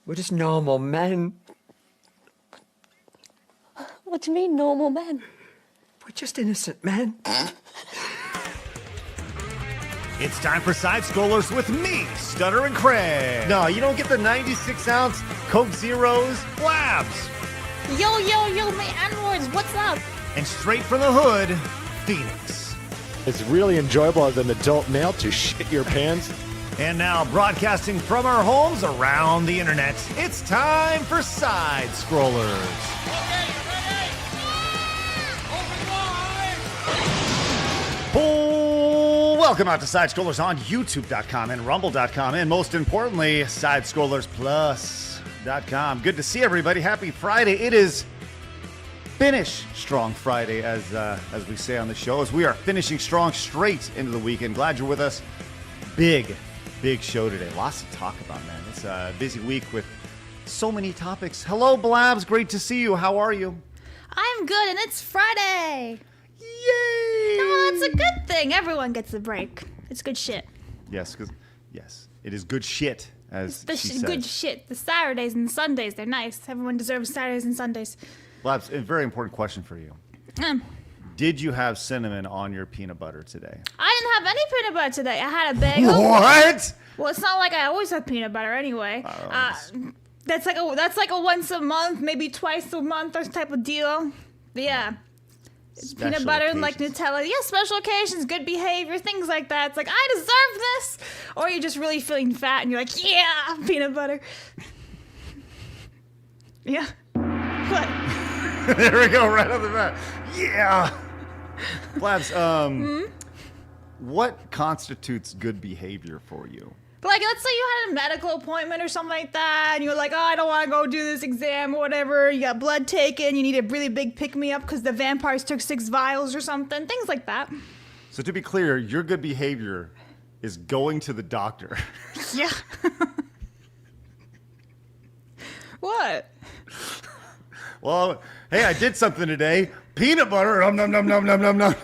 We're just normal men. What do you mean, normal men? We're just innocent men. It's time for Side Scrollers with me, Stutter and Craig. No, you don't get the 96-ounce Coke Zeros, Blabs. Yo, my androids, what's up? And straight from the hood, Phoenix. It's really enjoyable as an adult male to shit your pants. And now, broadcasting from our homes around the internet, it's time for Side Scrollers. Okay, ready? Open wide! Oh, welcome out to Side Scrollers on YouTube.com and Rumble.com, and most importantly, SideScrollersPlus.com. Good to see everybody. Happy Friday. It is Finish Strong Friday, as we say on the show, as we are finishing strong straight into the weekend. Glad you're with us. Big show today. Lots to talk about, man. It's a busy week with so many topics. Hello, Blabs. Great to see you. How are you? I'm good, and it's Friday. Yay! Oh, it's a good thing. Everyone gets a break. It's good shit. Yes, it is good shit, as The she says. good shit. The Saturdays and Sundays, they're nice. Everyone deserves Saturdays and Sundays. Blabs, a very important question for you. Did you have cinnamon on your peanut butter today? I didn't have any peanut butter today. I had a bagel. What? Well, it's not like I always have peanut butter anyway. That's like a once a month, maybe twice a month or type of deal. But yeah. Special Peanut butter and like occasions. Nutella. Yeah, special occasions, good behavior, things like that. It's like, I deserve this. Or you're just really feeling fat and you're like, yeah, peanut butter. Yeah. What? There we go, right on the bat. Yeah. Blabs, what constitutes good behavior for you? Like, let's say you had a medical appointment or something like that, and you're like, oh, I don't want to go do this exam or whatever. You got blood taken, you need a really big pick-me-up because the vampires took 6 vials or something, things like that. So to be clear, your good behavior is going to the doctor. Yeah. What? Well, hey, I did something today. Peanut butter. Nom, nom, nom, nom, nom, nom, nom.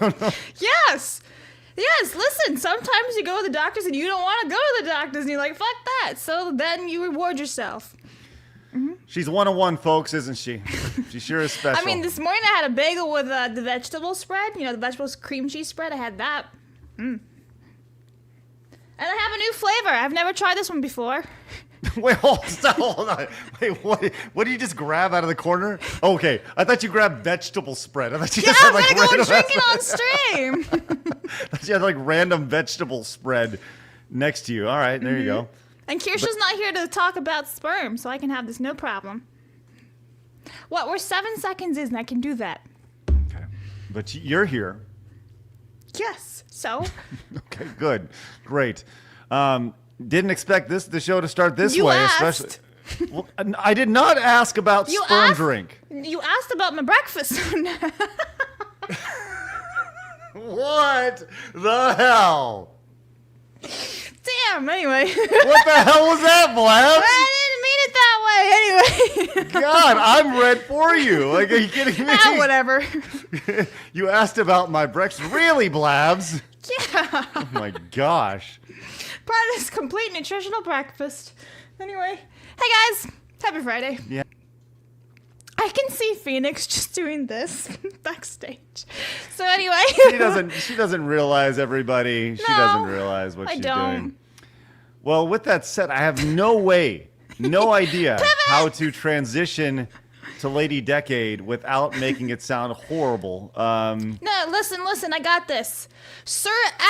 Yes, listen, sometimes you go to the doctors and you don't want to go to the doctors and you're like, fuck that. So then you reward yourself. She's 101, folks, isn't she? She sure is special. I mean, this morning I had a bagel with the vegetable spread, the vegetables cream cheese spread. I had that. And I have a new flavor. I've never tried this one before. Wait, hold on. Wait, what did you just grab out of the corner? Okay, I thought you grabbed vegetable spread. I thought you Yeah, just had I'm like gonna go and random, drink it on stream. I thought you had like random vegetable spread next to you. All right, there you go. And Kirsha's not here to talk about sperm, so I can have this no problem. What? We're 7 seconds in, and I can do that. Okay, but you're here. Yes. So Okay, good, great. Didn't expect the show to start this You way, asked. especially. Well, I did not ask about You sperm asked- drink. you asked about my breakfast. What the hell? Damn. Anyway. What the hell was that, Blabs? I didn't mean it that way. Anyway. God, I'm red for you. Like, are you kidding me? Whatever. You asked about my breakfast. Really, Blabs? Yeah. Oh my gosh. Part of this complete nutritional breakfast. Anyway. Hey guys. Happy Friday. Yeah. I can see Phoenix just doing this backstage. So anyway. She doesn't realize, everybody. She No, doesn't realize what I she's don't. doing. Well, with that said, I have no idea how to transition to Lady Decade without making it sound horrible. No, listen, I got this. Sir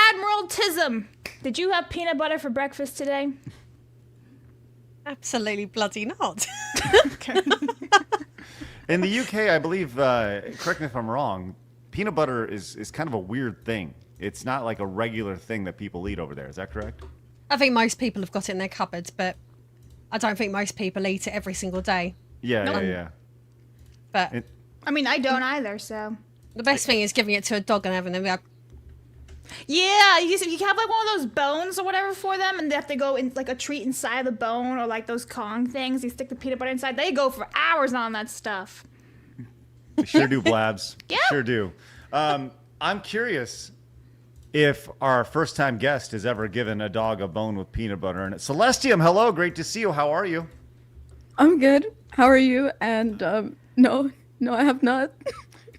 Admiraltism, did you have peanut butter for breakfast today? Absolutely bloody not. Okay. In the UK, I believe, correct me if I'm wrong, peanut butter is kind of a weird thing. It's not like a regular thing that people eat over there. Is that correct? I think most people have got it in their cupboards, but I don't think most people eat it every single day. Yeah. But I mean, I don't either, so. the best thing is giving it to a dog and having them go, Yeah, you have like one of those bones or whatever for them, and they have to go in like a treat inside the bone, or like those Kong things. You stick the peanut butter inside. They go for hours on that stuff. They sure do, Blabs. Yeah. Sure do. I'm curious if our first-time guest has ever given a dog a bone with peanut butter in it. Celestium, hello. Great to see you. How are you? I'm good. How are you? And no, I have not.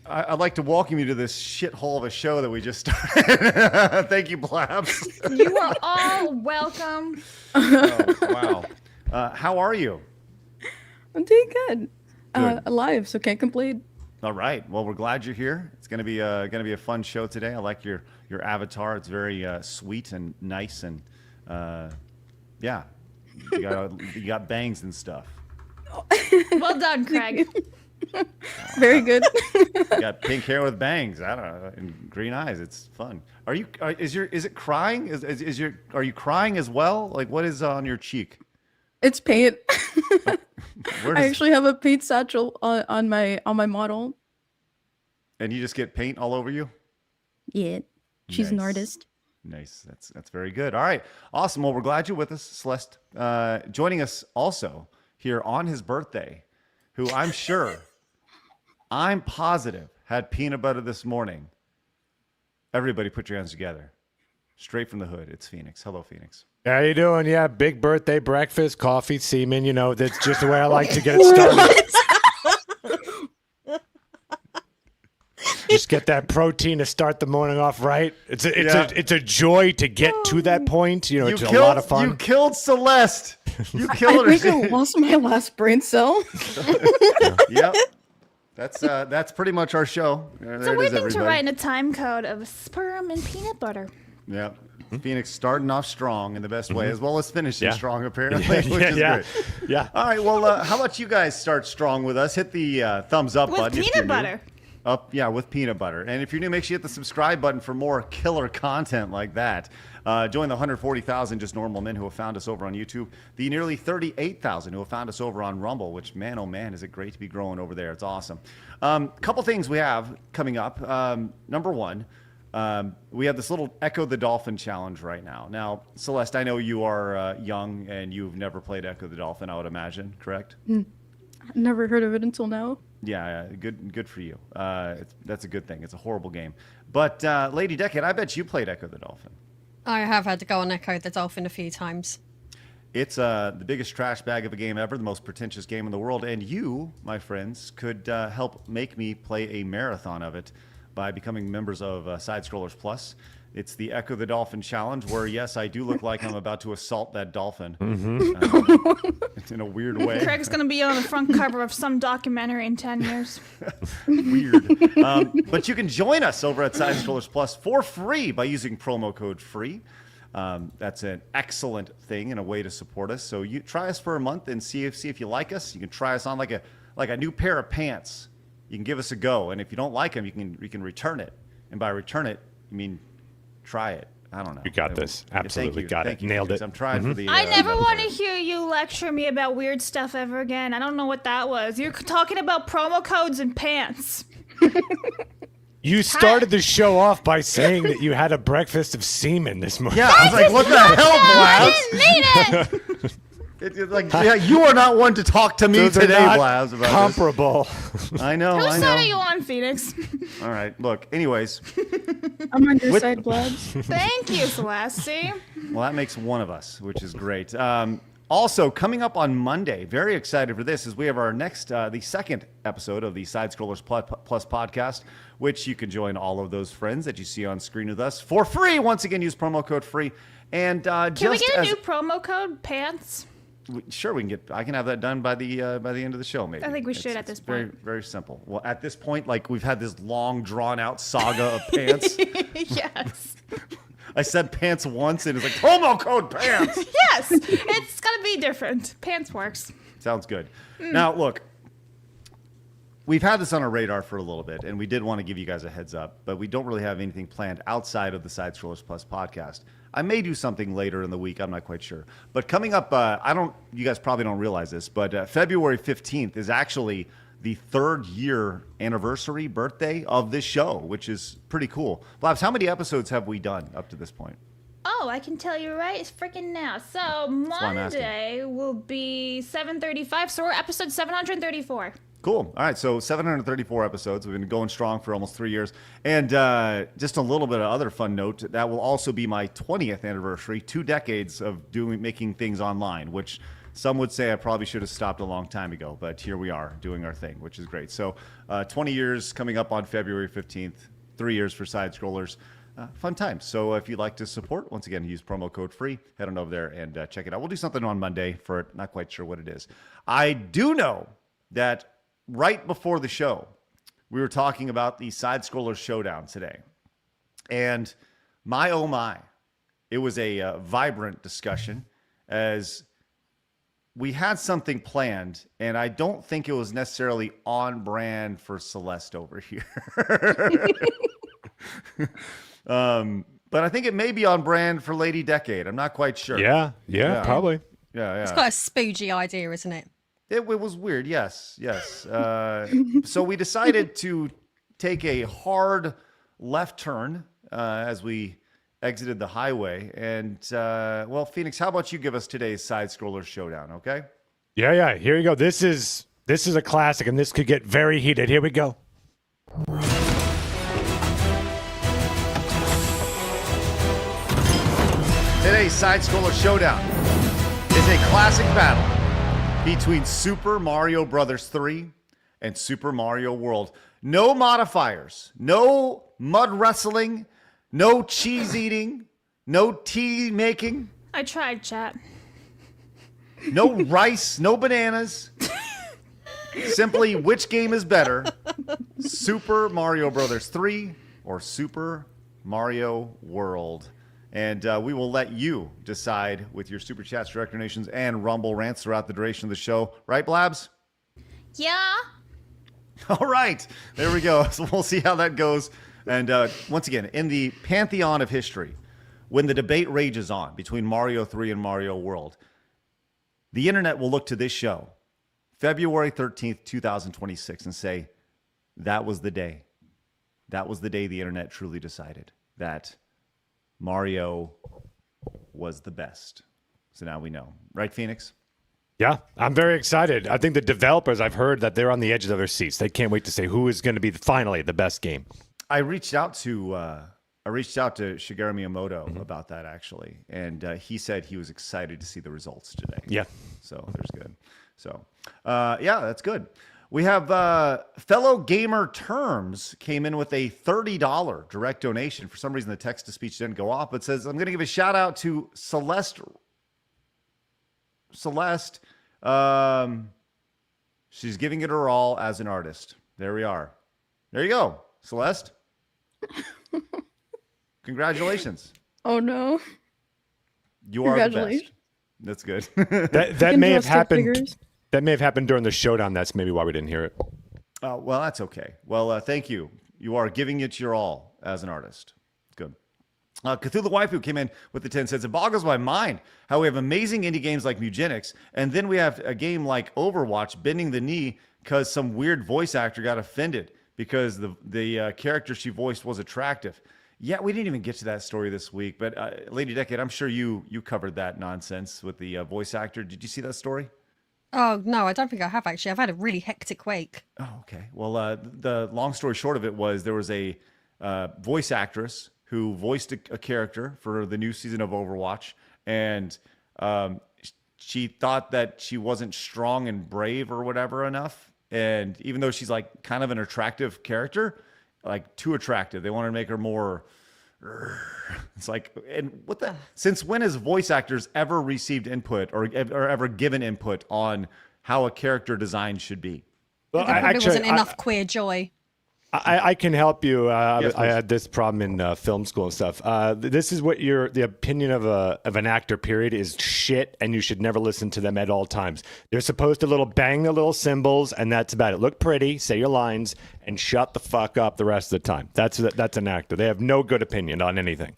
I'd like to welcome you to this shithole of a show that we just started. Thank you, Blabs. You are all welcome. Oh, wow. How are you? I'm doing good. Good. Alive, so can't complain. All right. Well, we're glad you're here. It's gonna be a fun show today. I like your avatar. It's very sweet and nice, and yeah, you got bangs and stuff. Well done, Craig. Very good. You got pink hair with bangs. I don't know, and green eyes. It's fun. Is it crying? Are you crying as well? Like, what is on your cheek? It's paint. Where I does, actually have a paint satchel on my model. and you just get paint all over you? Yeah, she's an Nice. artist. Nice. That's very good. All right. Awesome. Well, we're glad you're with us, Celeste. Joining us also here on his birthday, who I'm positive, had peanut butter this morning. Everybody put your hands together. Straight from the hood. It's Phoenix. Hello, Phoenix. How you doing? Yeah, big birthday breakfast, coffee, semen. You know, that's just the way I like to get it started. Just get that protein to start the morning off right. It's a joy to get to that point. You know, it's a lot of fun. You killed Celeste. You I killed her. think I lost my last brain cell. Yep. That's pretty much our show. It's a weird thing to write in a time code of sperm and peanut butter. Yep. Phoenix starting off strong in the best way, as well as finishing Yeah. strong, apparently, which is yeah. great. Yeah. All right. Well, how about you guys start strong with us? Hit the thumbs up With button. if peanut you're new. butter. With peanut butter. And if you're new, make sure you hit the subscribe button for more killer content like that. Join the 140,000 just normal men who have found us over on YouTube. The nearly 38,000 who have found us over on Rumble, which, man, oh man, is it great to be growing over there. It's awesome. Couple things we have coming up. Number one, we have this little Echo the Dolphin challenge right now. Now, Celeste, I know you are young and you've never played Echo the Dolphin, I would imagine, correct? Never heard of it until now. Yeah, good for you. That's a good thing. It's a horrible game. But Lady Decade, I bet you played Echo the Dolphin. I have had to go on Echo the Dolphin a few times. It's the biggest trash bag of a game ever, the most pretentious game in the world, and you, my friends, could help make me play a marathon of it by becoming members of Side Scrollers Plus. It's the Echo the Dolphin challenge, where yes, I do look like I'm about to assault that dolphin in a weird way. Craig's going to be on the front cover of some documentary in 10 years. Weird. But you can join us over at Side Scrollers Plus for free by using promo code FREE. That's an excellent thing and a way to support us. So you try us for a month and see if you like us. You can try us on like a new pair of pants. You can give us a go, and if you don't like them, you can return it. And by return it, you mean try it. I don't know. You got this. Yeah, Absolutely thank you. got Thank it. you, Nailed Phoenix. it. I'm trying for the. I never metaphor. want to hear you lecture me about weird stuff ever again. I don't know what that was. You're talking about promo codes and pants. You started the show off by saying that you had a breakfast of semen this morning. Yeah, I was like, what the hell, Blaz? I didn't mean it. It's like, yeah, you are not one to talk to me Those are today, not Blaz, about comparable. this. I know. Whose I side are know. you on, Phoenix? All right. Look. Anyways, I'm on your With- side, Blabs. Thank you, Celeste. well, that makes one of us, which is great. Also, coming up on Monday, very excited for this, is we have our next, the second episode of the Side Scrollers Plus podcast, which you can join all of those friends that you see on screen with us for free. Once again, use promo code FREE. And Can we get a new promo code, pants? Sure, we can get. I can have that done by the end of the show. Maybe I think we should at It's this very, point. very simple. Well, at this point, like we've had this long, drawn out saga of pants. Yes. I said pants once, and it's like promo code pants. Yes. It's got to be different. Pants works. Sounds good. Now, look, we've had this on our radar for a little bit, and we did want to give you guys a heads up, but we don't really have anything planned outside of the Side Scrollers Plus podcast. I may do something later in the week. I'm not quite sure. But coming up, you guys probably don't realize this, but February 15th is actually the 3rd year anniversary birthday of this show, which is pretty cool. Blabs, how many episodes have we done up to this point? Oh, I can tell you right freaking now. So why I'm asking. Monday will be 735. So we're episode 734. Cool. All right, so 734 episodes. We've been going strong for almost 3 years. And just a little bit of other fun note, that will also be my 20th anniversary, 2 decades of making things online, which Some would say I probably should have stopped a long time ago, but here we are doing our thing, which is great. So 20 years coming up on February 15th, 3 years for Side Scrollers. Fun times. So if you'd like to support, once again, use promo code FREE. Head on over there and check it out. We'll do something on Monday for it. Not quite sure what it is. I do know that right before the show, we were talking about the Side Scrollers Showdown today. And my, oh my, it was a vibrant discussion as we had something planned, and I don't think it was necessarily on brand for Celeste over here. But I think it may be on brand for Lady Decade. I'm not quite sure. Yeah, probably. Yeah. It's quite a spoogy idea, isn't it? It was weird, yes. So we decided to take a hard left turn as we exited the highway. And, well, Phoenix, how about you give us today's Side Scroller Showdown, okay? Yeah. Here we go. This is a classic, and this could get very heated. Here we go. Today's Side Scroller Showdown is a classic battle between Super Mario Bros. 3 and Super Mario World. No modifiers, no mud wrestling, no cheese eating, no tea making. I tried, chat. No rice, no bananas. Simply, which game is better, Super Mario Bros. 3 or Super Mario World? And we will let you decide with your Super Chats, Direct Donations, and Rumble rants throughout the duration of the show. Right, Blabs? Yeah. All right. There we go. So we'll see how that goes. And once again, in the pantheon of history, when the debate rages on between Mario 3 and Mario World, the internet will look to this show, February 13th, 2026, and say, that was the day. That was the day the internet truly decided that Mario was the best. So now we know. Right, Phoenix? Yeah, I'm very excited. I think the developers, I've heard that they're on the edges of their seats. They can't wait to say who is going to be finally the best game. I reached out to Shigeru Miyamoto about that, actually. And he said he was excited to see the results today. Yeah. So there's good. So, yeah, that's good. We have fellow gamer Terms came in with a $30 direct donation. For some reason, the text-to-speech didn't go off, but says, I'm going to give a shout-out to Celeste. She's giving it her all as an artist. There we are. There you go, Celeste. Congratulations. Oh, no. You are the best. That's good. That may have happened. Figures. That may have happened during the showdown. That's maybe why we didn't hear it. Well, that's okay. Well, thank you. You are giving it your all as an artist. Good. Cthulhu Waifu came in with the 10 cents. It boggles my mind how we have amazing indie games like Mugenics, and then we have a game like Overwatch bending the knee because some weird voice actor got offended because the character she voiced was attractive. Yeah, we didn't even get to that story this week, but Lady Decade, I'm sure you covered that nonsense with the voice actor. Did you see that story? Oh, no, I don't think I have, actually. I've had a really hectic week. Oh, okay. Well, the long story short of it was there was a voice actress who voiced a character for the new season of Overwatch, and she thought that she wasn't strong and brave or whatever enough. And even though she's like kind of an attractive character, like too attractive, they wanted to make her more... It's like, and what the? Since when has voice actors ever received input or ever given input on how a character design should be? Well, there probably wasn't enough queer joy. I can help you. Yes, I had this problem in film school and stuff. This is what the opinion of an actor, period, is shit, and you should never listen to them at all times. They're supposed to bang the little cymbals, and that's about it. Look pretty, say your lines, and shut the fuck up the rest of the time. That's an actor. They have no good opinion on anything.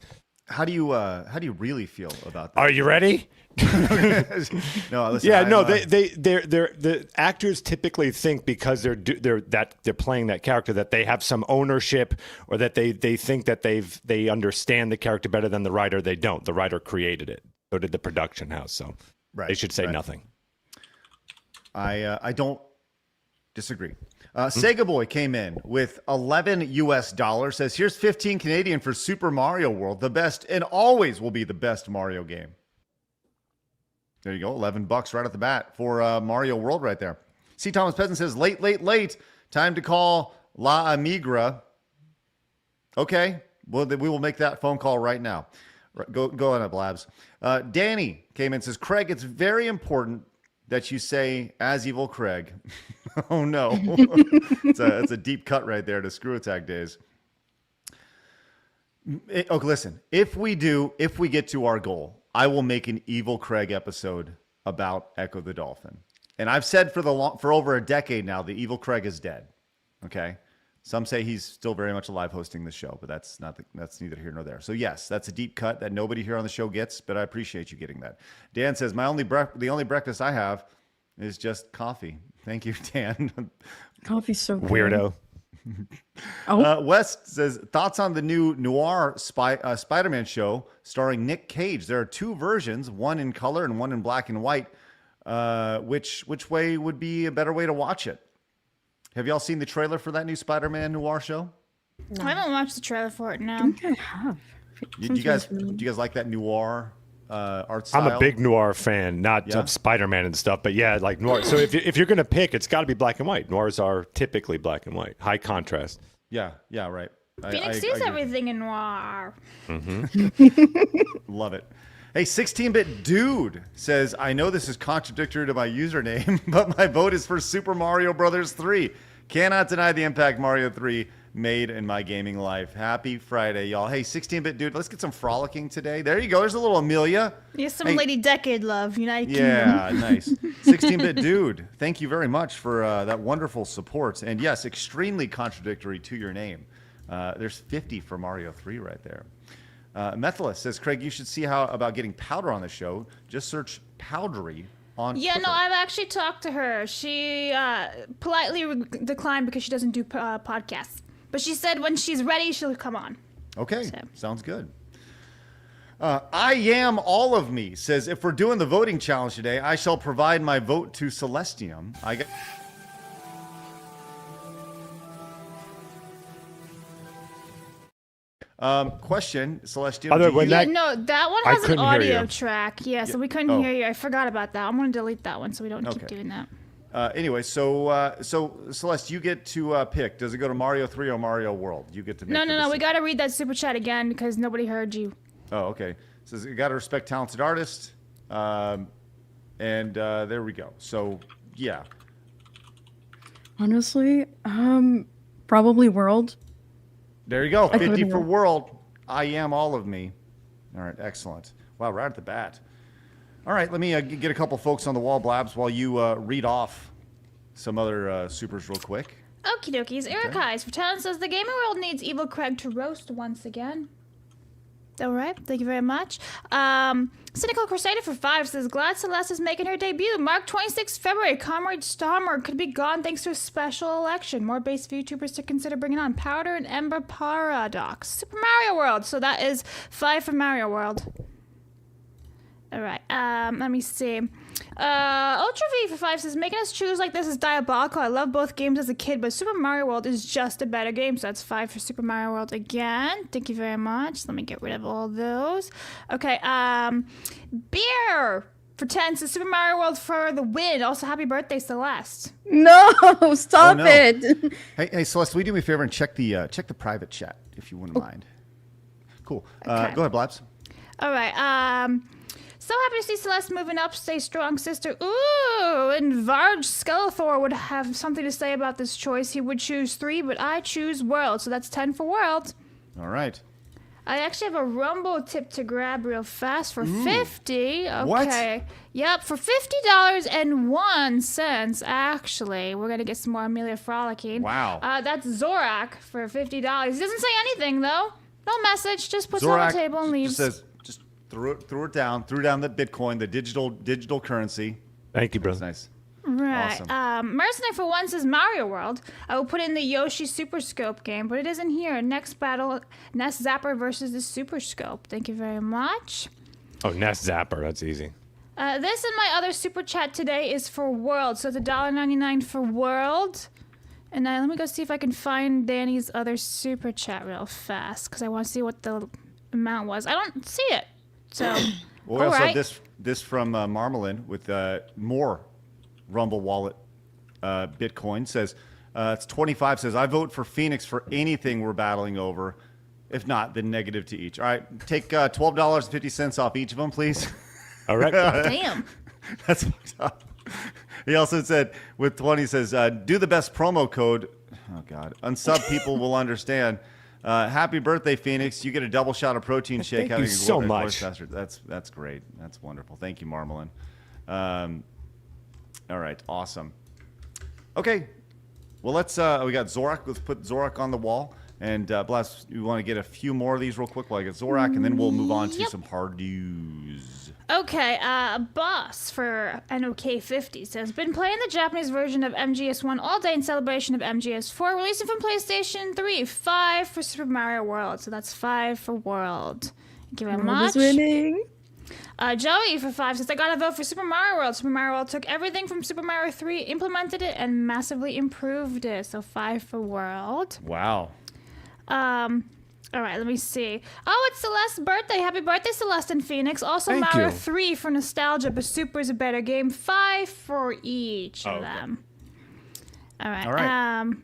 How do you really feel about that? Are you ready? No, listen. Yeah, no. The actors typically think because they're playing that character that they have some ownership, or that they think that they understand the character better than the writer. They don't. The writer created it. So did the production house. So they should say nothing. I don't disagree. Sega Boy came in with $11 says, here's 15 Canadian for Super Mario World, the best and always will be the best Mario game. There you go. $11 right off the bat for Mario World right there. C. Thomas Peasant says, late. Time to call La Amigra. Okay. Well, we will make that phone call right now. Go on up, Labs. Danny came in and says, Craig, it's very important that you say as evil Craig. Oh, no. It's a deep cut right there to Screw Attack days. Listen, if we get to our goal, I will make an evil Craig episode about Echo the Dolphin. And I've said for over a decade now, the evil Craig is dead. Okay. Some say he's still very much alive hosting the show, but that's neither here nor there. So yes, that's a deep cut that nobody here on the show gets, but I appreciate you getting that. Dan says, the only breakfast I have is just coffee. Thank you, Dan. Coffee's so good. Weirdo. West says, thoughts on the new noir Spider-Man show starring Nick Cage. There are two versions, one in color and one in black and white. Which way would be a better way to watch it? Have y'all seen the trailer for that new Spider-Man noir show? I haven't watched the trailer for it now. I think I have. Do you guys like that noir art style? I'm a big noir fan, not of Spider-Man and stuff, but yeah, like noir. So if you're gonna pick, it's got to be black and white. Noirs are typically black and white, high contrast. Yeah, right. Phoenix sees everything in noir. Love it. Hey, 16-bit dude says, I know this is contradictory to my username, but my vote is for Super Mario Brothers 3. Cannot deny the impact Mario 3 made in my gaming life. Happy Friday, y'all. Hey, 16-bit dude, let's get some frolicking today. There you go. There's a little Amelia. Yes, some Lady Decade love. United Yeah, Kingdom. nice. 16-bit dude, thank you very much for that wonderful support. And yes, extremely contradictory to your name. There's 50 for Mario 3 right there. Methalus says, Craig, you should see how about getting Powder on the show. Just search Powdery on Yeah, Twitter. no, I've actually talked to her. She politely declined because she doesn't do podcasts. But she said when she's ready, she'll come on. Okay, sounds good. I Am All of Me says, if we're doing the voting challenge today, I shall provide my vote to Celestium. Question, Celestium. By the way, No, that one has an couldn't hear audio you. track. Yeah, so we couldn't hear you. I forgot about that. I'm going to delete that one so we don't keep doing that. Anyway, so Celeste, you get to pick. Does it go to Mario 3 or Mario World? You get to make No. the We decision. got to read that super chat again because nobody heard you. Oh, okay. It says you got to respect talented artists. And there we go. So, yeah. Honestly, probably World. There you go. I couldn't 50 for hear. World. I Am All of Me. All right, excellent. Wow, right at the bat. All right, let me get a couple folks on the wall, Blabs, while you read off some other supers real quick. Okie dokies. Eric Eyes for Talent says the gaming world needs Evil Craig to roast once again. All right, thank you very much. Cynical Crusader for 5 says glad Celeste is making her debut. Mark 26th February. Comrade Starmer could be gone thanks to a special election. More base VTubers to consider bringing on. Powder and Ember Paradox. Super Mario World. So that is 5 for Mario World. All right. Let me see. Ultra V for 5 says making us choose like this is diabolical. I love both games as a kid, but Super Mario World is just a better game. So that's 5 for Super Mario World again. Thank you very much. Let me get rid of all those. Okay. Beer for 10 says Super Mario World for the win. Also, happy birthday, Celeste. No, stop no. it. Hey, Celeste, will you do me a favor and check the private chat if you wouldn't mind? Cool. Okay. Go ahead, Blabs. All right. So happy to see Celeste moving up. Stay strong, sister. Ooh, and Varg Skeletor would have something to say about this choice. He would choose 3, but I choose World. So that's 10 for World. All right. I actually have a Rumble tip to grab real fast for 50. Okay. What? Yep, for $50.01, actually. We're going to get some more Amelia frolicking. Wow. That's Zorak for $50. He doesn't say anything, though. No message. Just puts it on the table and leaves. Just says, threw down the Bitcoin, the digital currency. Thank you, bro. That's nice. Right. Awesome. Mercenary for 1 says Mario World. I will put in the Yoshi Super Scope game, but it isn't here. Next battle, Nest Zapper versus the Super Scope. Thank you very much. Oh, Nest Zapper. That's easy. This and my other super chat today is for World. So it's $1.99 for World. And let me go see if I can find Danny's other super chat real fast because I want to see what the amount was. I don't see it. So Well, we also Alright. have this from Marmalin with more Rumble Wallet Bitcoin. Says, it's 25. Says, I vote for Phoenix for anything we're battling over. If not, then negative to each. All right, take $12.50 off each of them, please. All right. Damn. That's fucked up. He also said, with 20, says, do the best promo code. Oh, God. Unsub people will understand. Happy birthday, Phoenix. You get a double shot of protein shake. Thank you so much. That's great. That's wonderful. Thank you, Marmalin. All right. Awesome. Okay. Well, let's. We got Zorak. Let's put Zorak on the wall. And Blast, you want to get a few more of these real quick while I get Zorak, and then we'll move on to some hard news. Okay, Boss for NOK50 says, been playing the Japanese version of MGS1 all day in celebration of MGS4, releasing from PlayStation 3, 5 for Super Mario World. So that's 5 for World. Thank you very much. Winning. Joey for 5 says, I gotta vote for Super Mario World. Super Mario World took everything from Super Mario 3, implemented it, and massively improved it. So 5 for World. Wow. All right, let me see. Oh, it's Celeste's birthday. Happy birthday, Celeste and Phoenix. Also, Thank Mario you. 3 for nostalgia, but Super is a better game. 5 for each of Okay. them. All right. All right.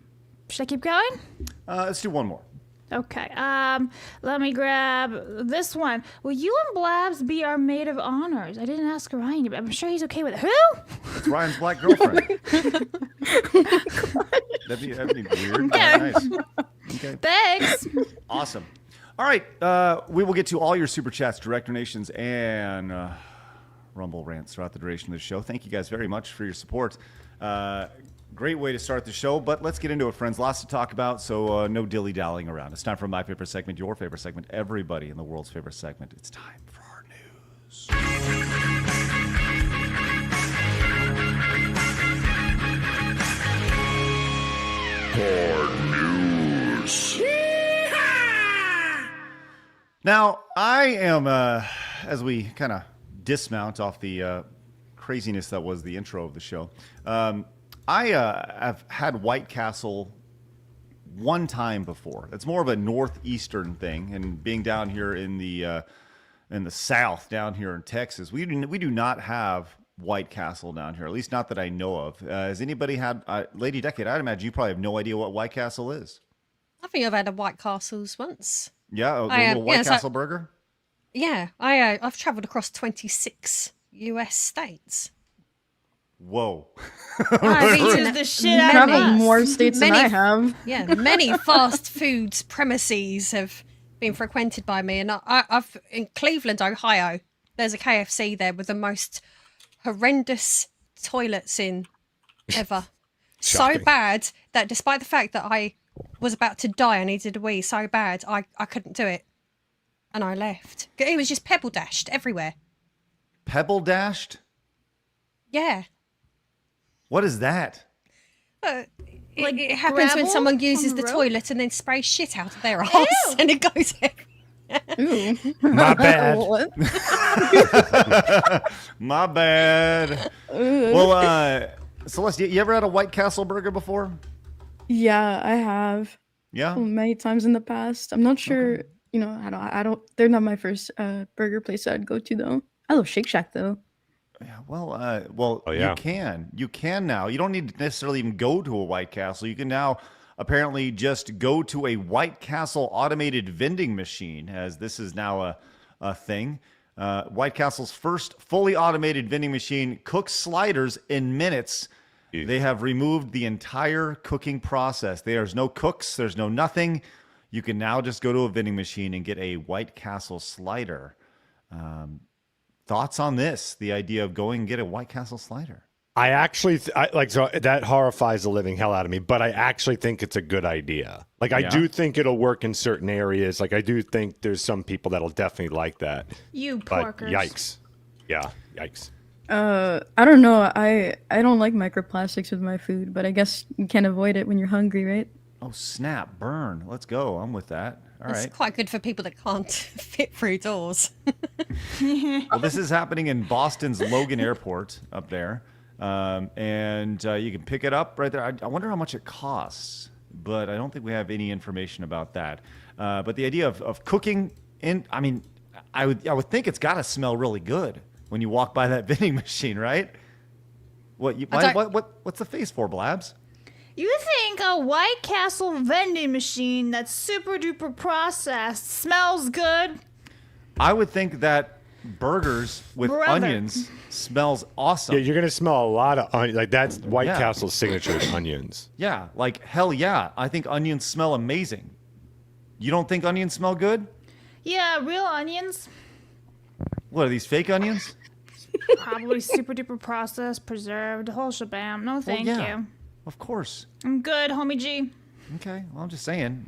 Should I keep going? Let's do one more. Okay. Let me grab this one. Will you and Blabs be our maid of honors? I didn't ask Ryan, but I'm sure he's okay with it. Who? It's Ryan's black girlfriend. That'd be weird. Yeah. Nice. Okay. Thanks. Awesome. All right. We will get to all your super chats, direct donations, and Rumble rants throughout the duration of the show. Thank you guys very much for your support. Great way to start the show, but let's get into it, friends. Lots to talk about, so no dilly-dallying around. It's time for my favorite segment, your favorite segment, everybody in the world's favorite segment. It's time for our news. Now, I am, as we kind of dismount off the craziness that was the intro of the show, I have had White Castle one time before. It's more of a northeastern thing, and being down here in the South, down here in Texas, we do not have White Castle down here, at least not that I know of. Has anybody had, Lady Decade, I'd imagine you probably have no idea what White Castle is. I think I've had a White Castles once. Yeah, a little White Castle burger? Yeah, I've travelled across 26 US states. Whoa. I've This eaten is the at shit out of Traveled us. more states than Many- I have. Yeah, many fast food premises have been frequented by me, and I've in Cleveland, Ohio. There's a KFC there with the most horrendous toilets in ever. So Shocking. bad that despite the fact that I was about to die, I needed a wee so bad, I couldn't do it, and I left. It was just pebble dashed everywhere. Pebble dashed? Yeah. What is that? It happens when gravel someone uses on the the road? toilet and then sprays shit out of their arse and it goes everywhere. Ooh. My bad. What? My bad. Well, Celeste, you ever had a White Castle burger before? Yeah, I have Yeah? many times in the past. I'm not sure. You know, I don't. They're not my first burger place I'd go to though. I love Shake Shack though. Yeah, well, Oh, yeah. You can now. You don't need to necessarily even go to a White Castle. You can now apparently just go to a White Castle automated vending machine, as this is now a thing. White Castle's first fully automated vending machine cooks sliders in minutes. Jeez. They have removed the entire cooking process. There's no cooks. There's no nothing. You can now just go to a vending machine and get a White Castle slider. Thoughts on this? The idea of going and get a White Castle slider. I actually so that horrifies the living hell out of me, but I actually think it's a good idea. Like I Yeah. do think it'll work in certain areas. Like I do think there's some people that'll definitely like that. You But porkers. yikes. Yeah, yikes. I don't know. I don't like microplastics with my food, but I guess you can't avoid it when you're hungry, right? Oh, snap, burn. Let's go. I'm with that. All It's right. quite good for people that can't fit through doors. Well, this is happening in Boston's Logan Airport up there. And you can pick it up right there. I wonder how much it costs, but I don't think we have any information about that. But the idea of cooking in, I mean, I would think it's got to smell really good when you walk by that vending machine, right? What's the face for, Blabs? You think a White Castle vending machine that's super duper processed smells good? I would think that burgers with onions smells awesome. Yeah, you're gonna smell a lot of onions. Like that's White Yeah. Castle's signature is onions. Yeah, like hell yeah. I think onions smell amazing. You don't think onions smell good? Yeah, real onions. What are these fake onions? Probably super duper processed, preserved, the whole shebang. No, thank you. Of course. I'm good, homie G. Okay, well, I'm just saying,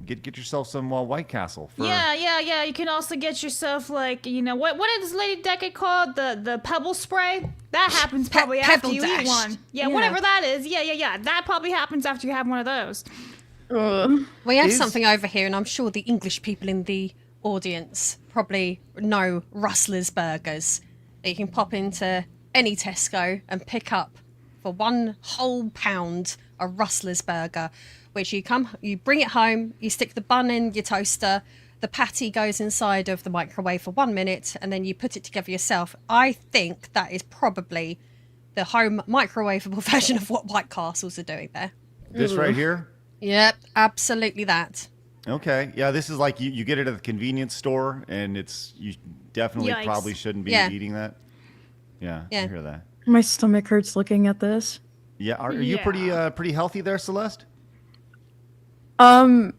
get yourself some White Castle. Yeah. You can also get yourself what is Lady Decade called? The pebble spray? That happens probably after Pebble you Dash. eat one. Yeah, whatever that is. Yeah. That probably happens after you have one of those. We have something over here, and I'm sure the English people in the audience probably know Rustler's Burgers. That you can pop into any Tesco and pick up for 1 whole pound a Rustler's Burger, which you bring it home, you stick the bun in your toaster, the patty goes inside of the microwave for 1 minute, and then you put it together yourself. I think that is probably the home microwavable version of what White Castles are doing there. This right here? Yep, absolutely that. Okay. Yeah, this is like you get it at the convenience store, and you definitely Yikes. probably shouldn't be Yeah. eating that. Yeah, I Yeah. hear that. My stomach hurts looking at this. Yeah, are you pretty healthy there, Celeste? No.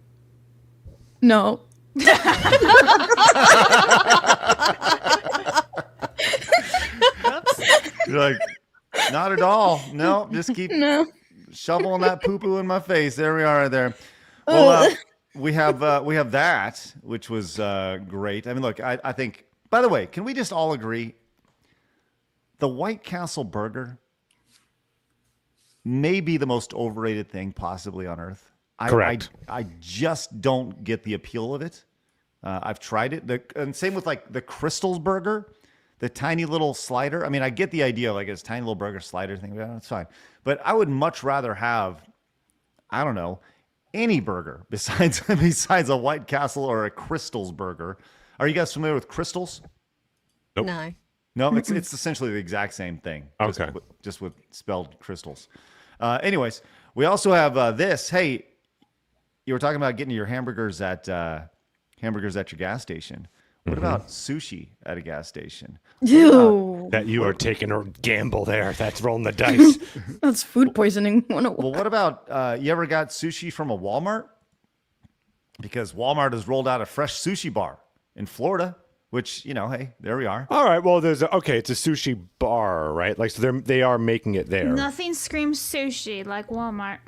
You're like, not at all. No, just keep shoveling that poo-poo in my face. There we are right there. Well, we have that, which was great. I mean, look, I think, by the way, can we just all agree the White Castle burger may be the most overrated thing possibly on earth. Correct. I just don't get the appeal of it. I've tried it. And same with like the Crystals burger, the tiny little slider. I mean, I get the idea, like it's tiny little burger slider thing. Yeah, that's fine. But I would much rather have, I don't know, any burger besides a White Castle or a Crystals burger. Are you guys familiar with Crystals? Nope. No. No, it's essentially the exact same thing. Okay. Just with spelled crystals. Anyways, we also have this. Hey, you were talking about getting your hamburgers at your gas station. What about sushi at a gas station? Ew. That you are taking a gamble there. That's rolling the dice. That's food poisoning 101. Well, what about you ever got sushi from a Walmart? Because Walmart has rolled out a fresh sushi bar in Florida. Which, hey, there we are. All right. Well, it's a sushi bar, right? Like, so they are making it there. Nothing screams sushi like Walmart.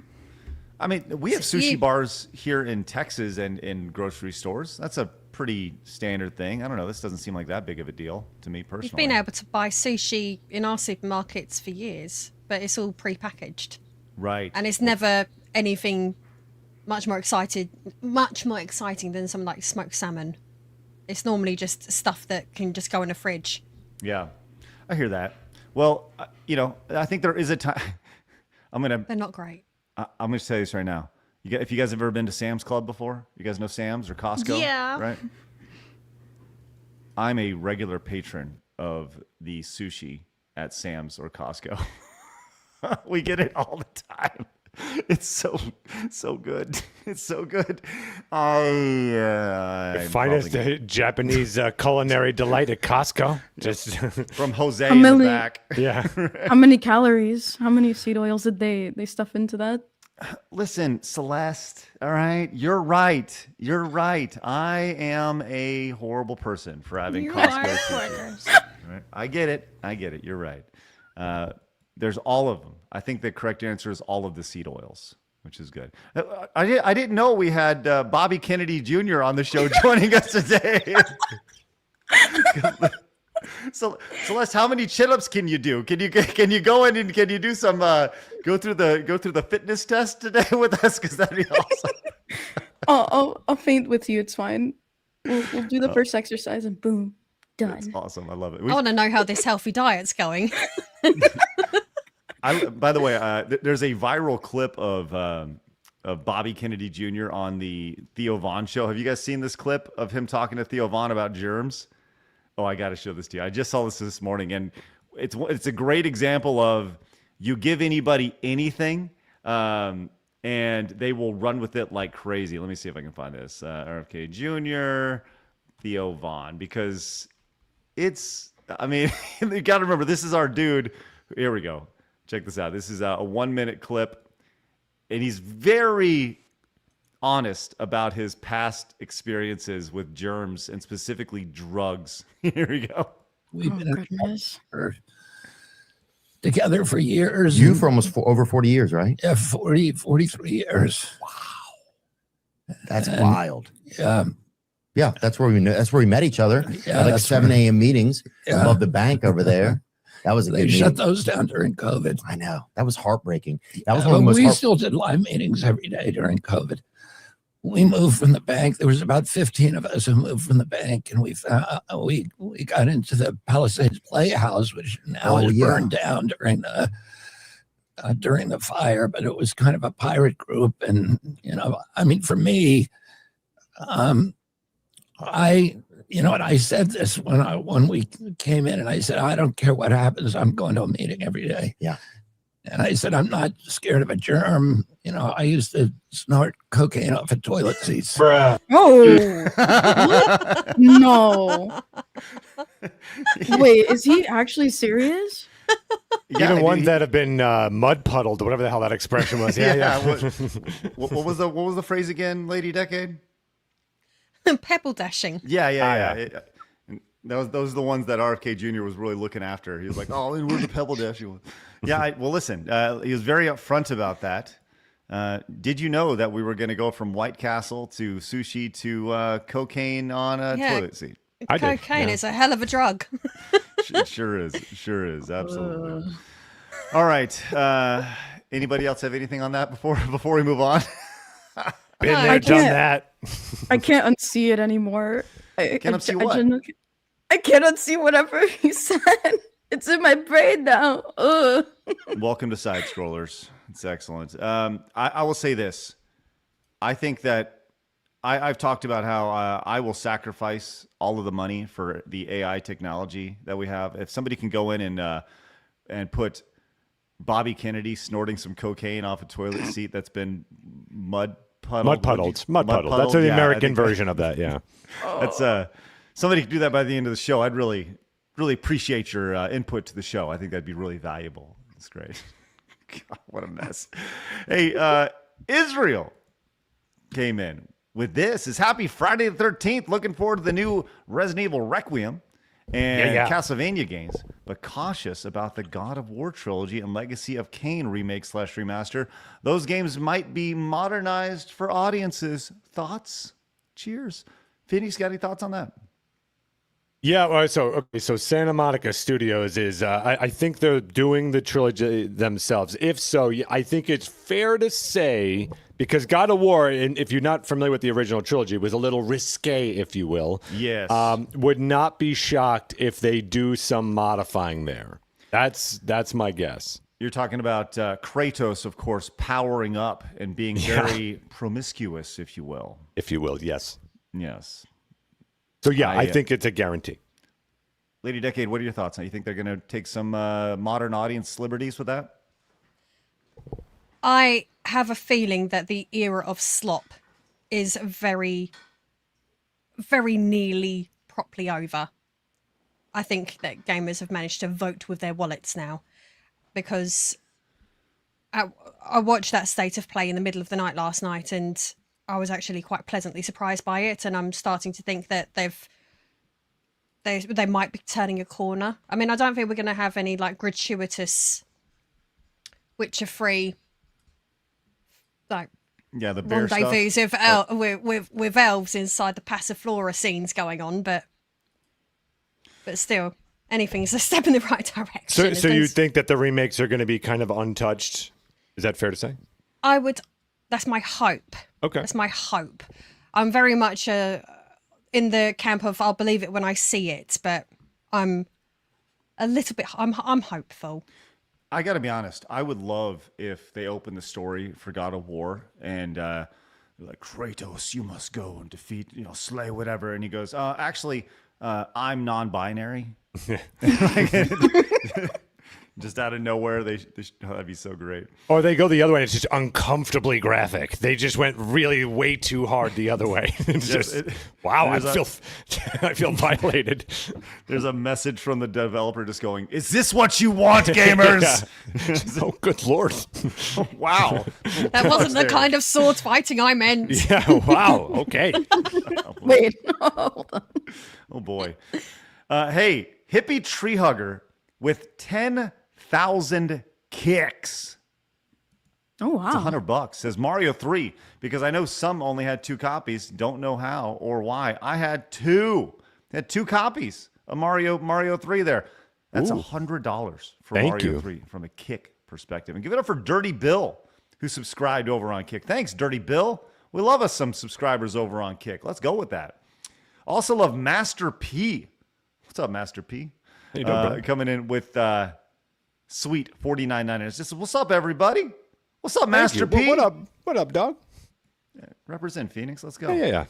I mean, we have sushi bars here in Texas and in grocery stores. That's a pretty standard thing. I don't know. This doesn't seem like that big of a deal to me personally. We've been able to buy sushi in our supermarkets for years, but it's all pre-packaged. Right. And it's never anything much more exciting than something like smoked salmon. It's normally just stuff that can just go in a fridge. Yeah, I hear that. Well, I think there is a time. They're not great. I'm gonna tell you this right now. If you guys have ever been to Sam's Club before, you guys know Sam's or Costco, Yeah. right? I'm a regular patron of the sushi at Sam's or Costco. We get it all the time. It's so good. It's so good. Finest Japanese culinary delight at Costco. Just from Jose in the back. Yeah. How many calories? How many seed oils did they stuff into that? Listen, Celeste, all right? You're right. You're right. I am a horrible person for having You Costco are sushi. Right? I get it. You're right. There's all of them. I think the correct answer is all of the seed oils, which is good. I didn't know we had Bobby Kennedy Jr. on the show joining us today. So Celeste, how many chin-ups can you do? Can you go in and can you do some go through the fitness test today with us? Because that'd be awesome. I'll faint with you. It's fine. We'll do the first exercise and boom, done. That's awesome. I love it. I want to know how this healthy diet's going. By the way, there's a viral clip of of Bobby Kennedy Jr. on the Theo Von show. Have you guys seen this clip of him talking to Theo Von about germs? Oh, I got to show this to you. I just saw this morning, and it's a great example of you give anybody anything, and they will run with it like crazy. Let me see if I can find this. RFK Jr., Theo Von, because it's, I mean, you got to remember, this is our dude. Here we go. Check this out. This is a 1-minute clip. And he's very honest about his past experiences with germs and specifically drugs. Here we go. We've been together for years. You for almost over 40 years, right? Yeah, 43 years. Wow. That's wild. Yeah, that's where we knew. That's where we met each other. Yeah, At like 7 a.m. meetings above the bank over there. That was a They good shut meeting. those down during COVID. I know. That was heartbreaking. That was one of the most we still did live meetings every day during COVID. We moved from the bank. There was about 15 of us who moved from the bank, and we got into the Palisades Playhouse, which now is burned down during the fire. But it was kind of a pirate group, and I mean, for me, I said this when we came in, and I said, I don't care what happens. I'm going to a meeting every day. Yeah. And I said, I'm not scared of a germ. I used to snort cocaine off of toilet seats. Oh, what? No. Wait, is he actually serious? Yeah, Even ones that have been mud puddled, or whatever the hell that expression was. Yeah. What was the phrase again, Lady Decade? Pebble dashing. Yeah. Those are the ones that RFK Jr. was really looking after. He was like, "Oh, and we're the pebble dashing." Yeah. Well, listen. He was very upfront about that. Did you know that we were going to go from White Castle to sushi to cocaine on a toilet seat? Cocaine is a hell of a drug. Sure is. Absolutely. All right. Anybody else have anything on that before we move on? Been there, done that. I can't unsee it anymore. Can't unsee what? I can't unsee whatever he said. It's in my brain now. Ugh. Welcome to Side Scrollers. It's excellent. I will say this. I think that I've talked about how I will sacrifice all of the money for the AI technology that we have. If somebody can go in and put Bobby Kennedy snorting some cocaine off a toilet seat that's been mud puddled. That's the American version of that. Yeah. That's somebody could do that by the end of the show. I'd really appreciate your input to the show. I think that'd be really valuable. It's great. God, what a mess. Hey, Israel came in with this. Is happy Friday the 13th. Looking forward to the new Resident Evil Requiem and Castlevania games, but cautious about the God of War trilogy and Legacy of Kain remake/remaster. Those games might be modernized for audiences. Thoughts? Cheers. Phoenix, got any thoughts on that? Yeah, so Santa Monica Studios is, I think they're doing the trilogy themselves. If so, I think it's fair to say, because God of War, and if you're not familiar with the original trilogy, was a little risque, if you will. Yes. Would not be shocked if they do some modifying there. That's my guess. You're talking about Kratos, of course, powering up and being very promiscuous, if you will. If you will, yes. Yes. So, I think it's a guarantee. Lady Decade, what are your thoughts? You think they're going to take some modern audience liberties with that? I have a feeling that the era of slop is very, very nearly properly over. I think that gamers have managed to vote with their wallets now, because I watched that state of play in the middle of the night last night, and I was actually quite pleasantly surprised by it, and I'm starting to think that they might be turning a corner. I mean, I don't think we're going to have any like gratuitous Witcher 3 like the bear rendezvous stuff. with elves inside the Passiflora scenes going on, but still, anything's a step in the right direction. So you think that the remakes are going to be kind of untouched? Is that fair to say? That's my hope. Okay. That's my hope. I'm very much in the camp of I'll believe it when I see it, but I'm a little bit. I'm hopeful. I got to be honest. I would love if they opened the story for God of War and they're like, Kratos, you must go and defeat, slay whatever. And he goes, actually, I'm non-binary. Just out of nowhere, that'd be so great. Or they go the other way. It's just uncomfortably graphic. They just went really way too hard the other way. Wow, I feel violated. There's a message from the developer just going, "Is this what you want, gamers?" Oh, good lord! Wow, That wasn't the kind of sword fighting I meant. Yeah. Wow. Okay. Wait, hold on. Oh boy. Hey, hippie tree hugger with 10,000 kicks. Oh wow. It's $100. Says Mario 3 because I know some only had 2 copies. Don't know how or why. I had 2. Had 2 copies of Mario 3 there. That's $100 for Mario 3 from a Kick perspective. And give it up for Dirty Bill, who subscribed over on Kick. Thanks, Dirty Bill. We love us some subscribers over on Kick. Let's go with that. Also love Master P. What's up, Master P? How you doing, brother? Coming in with sweet $49.99. It's just, what's up, everybody? What's up, Master P? What up? What up, dog? Represent Phoenix. Let's go. Yeah.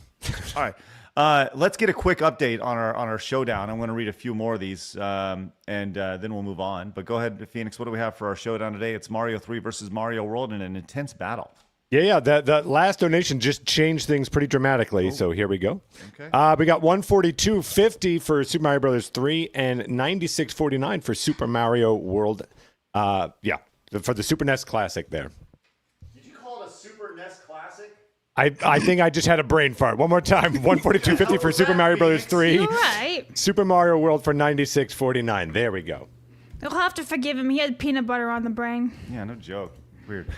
All right. Let's get a quick update on our showdown. I'm going to read a few more of these, and then we'll move on. But go ahead, Phoenix. What do we have for our showdown today? It's Mario 3 versus Mario World in an intense battle. Yeah. That last donation just changed things pretty dramatically. So here we go. Okay. We got 142.50 for Super Mario Brothers 3 and 96.49 for Super Mario World. For the Super NES Classic there. Did you call it a Super NES Classic? I think I just had a brain fart. One more time. 142.50 for Super Mario Brothers 3. You're right. Super Mario World for 96.49. There we go. You'll have to forgive him. He had peanut butter on the brain. Yeah, no joke. Weird.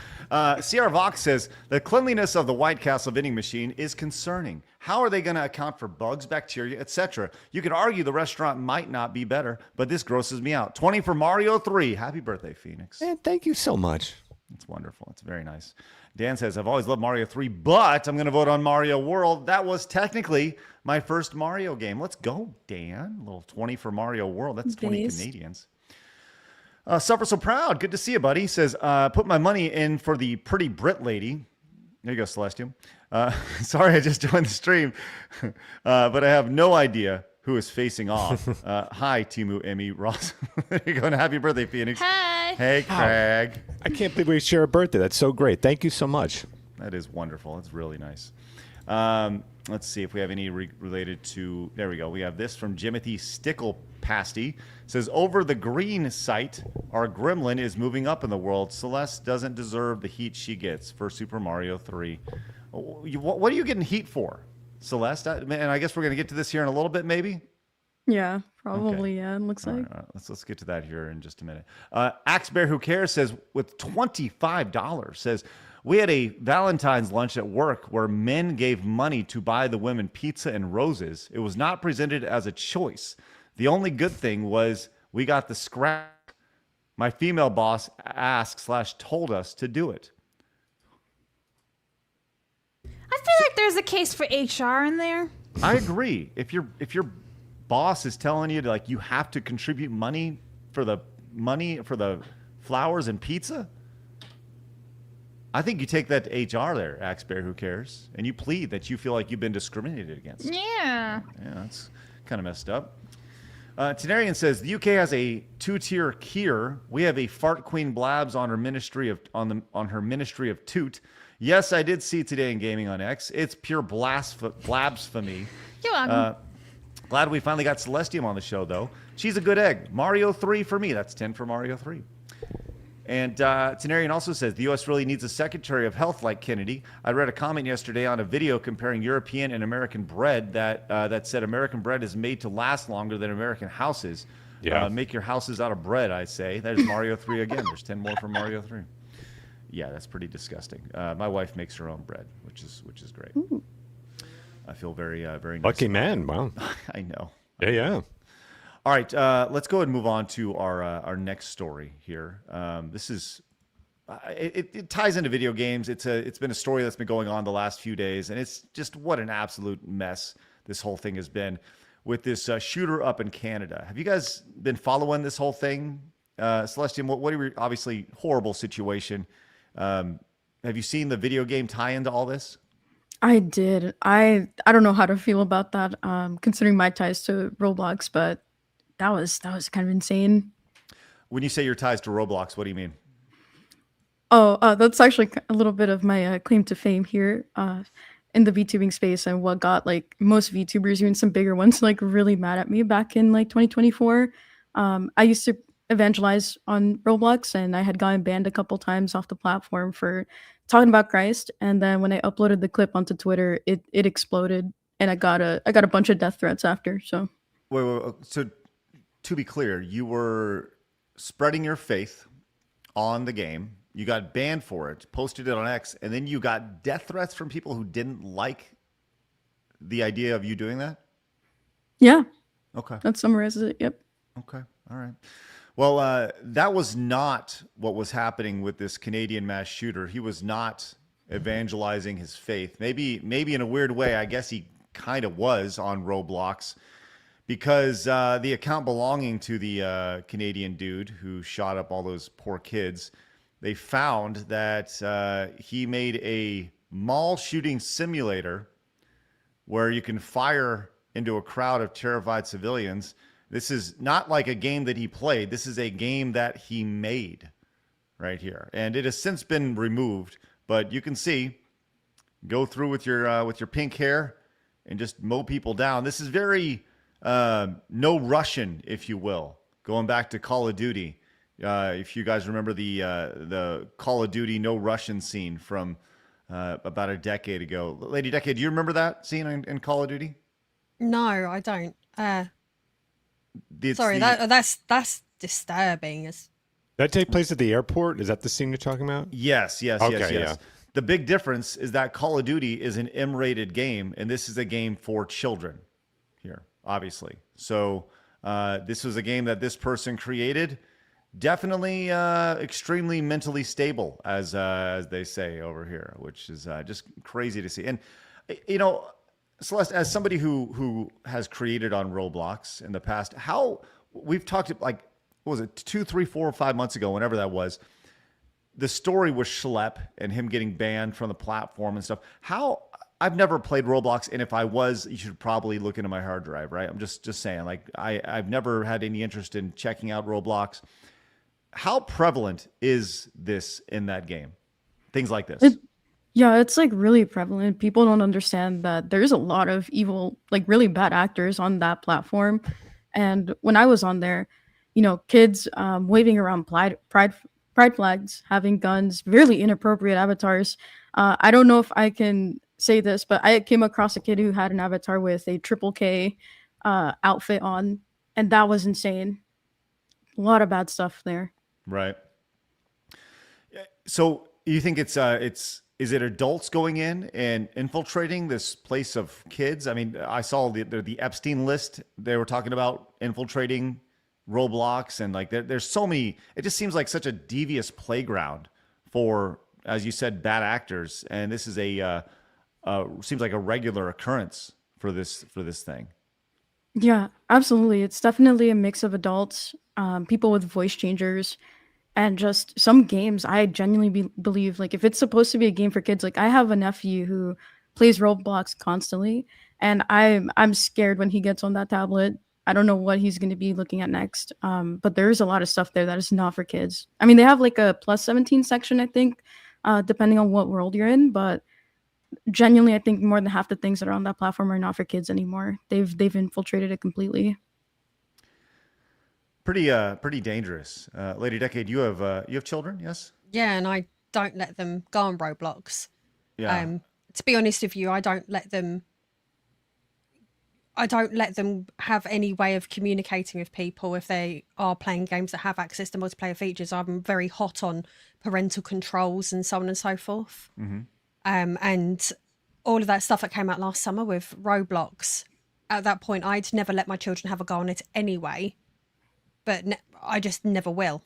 Sierra Vox says, the cleanliness of the White Castle vending machine is concerning. How are they going to account for bugs, bacteria, etc.? You could argue the restaurant might not be better, but this grosses me out. 20 for Mario 3. Happy birthday, Phoenix. Man, thank you so much. It's wonderful. It's very nice. Dan says, I've always loved Mario 3, but I'm going to vote on Mario World. That was technically my first Mario game. Let's go, Dan. A little 20 for Mario World. That's 20 Canadians. Suffer So Proud. Good to see you, buddy. He says, put my money in for the pretty Brit lady. There you go, Celestium. Sorry, I just joined the stream, but I have no idea who is facing off. Hi, Timu, Emmy, Ross. There you go, and happy birthday, Phoenix. Hey. Hey, Craig. I can't believe we share a birthday. That's so great. Thank you so much. That is wonderful. That's really nice. Let's see if we have any related to. There we go. We have this from Jimothy Sticklepasty. Says, over the green site, our gremlin is moving up in the world. Celeste doesn't deserve the heat she gets for Super Mario 3. What are you getting heat for, Celeste? And I guess we're going to get to this here in a little bit, maybe? Yeah, probably. Okay. Yeah, it looks like. All right, let's get to that here in just a minute. Axe Bear Who Cares says, with $25, says, we had a Valentine's lunch at work where men gave money to buy the women pizza and roses. It was not presented as a choice. The only good thing was we got the scrap. My female boss asked/told us to do it. I feel like there's a case for HR in there. I agree. If your boss is telling you to, like, you have to contribute money for the flowers and pizza, I think you take that to HR there, Axe Bear Who Cares, and you plead that you feel like you've been discriminated against. Yeah. Yeah, that's kind of messed up. Tenarian says the UK has a 2-tier kier. We have a fart queen blabs on her ministry of toot. Yes, I did see today in Gaming on X. It's pure blasphemy. You're welcome. Glad we finally got Celestium on the show, though. She's a good egg. Mario 3 for me. That's 10 for Mario 3. And Tenarian also says the U.S. really needs a Secretary of Health like Kennedy. I read a comment yesterday on a video comparing European and American bread that said American bread is made to last longer than American houses. Yeah. Make your houses out of bread, I say. There's Mario 3 again. There's 10 more for Mario 3. Yeah, that's pretty disgusting. My wife makes her own bread, which is great. Ooh. I feel very nice. Lucky man. Wow. I know. Yeah. All right, let's go ahead and move on to our next story here. This is it ties into video games. It's been a story that's been going on the last few days, and it's just what an absolute mess this whole thing has been with this shooter up in Canada. Have you guys been following this whole thing Celestium, what are your, obviously horrible situation. Have you seen the video game tie into all this? I did. I don't know how to feel about that, considering my ties to Roblox, but that was kind of insane. When you say your ties to Roblox, what do you mean? Oh, that's actually a little bit of my claim to fame here in the VTubing space, and what got like most VTubers, even some bigger ones, like really mad at me back in like 2024. I used to evangelize on Roblox, and I had gotten banned a couple times off the platform for talking about Christ. And then when I uploaded the clip onto Twitter, it exploded, and I got a bunch of death threats after. So, wait. So, to be clear, you were spreading your faith on the game. You got banned for it, posted it on X, and then you got death threats from people who didn't like the idea of you doing that? Yeah. Okay. That summarizes it. Yep. Okay. All right. Well, that was not what was happening with this Canadian mass shooter. He was not evangelizing his faith. Maybe in a weird way, I guess he kind of was on Roblox, because the account belonging to the Canadian dude who shot up all those poor kids, they found that he made a mall shooting simulator where you can fire into a crowd of terrified civilians. This is not like a game that he played. This is a game that he made right here. And it has since been removed, but you can see, go through with your pink hair and just mow people down. This is very no Russian, if you will, going back to Call of Duty. If you guys remember the Call of Duty No Russian scene from about a decade ago. Lady Decade, do you remember that scene in Call of Duty? No, I don't. Sorry, that's disturbing. That take place at the airport? Is that the scene you're talking about? Yes. Okay, yes. yeah. The big difference is that Call of Duty is an M-rated game, and this is a game for children here, obviously. So this was a game that this person created. Definitely extremely mentally stable, as they say over here, which is just crazy to see. And, you know, Celeste, as somebody who has created on Roblox in the past, how we've talked, like, what was it, 2, 3, 4, or 5 months ago, whenever that was, the story was Schlep and him getting banned from the platform and stuff. How, I've never played Roblox, and if I was, you should probably look into my hard drive, right? I'm just saying, like, I've never had any interest in checking out Roblox. How prevalent is this in that game? Things like this. Yeah, it's like really prevalent. People don't understand that there's a lot of evil, like really bad actors on that platform. And when I was on there, you know, kids waving around pride flags, having guns, really inappropriate avatars. I don't know if I can say this, but I came across a kid who had an avatar with a Triple K outfit on, and that was insane. A lot of bad stuff there. Right. So you think is it adults going in and infiltrating this place of kids? I mean, I saw the Epstein list. They were talking about infiltrating Roblox, and like there's so many. It just seems like such a devious playground for, as you said, bad actors. And this is seems like a regular occurrence for this thing. Yeah, absolutely. It's definitely a mix of adults, people with voice changers, and just some games. I genuinely believe, like, if it's supposed to be a game for kids, like I have a nephew who plays Roblox constantly, and I'm scared when he gets on that tablet. I don't know what he's going to be looking at next. But there's a lot of stuff there that is not for kids. I mean, they have like a plus 17 section, I think, depending on what world you're in, but genuinely, I think more than half the things that are on that platform are not for kids anymore. They've infiltrated it completely. Pretty dangerous. Lady Decade, you have children, yes? Yeah, and I don't let them go on Roblox. Yeah. To be honest with you, I don't let them have any way of communicating with people if they are playing games that have access to multiplayer features. I'm very hot on parental controls and so on and so forth. Mm-hmm. And all of that stuff that came out last summer with Roblox, at that point, I'd never let my children have a go on it anyway, but I just never will.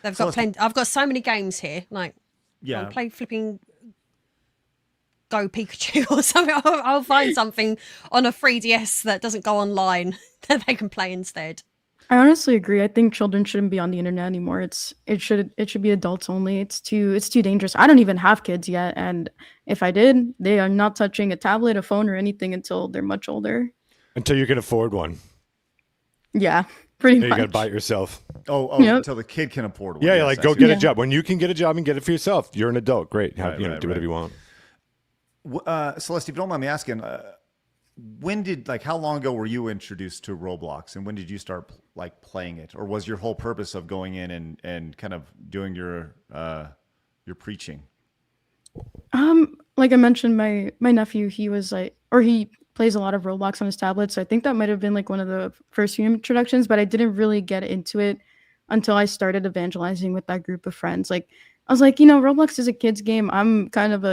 I've got so many games here, like, yeah, I'll play flipping Go Pikachu or something. I'll find something on a 3DS that doesn't go online that they can play instead. I honestly agree. I think children shouldn't be on the internet anymore. It should be adults only. It's too dangerous. I don't even have kids yet, and if I did, they are not touching a tablet, a phone, or anything until they're much older. Until you can afford one. Yeah, pretty You much. got to buy it yourself. Yep. Until the kid can afford one. Yeah, Yes, like I go see. get a job. When you can get a job and get it for yourself, you're an adult. Great. Do whatever you want. Celeste, if you don't mind me asking, how long ago were you introduced to Roblox, and when did you start playing it, or was your whole purpose of going in and kind of doing your preaching? Like I mentioned, my nephew, he plays a lot of Roblox on his tablet, so I think that might have been like one of the first few introductions, but I didn't really get into it until I started evangelizing with that group of friends. Like, I was like, Roblox is a kid's game. I'm kind of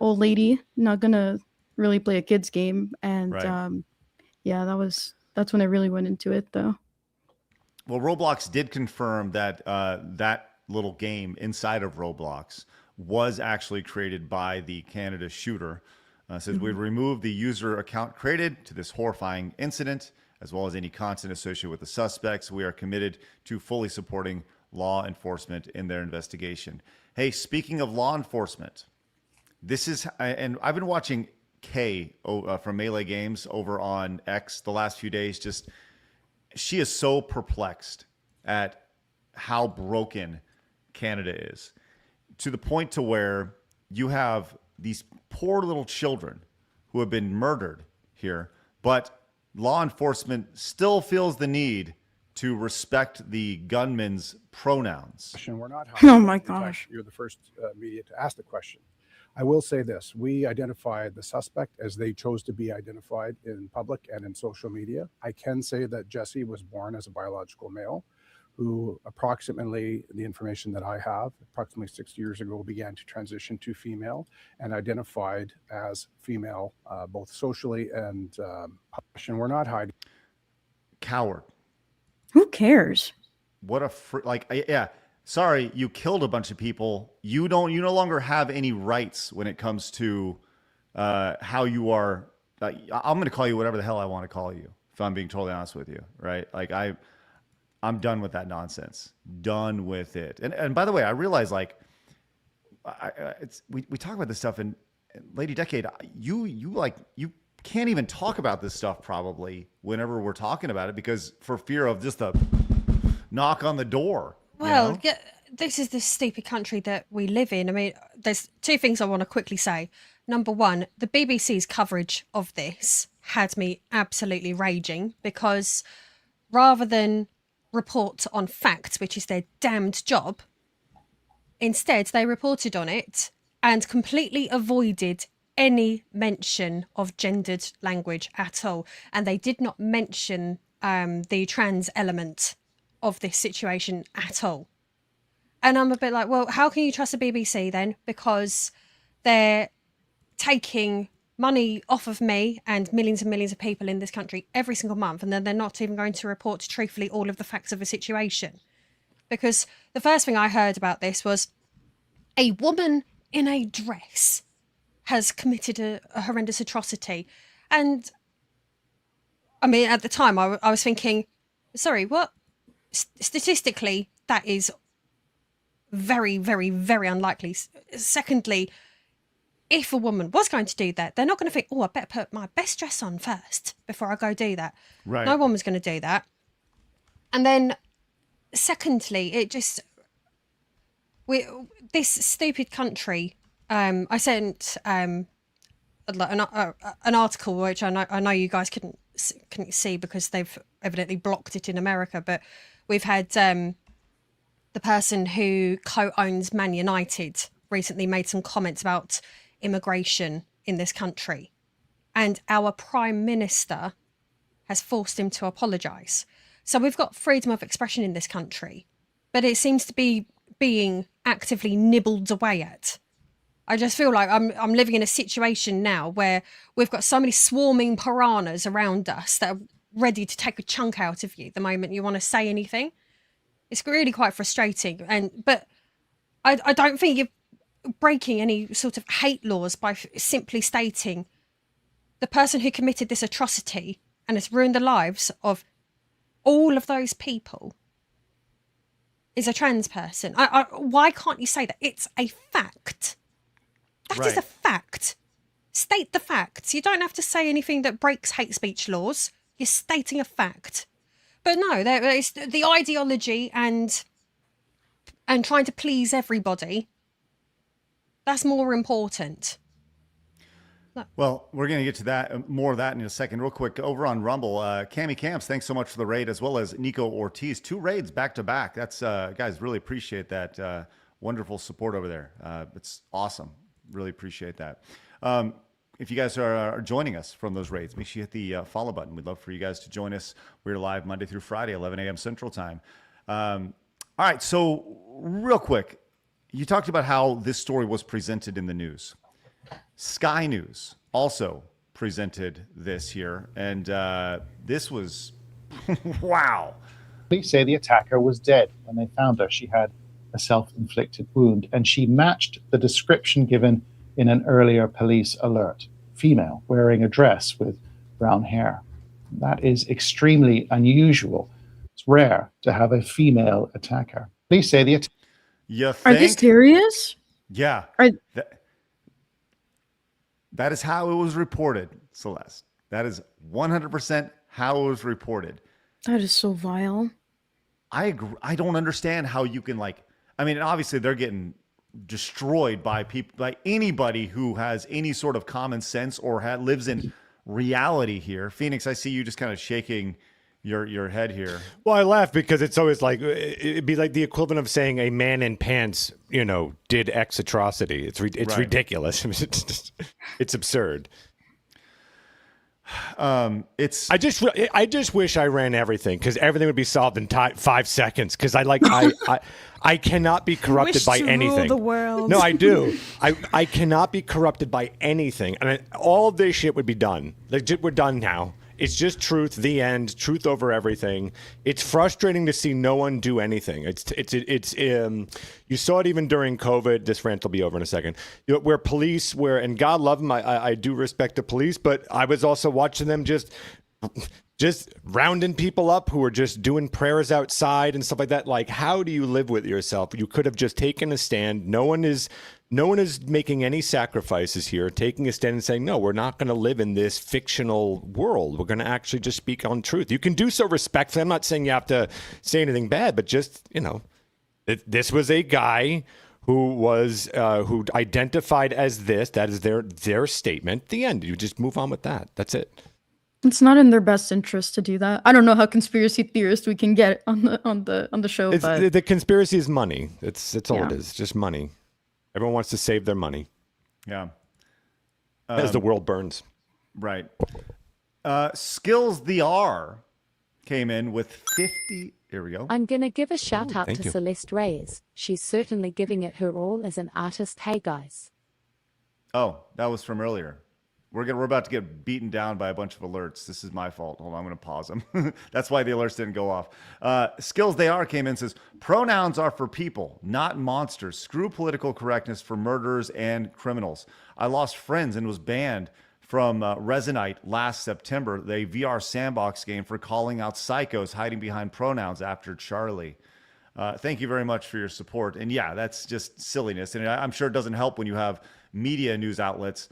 old lady, not gonna really play a kid's game. And Right. that's when I really went into it, though. Well, Roblox did confirm that that little game inside of Roblox was actually created by the Canada shooter. Says we removed the user account created to this horrifying incident, as well as any content associated with the suspects. We are committed to fully supporting law enforcement in their investigation. Hey, speaking of law enforcement, and I've been watching Kay from Melee Games over on X the last few days. She is so perplexed at how broken Canada is, to the point to where you have these poor little children who have been murdered here, but law enforcement still feels the need to respect the gunman's pronouns. We're not Oh my gosh. You're the first media to ask the question. I will say this. We identified the suspect as they chose to be identified in public and in social media. I can say that Jesse was born as a biological male who approximately, the information that I have, approximately 6 years ago began to transition to female and identified as female, both socially and we're not hiding. Coward. Who cares? What a sorry, you killed a bunch of people. You no longer have any rights when it comes to how you are. I'm going to call you whatever the hell I want to call you, if I'm being totally honest with you, right? Like I'm done with that nonsense. Done with it. And by the way, I realize we talk about this stuff in Lady Decade. You can't even talk about this stuff probably whenever we're talking about it, because for fear of just a knock on the door. Well, yeah, this is the stupid country that we live in. I mean, there's two things I want to quickly say. Number one, the BBC's coverage of this had me absolutely raging, because rather than report on facts, which is their damned job, instead they reported on it and completely avoided any mention of gendered language at all. And they did not mention the trans element of this situation at all. And I'm a bit like, well, how can you trust the BBC then? Because they're taking money off of me and millions of people in this country every single month, and then they're not even going to report truthfully all of the facts of the situation. Because the first thing I heard about this was a woman in a dress has committed a horrendous atrocity. And I mean, at the time I was thinking, sorry, what? Statistically, that is very, very, very unlikely. Secondly, if a woman was going to do that, they're not going to think, oh, I better put my best dress on first before I go do that. Right. No woman's going to do that. And then secondly, this stupid country, I sent an article, which I know you guys couldn't see because they've evidently blocked it in America, but we've had the person who co-owns Man United recently made some comments about immigration in this country, and our Prime Minister has forced him to apologise. So we've got freedom of expression in this country, but it seems to be being actively nibbled away at. I just feel like I'm living in a situation now where we've got so many swarming piranhas around us that are ready to take a chunk out of you the moment you want to say anything. It's really quite frustrating. But I don't think you're breaking any sort of hate laws by simply stating the person who committed this atrocity and has ruined the lives of all of those people is a trans person. Why can't you say that? It's a fact. That is a fact. State the facts. You don't have to say anything that breaks hate speech laws. You're stating a fact. But no, it's the ideology and trying to please everybody. That's more important. Well, we're going to get to that, more of that in a second. Real quick, over on Rumble, Cami Camps, thanks so much for the raid, as well as Nico Ortiz. 2 raids back to back. That's, guys, really appreciate that. Wonderful support over there. It's awesome. Really appreciate that. If you guys are joining us from those raids, make sure you hit the follow button. We'd love for you guys to join us. We're live Monday through Friday, 11 a.m. Central Time. All right, so real quick, you talked about how this story was presented in the news. Sky News also presented this here, and this was, wow. Police say the attacker was dead when they found her. She had a self-inflicted wound, and she matched the description given in an earlier police alert. Female, wearing a dress with brown hair. That is extremely unusual. It's rare to have a female attacker. Police say the Are they serious? Yeah. That is how it was reported, Celeste. That is 100% how it was reported. That is so vile. I agree. I don't understand how you can obviously they're getting destroyed by people, by anybody who has any sort of common sense or lives in reality here. Phoenix, I see you just kind of shaking your head here. Well, I laugh because it's always like, it'd be like the equivalent of saying a man in pants, did X atrocity. It's ridiculous. It's absurd. I just wish I ran everything, because everything would be solved in 5 seconds. Because I cannot be corrupted by anything. Rule the world. No, I do. I cannot be corrupted by anything, and all of this shit would be done. We're done now. It's just truth. The end. Truth over everything. It's frustrating to see no one do anything. You saw it even during COVID. This rant will be over in a second. Where police and God love them. I do respect the police, but I was also watching them just rounding people up who are just doing prayers outside and stuff like that. Like, how do you live with yourself? You could have just taken a stand. No one is making any sacrifices here, taking a stand and saying, no, we're not going to live in this fictional world. We're going to actually just speak on truth. You can do so respectfully. I'm not saying you have to say anything bad, but just, this was a guy who was who identified as this. That is their statement. The end. You just move on with that. That's it. It's not in their best interest to do that. I don't know how conspiracy theorist we can get on the show. But the conspiracy is money. That's all it is. Just money. Everyone wants to save their money. Yeah. As the world burns. Right. Skills the R came in with 50. Here we go. I'm going to give a shout out to you. Celeste Reyes. She's certainly giving it her all as an artist. Hey, guys. Oh, that was from earlier. We're about to get beaten down by a bunch of alerts. This is my fault. Hold on, I'm going to pause them. That's why the alerts didn't go off. Skills They Are came in and says, pronouns are for people, not monsters. Screw political correctness for murderers and criminals. I lost friends and was banned from Resonite last September, the VR sandbox game, for calling out psychos hiding behind pronouns after Charlie. Thank you very much for your support. And yeah, that's just silliness. And I'm sure it doesn't help when you have media news outlets.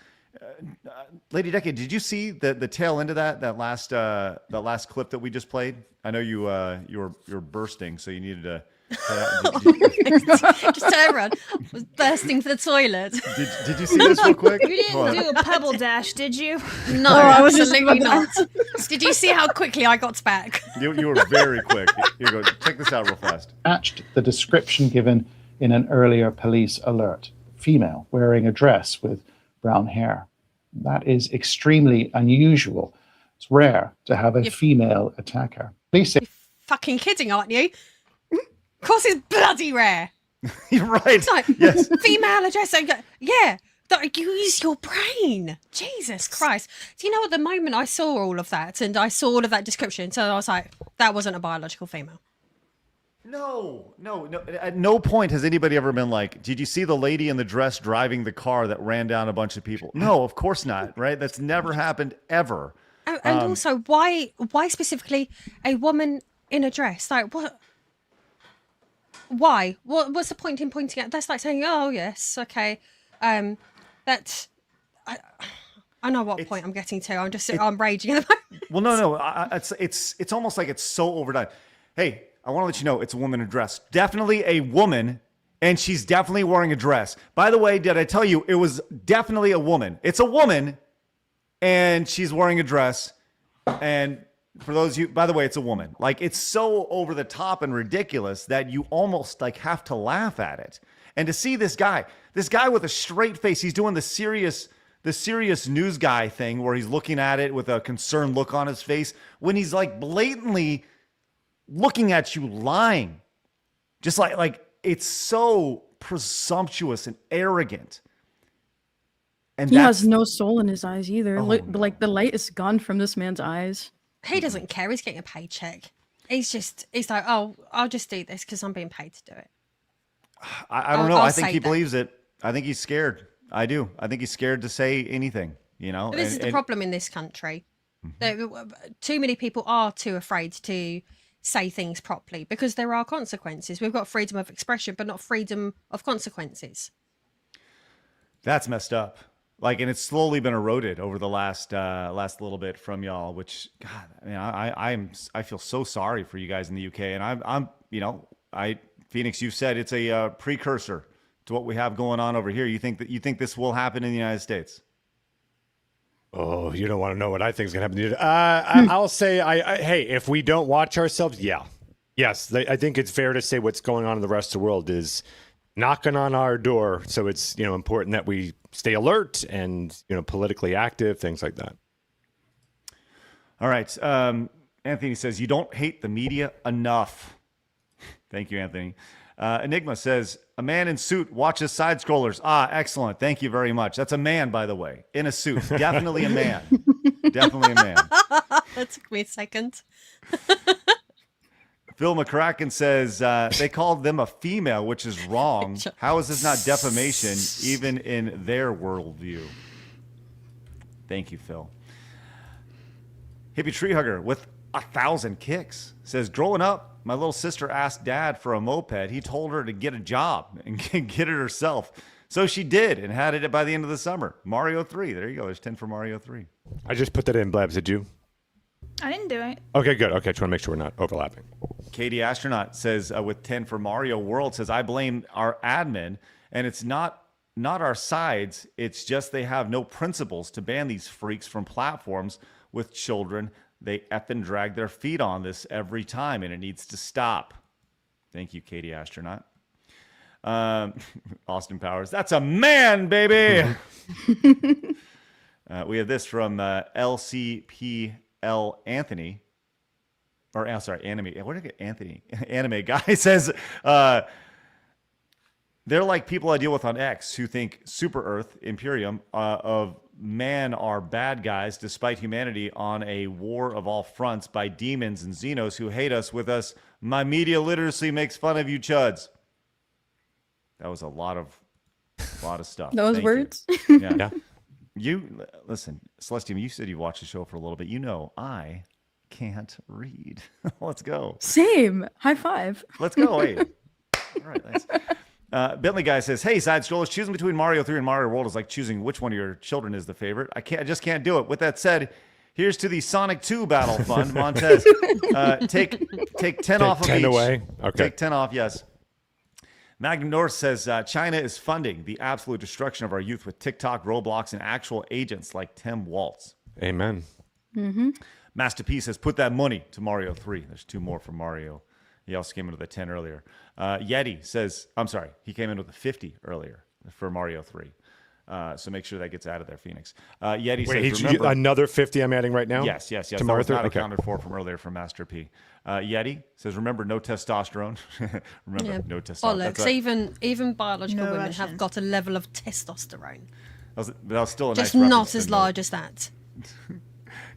Lady Decade, did you see the tail end of that last clip that we just played? I know you were bursting, so you needed to. Just tell everyone, I was bursting for the toilet. Did you see this real quick? You didn't do a pebble dash, did you? No, absolutely not. Did you see how quickly I got back? You were very quick. Here you go. Check this out real fast. Matched the description given in an earlier police alert. Female, wearing a dress with brown hair. That is extremely unusual. It's rare to have a female attacker. Please say. You're fucking kidding, aren't you? Of course it's bloody rare. You're right. It's like, yes. Female address. Yeah. Use your brain. Jesus Christ. Do you know, at the moment I saw all of that and I saw all of that description, so I was like, that wasn't a biological female. No. At no point has anybody ever been like, did you see the lady in the dress driving the car that ran down a bunch of people? No, of course not, right? That's never happened ever. And also, why specifically a woman in a dress. Like, what? Why? What's the point in pointing at? That's like saying, oh, yes, okay. That's... I know what point I'm getting to. I'm raging at the moment. Well, no. It's almost like it's so overdone. Hey, I want to let you know it's a woman in a dress. Definitely a woman, and she's definitely wearing a dress. By the way, did I tell you it was definitely a woman? It's a woman, and she's wearing a dress. And for those of you, by the way, it's a woman. Like, it's so over the top and ridiculous that you almost like have to laugh at it. And to see this guy with a straight face, he's doing the serious news guy thing where he's looking at it with a concerned look on his face when he's like blatantly looking at you lying. Just like it's so presumptuous and arrogant. And he has no soul in his eyes either. Oh, Like, no. like the light is gone from this man's eyes. He doesn't care. He's getting a paycheck. He's like, oh, I'll just do this because I'm being paid to do it. I don't know. I think he believes it. I think he's scared. I do. I think he's scared to say anything, you know? But this is the problem in this country. Too many people are too afraid to say things properly because there are consequences. We've got freedom of expression, but not freedom of consequences. That's messed up. Like, and it's slowly been eroded over the last little bit from y'all, which, God, I mean, I feel so sorry for you guys in the UK. And I'm Phoenix, you've said it's a precursor to what we have going on over here. You think this will happen in the United States? Oh, you don't want to know what I think is going to happen. I'll say, hey, if we don't watch ourselves, yes, I think it's fair to say what's going on in the rest of the world is knocking on our door. So it's important that we stay alert and politically active, things like that. All right, Anthony says you don't hate the media enough. Thank you, Anthony. Enigma says, a man in suit watches side scrollers. Ah, excellent. Thank you very much. That's a man, by the way, in a suit. Definitely a man. Definitely a man. That took me a second. Phil McCracken says, they called them a female, which is wrong. How is this not defamation, even in their worldview? Thank you, Phil. Hippie Tree Hugger with 1,000 kicks says, growing up, my little sister asked dad for a moped. He told her to get a job and get it herself. So she did and had it by the end of the summer. Mario 3. There you go. There's 10 for Mario 3. I just put that in, Blabs. Did you? I didn't do it. Okay, good. Okay, just want to make sure we're not overlapping. Katie Astronaut says, with 10 for Mario World, says, I blame our admin, and it's not our sides. It's just they have no principles to ban these freaks from platforms with children. They effing drag their feet on this every time, and it needs to stop. Thank you, Katie Astronaut. Austin Powers, that's a man, baby. We have this from LCPL Anthony. Or, sorry, Anime. Where did I get Anthony? Anime guy says, they're like people I deal with on X who think Super Earth, Imperium, of man are bad guys despite humanity on a war of all fronts by demons and Xenos who hate us with us. My media literacy makes fun of you chuds. That was a lot of stuff. Those words? Yeah. You listen, Celestium, you said you watched the show for a little bit. I can't read. Let's go. Same. High five. Let's go. Hey. All right, thanks. Bentley guy says, hey, side scrollers, choosing between Mario 3 and Mario World is like choosing which one of your children is the favorite. I just can't do it. With that said, here's to the Sonic 2 Battle Fund. Montez, take 10 off of 10 each. away. Okay. Take 10 off, yes. Magnum North says, China is funding the absolute destruction of our youth with TikTok, Roblox, and actual agents like Tim Waltz. Amen. Mm-hmm. Master P says, put that money to Mario 3. There's 2 more for Mario. He also came in with a 10 earlier. Yeti says, I'm sorry, he came in with a 50 earlier for Mario 3. So make sure that gets out of there, Phoenix. Yeti says, remember, another 50 I'm adding right now? Yes. That Tomorrow was not okay. accounted for from earlier from Master P. Yeti says, remember, no testosterone. No testosterone. Bollocks. Even biological No women Russian. have got a level of testosterone. That was still a Just nice not reference as to large note. as that.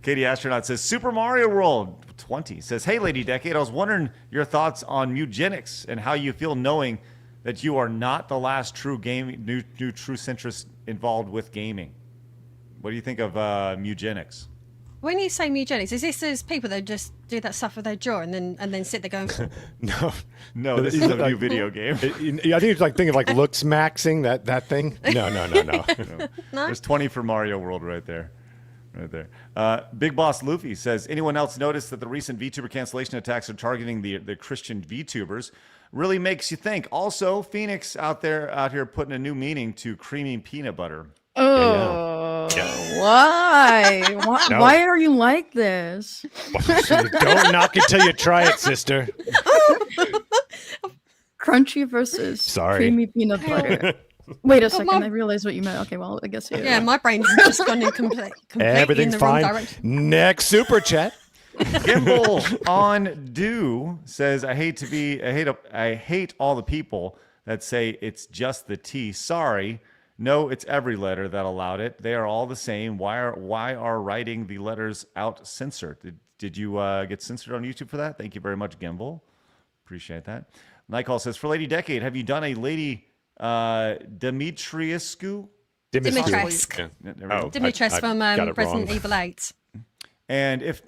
Katie Astronaut says, Super Mario World 20 says, hey, Lady Decade, I was wondering your thoughts on mugenics and how you feel knowing that you are not the last true true centrist involved with gaming. What do you think of mugenics? When you say Mugenics, is this those people that just do that stuff with their jaw and then sit there going? No, this is a new video game. I think it's like thinking of like looks maxing that thing. No. There's 20 for Mario World right there. Right there. Big Boss Luffy says, anyone else notice that the recent VTuber cancellation attacks are targeting the Christian VTubers? Really makes you think. Also, Phoenix out here putting a new meaning to creamy peanut butter. Oh, why? No. Why are you like this? Don't knock it till you try it, sister. Crunchy versus creamy peanut butter. Wait a second, I realized what you meant. Okay, well, I guess yeah, my brain's just gone in completely Everything's in the wrong fine. direction. Next super chat. Gimbal on Do says, I hate all the people that say it's just the T. Sorry. No, it's every letter that allowed it. They are all the same. Why are writing the letters out censored? Did you get censored on YouTube for that? Thank you very much, Gimbal. Appreciate that. Nightcall says, for Lady Decade, have you done a Lady Dimitrescu? Dimitrescu. Dimitrescu from Resident Evil 8. And if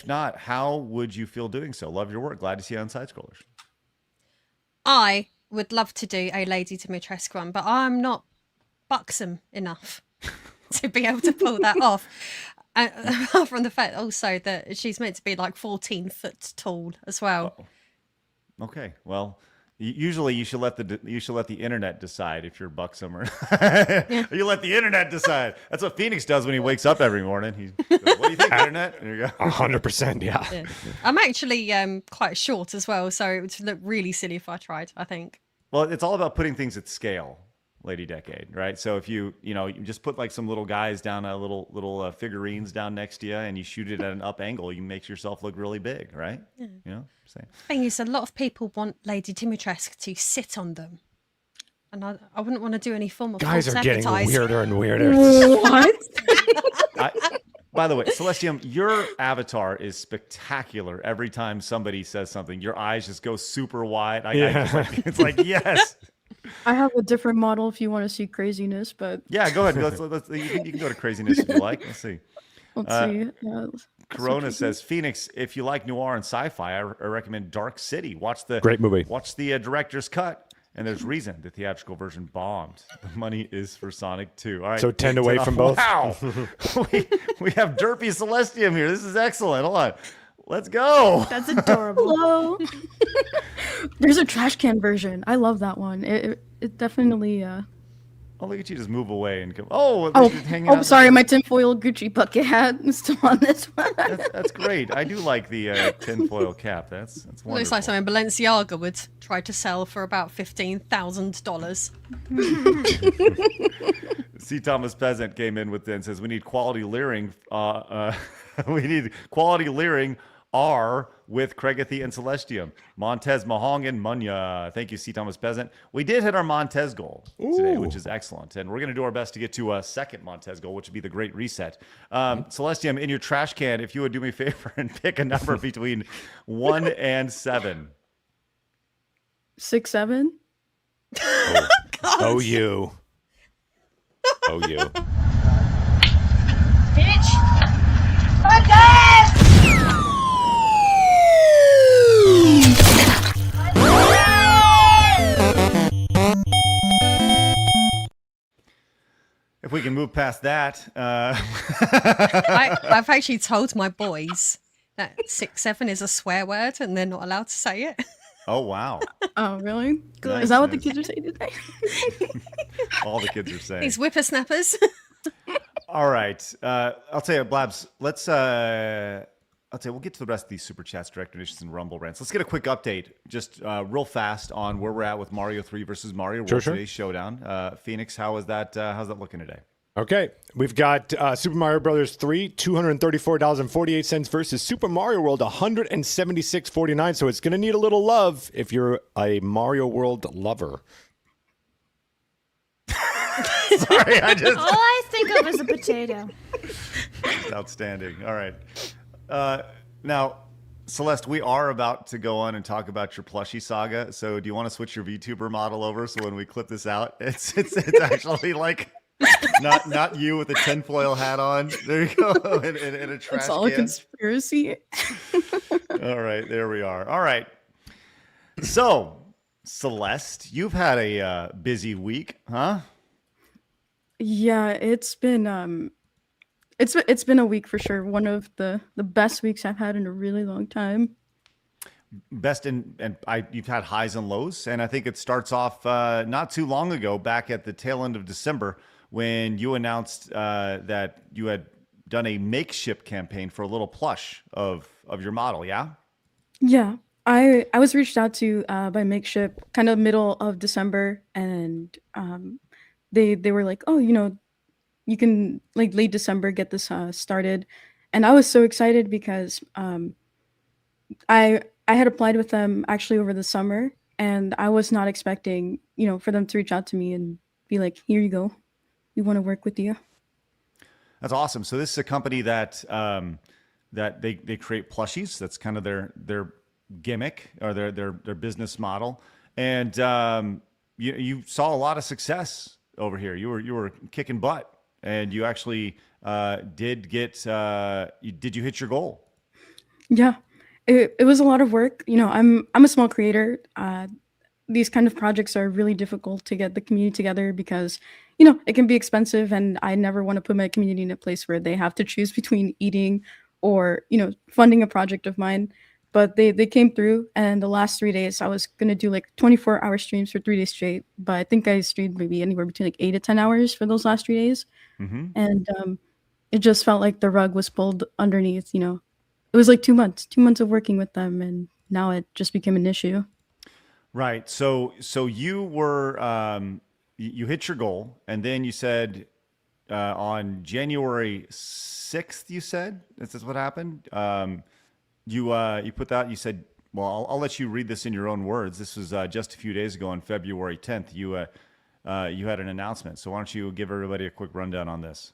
not, how would you feel doing so? Love your work. Glad to see you on Side Scrollers. I would love to do a Lady Dimitrescu one, but I'm not buxom enough to be able to pull that off. Apart from the fact also that she's meant to be like 14 foot tall as well. Oh. Okay, well, usually you should let the internet decide if you're buxom or you let the internet decide. That's what Phoenix does when he wakes up every morning. He goes, what do you think, internet? There you go. 100%, yeah. I'm actually quite short as well, so it would look really silly if I tried, I think. Well, it's all about putting things at scale, Lady Decade, right? So if you just put like some little guys down, little figurines down next to you, and you shoot it at an up angle, you make yourself look really big, right? Yeah. You know, same. Thing is, a lot of people want Lady Dimitrescu to sit on them, and I wouldn't want to do any form of guys false are getting advertising. weirder and weirder. What? By the way, Celestium, your avatar is spectacular. Every time somebody says something, your eyes just go super wide. It's like yes. I have a different model if you want to see craziness, but yeah, go ahead. You can go to craziness if you like. Let's see. Let's see. Yeah, Corona says, Phoenix, if you like noir and sci-fi, I recommend Dark City. Watch the great movie. Watch the director's cut, and there's reason the theatrical version bombed. The money is for Sonic 2. All right. So 10 away from both. Wow. we have Derpy Celestium here. This is excellent. Hold on. Let's go. That's adorable. Hello. There's a trash can version. I love that one. It definitely. Oh, look at you just move away and go. Hanging out. Sorry, my tinfoil Gucci bucket hat is still on this one. That's great. I do like the tinfoil cap. That's wonderful. Looks like something Balenciaga would try to sell for about $15,000. C. Thomas Peasant came in with and says we need quality leering. We need quality leering. R with Craigathy and Celestium. Montez Mahong and Munya. Thank you, C. Thomas Peasant. We did hit our Montez goal today, which is excellent. And we're going to do our best to get to a second Montez goal, which would be the Great Reset. Celestium, in your trash can, if you would do me a favor and pick a number between 1 and 7. 6, 7? Oh, you. Oh, you. Bitch! My dad! If we can move past that. I've actually told my boys that 6, 7 is a swear word and they're not allowed to say it. Oh, wow. Oh, really? Nice, Is that what the nice. kids are saying today? All the kids are saying. These whippersnappers. All right. I'll tell you, Blabs, I'll tell you, we'll get to the rest of these Super Chats, Direct Donations, and Rumble Rants. Let's get a quick update, just real fast, on where we're at with Mario 3 versus Mario World, today's showdown. Phoenix, how's that looking today? Okay, we've got Super Mario Brothers 3, $234.48 versus Super Mario World, $176.49. So it's going to need a little love if you're a Mario World lover. Sorry, All I think of is a potato. Outstanding. All right. Now, Celeste, we are about to go on and talk about your plushie saga. So do you want to switch your VTuber model over so when we clip this out, it's actually like Not you with a tinfoil hat on. There you go. In a trash It's all a can. conspiracy. All right, there we are. All right. So, Celeste, you've had a busy week, huh? Yeah, it's been it's been a week for sure. One of the best weeks I've had in a really long time. Best you've had highs and lows, and I think it starts off not too long ago, back at the tail end of December, when you announced that you had done a Makeship campaign for a little plush of your model. Yeah. Yeah, I was reached out to by Makeship kind of middle of December, and they were like, oh, you can like late December get this started, and I was so excited because I had applied with them actually over the summer, and I was not expecting for them to reach out to me and be like, here you go, we want to work with you. That's awesome. So this is a company that that they create plushies. That's kind of their gimmick or their business model. And you saw a lot of success over here. You were kicking butt, and you actually did get. Did you hit your goal? Yeah, it was a lot of work. I'm a small creator. These kind of projects are really difficult to get the community together because it can be expensive, and I never want to put my community in a place where they have to choose between eating or funding a project of mine. But they came through, and the last 3 days I was gonna do like 24-hour streams for 3 days straight. But I think I streamed maybe anywhere between like 8 to 10 hours for those last 3 days, and it just felt like the rug was pulled underneath. It was like 2 months of working with them, and now it just became an issue. Right. So you were you hit your goal, and then you said on January 6th, you said this is what happened. You put that. You said, well, I'll let you read this in your own words. This was just a few days ago on February 10th. You had an announcement. So why don't you give everybody a quick rundown on this?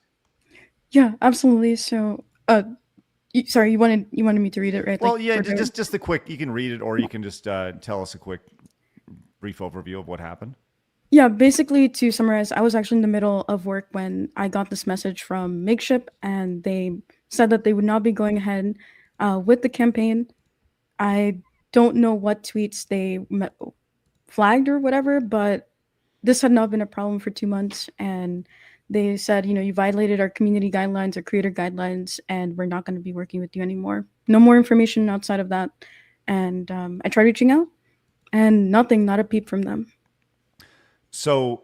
Yeah, absolutely. So, sorry, you wanted me to read it, right? Well, Like, yeah, verbatim? just the quick. You can read it, or you can just tell us a quick, brief overview of what happened. Yeah, basically to summarize, I was actually in the middle of work when I got this message from Makeship, and they said that they would not be going ahead with the campaign. I don't know what tweets they flagged or whatever, but this had not been a problem for 2 months, and they said, you violated our community guidelines, our creator guidelines, and we're not going to be working with you anymore. No more information outside of that. And I tried reaching out, and nothing, not a peep from them. So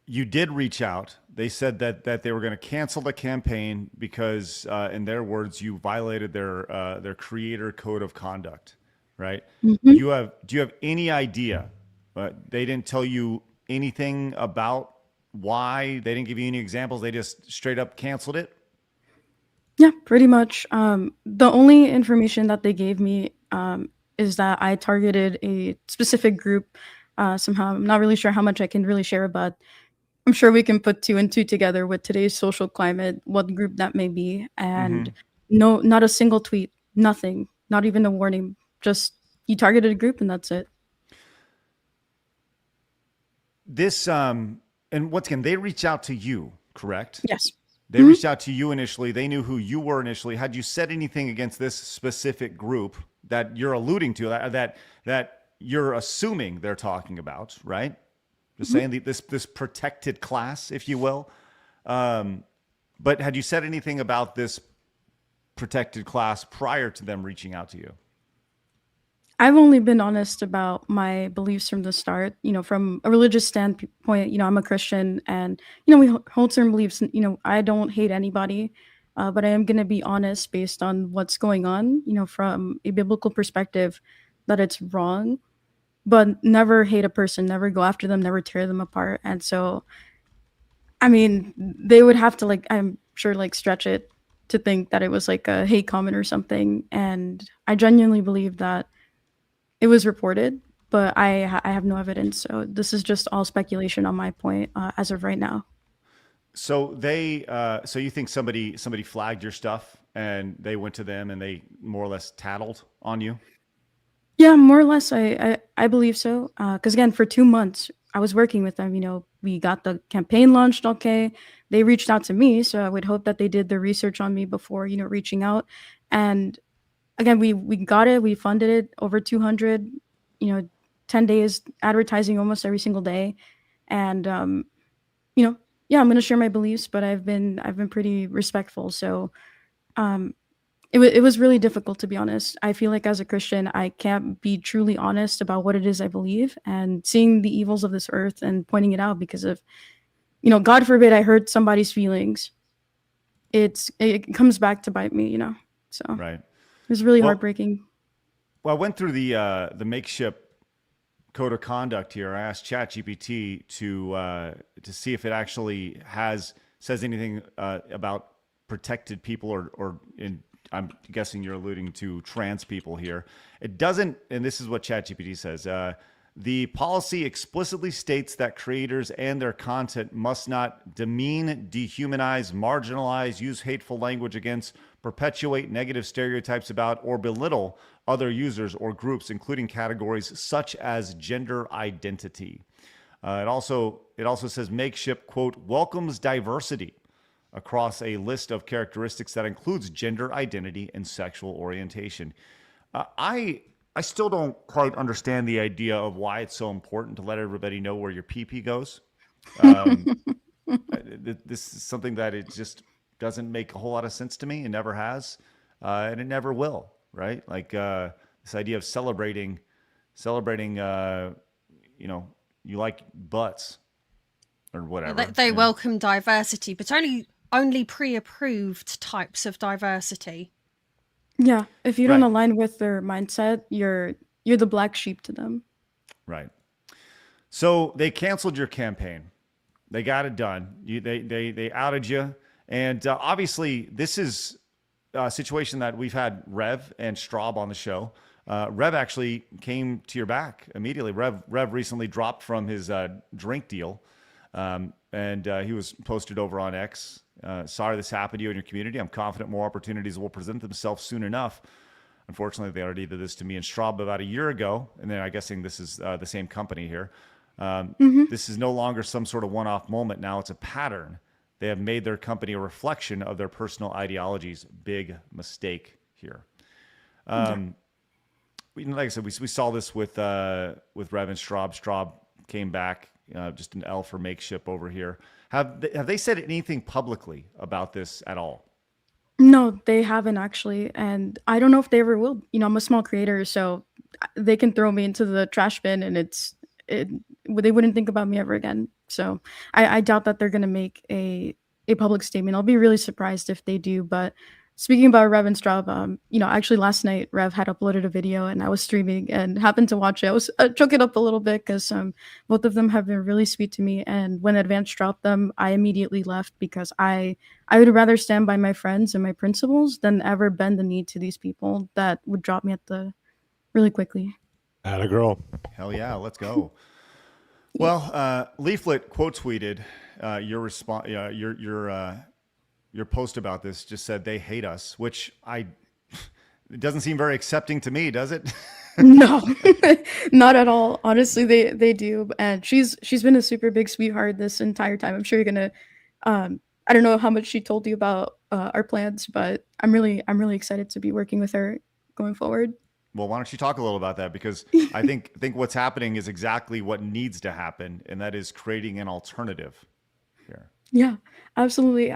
you did reach out. They said that they were going to cancel the campaign because, in their words, you violated their creator code of conduct, right? Mm-hmm. Do you have any idea? They didn't tell you anything about why. They didn't give you any examples. They just straight up canceled it. Yeah, pretty much. The only information that they gave me is that I targeted a specific group somehow. I'm not really sure how much I can really share, but I'm sure we can put 2 and 2 together with today's social climate, what group that may be. And no, not a single tweet, nothing, not even a warning. Just you targeted a group and that's it. This and once again, they reach out to you, correct? Yes. They reached out to you initially. They knew who you were initially. Had you said anything against this specific group that you're alluding to, that you're assuming they're talking about, right? Just saying this protected class, if you will. But had you said anything about this protected class prior to them reaching out to you? I've only been honest about my beliefs from the start. From a religious standpoint, I'm a Christian, and we hold certain beliefs. I don't hate anybody, but I am going to be honest based on what's going on. From a biblical perspective, that it's wrong, but never hate a person, never go after them, never tear them apart. And so, I mean, they would have to I'm sure stretch it to think that it was like a hate comment or something. And I genuinely believe that it was reported, but I have no evidence. So this is just all speculation on my point as of right now. So so you think somebody flagged your stuff and they went to them and they more or less tattled on you? Yeah, more or less. I believe so. Because again, for 2 months I was working with them. we got the campaign launched okay. They reached out to me, so I would hope that they did their research on me before, reaching out. And again, we got it, we funded it, over 200, 10 days advertising almost every single day. And yeah, I'm going to share my beliefs, but I've been pretty respectful. So it was really difficult, to be honest. I feel like as a Christian, I can't be truly honest about what it is I believe, and seeing the evils of this earth and pointing it out because of, God forbid I hurt somebody's feelings. It comes back to bite me, So right. It was really heartbreaking. Well, I went through the Makeship code of conduct here. I asked ChatGPT to see if it actually says anything about protected people or I'm guessing you're alluding to trans people here. It doesn't, and this is what ChatGPT says. The policy explicitly states that creators and their content must not demean, dehumanize, marginalize, use hateful language against, perpetuate negative stereotypes about, or belittle other users or groups, including categories such as gender identity. It also says Makeship, quote, welcomes diversity across a list of characteristics that includes gender identity and sexual orientation. I still don't quite understand the idea of why it's so important to let everybody know where your pee-pee goes. This is something that it just doesn't make a whole lot of sense to me. It never has, and it never will, right? Like this idea of celebrating, you like butts or whatever. They welcome diversity, but only pre-approved types of diversity. Yeah, if you don't align with their mindset, you're the black sheep to them. Right. So they canceled your campaign. They got it done. They outed you, and obviously this is a situation that we've had Rev and Straub on the show. Rev actually came to your back immediately. Rev recently dropped from his drink deal, and he was posted over on X. Sorry this happened to you and your community. I'm confident more opportunities will present themselves soon enough. Unfortunately, they already did this to me and Straub about a year ago, and then I'm guessing this is the same company here. This is no longer some sort of one-off moment. Now it's a pattern. They have made their company a reflection of their personal ideologies. Big mistake here. Like I said, we saw this with Rev and Straub. Straub came back, just an L for Makeship over here. Have they said anything publicly about this at all? No, they haven't actually, and I don't know if they ever will. I'm a small creator, so they can throw me into the trash bin, and they wouldn't think about me ever again. So I doubt that they're gonna make a public statement. I'll be really surprised if they do. But speaking about Rev and Straub, actually last night Rev had uploaded a video and I was streaming and happened to watch it. I took it up a little bit because both of them have been really sweet to me. And when Advance dropped them, I immediately left because I would rather stand by my friends and my principles than ever bend the knee to these people that would drop me really quickly. Atta girl. Hell yeah, let's go. Well, Leaflet quote tweeted your response. Your post about this just said they hate us, which it doesn't seem very accepting to me, does it? No, not at all. Honestly, they do, and she's been a super big sweetheart this entire time. I'm sure you're gonna. I don't know how much she told you about our plans, but I'm really excited to be working with her going forward. Well, why don't you talk a little about that? Because I think what's happening is exactly what needs to happen, and that is creating an alternative here. Yeah, absolutely.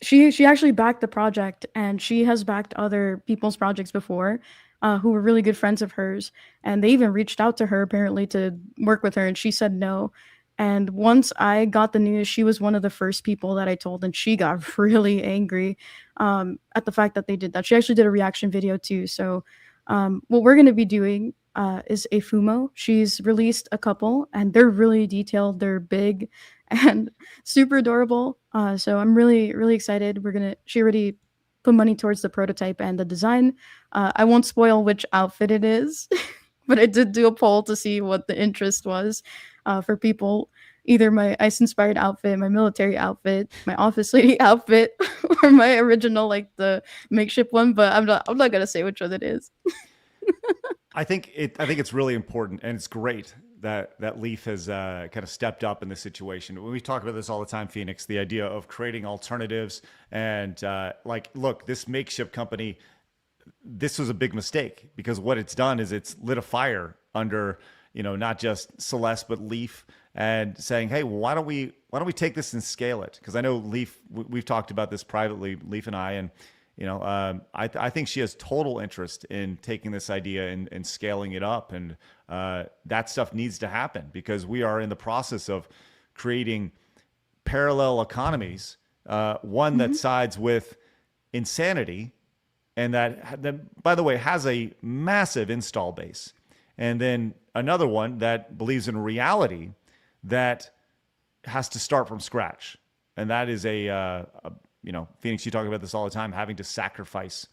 She actually backed the project, and she has backed other people's projects before, who were really good friends of hers, and they even reached out to her apparently to work with her, and she said no. And once I got the news, she was one of the first people that I told, and she got really angry at the fact that they did that. She actually did a reaction video too. So what we're going to be doing is a FUMO. She's released a couple, and they're really detailed. They're big and super adorable. So I'm really excited. She already put money towards the prototype and the design. I won't spoil which outfit it is, but I did do a poll to see what the interest was for people. Either my ice-inspired outfit, my military outfit, my office lady outfit, or my original, like the Makeship one. But I'm not gonna say which one it is. I think it's really important, and it's great that Leaf has kind of stepped up in this situation. We talk about this all the time, Phoenix, the idea of creating alternatives and like, look, this makeship company, this was a big mistake because what it's done is it's lit a fire under, you know, not just Celeste, but Leaf, and saying, hey, well, why don't we take this and scale it? Because I know Leaf, we've talked about this privately, Leaf and I, and you know, I think she has total interest in taking this idea and scaling it up. And that stuff needs to happen because we are in the process of creating parallel economies, one that sides with insanity and that, by the way, has a massive install base. And then another one that believes in reality that has to start from scratch. And that is you know, Phoenix, you talk about this all the time, having to sacrifice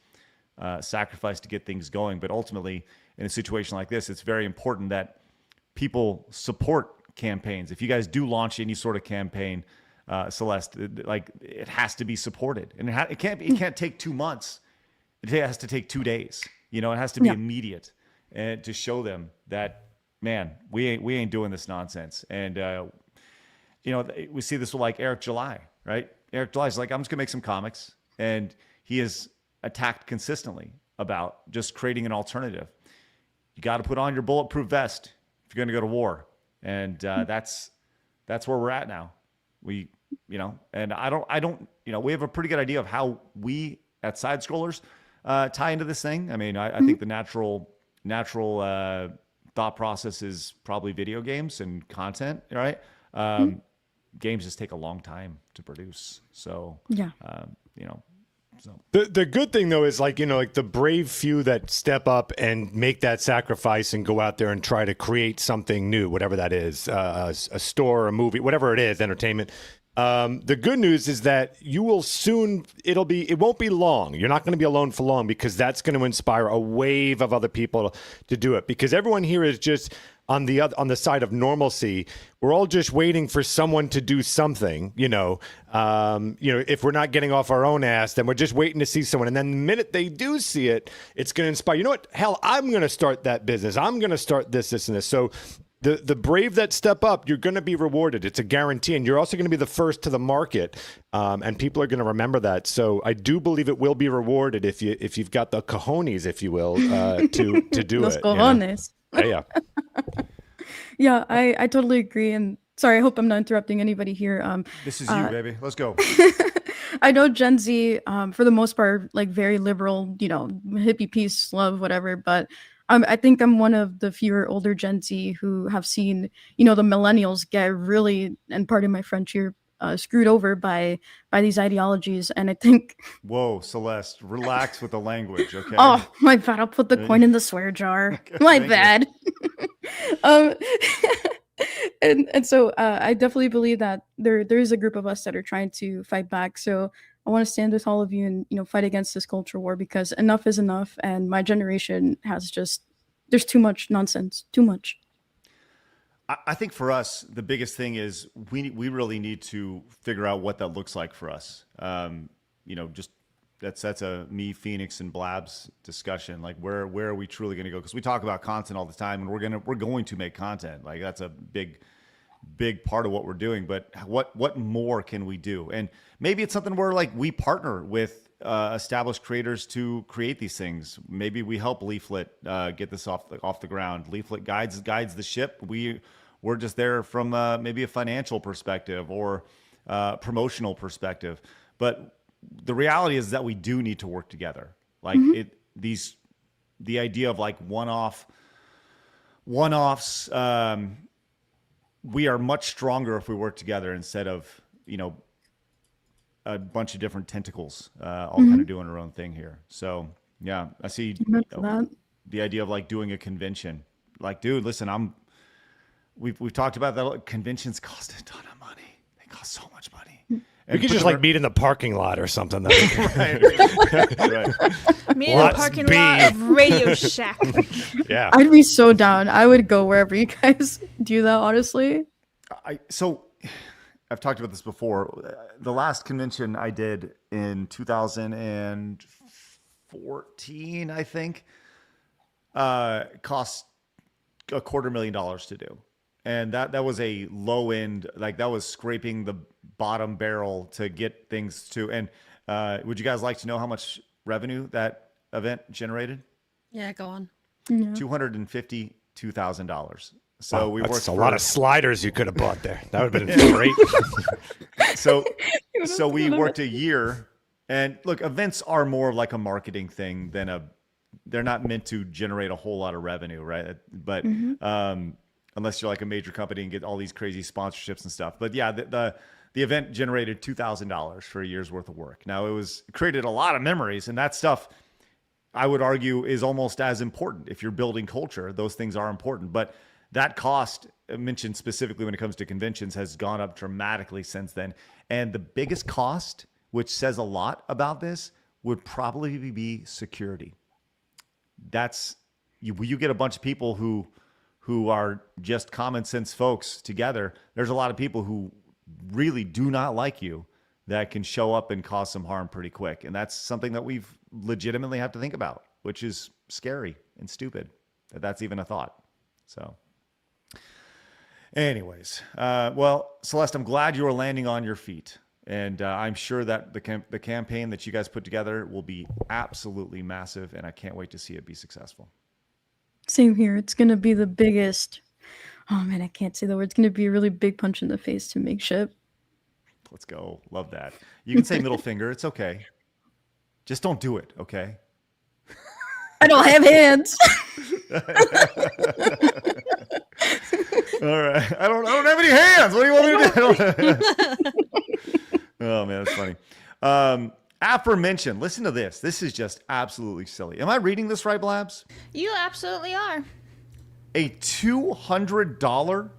to get things going. But ultimately, in a situation like this, it's very important that people support campaigns. If you guys do launch any sort of campaign, Celeste, like it has to be supported, and it can't take 2 months. It has to take 2 days. You know, it has to be immediate, and to show them that, man, we ain't doing this nonsense. And you know, we see this with like Eric July, right? Eric July's like, I'm just gonna make some comics, and he is attacked consistently about just creating an alternative. You got to put on your bulletproof vest if you're gonna go to war, and that's where we're at now. We, you know, and I don't, you know, we have a pretty good idea of how we at Side Scrollers tie into this thing. I mean, I think the natural thought process is probably video games and content, right? Games just take a long time to produce. So, you know, so. The good thing though is like, you know, like the brave few that step up and make that sacrifice and go out there and try to create something new, whatever that is, a store, a movie, whatever it is, entertainment. The good news is that you will soon, it won't be long. You're not going to be alone for long, because that's going to inspire a wave of other people to do it, because everyone here is just on the side of normalcy. We're all just waiting for someone to do something, you know, if we're not getting off our own ass, then we're just waiting to see someone. And then the minute they do see it, it's going to inspire, you know what, hell, I'm going to start that business. I'm going to start this, and this. So the brave that step up, you're going to be rewarded. It's a guarantee. And you're also going to be the first to the market. And people are going to remember that. So I do believe it will be rewarded if you've got the cojones, if you will, to do Los it. cojones. You know? Yeah. Yeah, I totally agree. And sorry, I hope I'm not interrupting anybody here. This is you, baby. Let's go. I know Gen Z, for the most part, like very liberal, you know, hippie, peace, love, whatever. But I think I'm one of the fewer older Gen Z who have seen, you know, the millennials get really, and pardon my French here, screwed over by these ideologies. And I think, whoa, Celeste, relax with the language, okay? Oh my bad, I'll put the coin in the swear jar. My bad. And so I definitely believe that there is a group of us that are trying to fight back. So I want to stand with all of you and, you know, fight against this culture war, because enough is enough. And my generation has there's too much nonsense, too much. I think for us, the biggest thing is we really need to figure out what that looks like for us. You know, just that's a me, Phoenix, and Blab's discussion. Like where are we truly going to go? Because we talk about content all the time, and we're going to make content. Like that's a big part of what we're doing. But what more can we do? And maybe it's something where like we partner with established creators to create these things. Maybe we help Leaflet get this off the ground. Leaflet guides the ship. We're just there from maybe a financial perspective or promotional perspective. But the reality is that we do need to work together. Like the idea of like one-offs. We are much stronger if we work together instead of, you know, a bunch of different tentacles all kind of doing our own thing here. So yeah, I see the idea of like doing a convention. Like, dude, listen, we've talked about that. Conventions cost a ton of money. They cost so much money. We could just like meet in the parking lot or something. Right. Meet in the parking lot of Radio Shack. Yeah. I'd be so down. I would go wherever you guys do that, honestly. So I've talked about this before. The last convention I did in 2014, I think, cost $250,000 to do. and that was a low end, like that was scraping the bottom barrel to get things to. And would you guys like to know how much revenue that event generated? Yeah, go on. Yeah. $252,000. So we That's worked a for lot of sliders you could have bought there. That would have been great. So we worked a year, and look, events are more like a marketing thing than they're not meant to generate a whole lot of revenue, right? But unless you're like a major company and get all these crazy sponsorships and stuff. But yeah, the event generated $2,000 for a year's worth of work. Now it created a lot of memories, and that stuff I would argue is almost as important. If you're building culture, those things are important. But that cost, mentioned specifically when it comes to conventions, has gone up dramatically since then. And the biggest cost, which says a lot about this, would probably be security. That's you get a bunch of people who are just common sense folks together. There's a lot of people who really do not like you that can show up and cause some harm pretty quick. And that's something that we've legitimately have to think about, which is scary and stupid that that's even a thought. So anyways, well, Celeste, I'm glad you are landing on your feet. And I'm sure that the campaign that you guys put together will be absolutely massive. And I can't wait to see it be successful. Same here. It's going to be the biggest. Oh, man, I can't say the word. It's going to be a really big punch in the face to Makeship. Let's go. Love that. You can say middle finger. It's okay. Just don't do it, okay? I don't have hands. All right. I don't have any hands. What do you want me to do? Oh, man, that's funny. Aforementioned. Listen to this. This is just absolutely silly. Am I reading this right, Blabs? You absolutely are. A $200? Is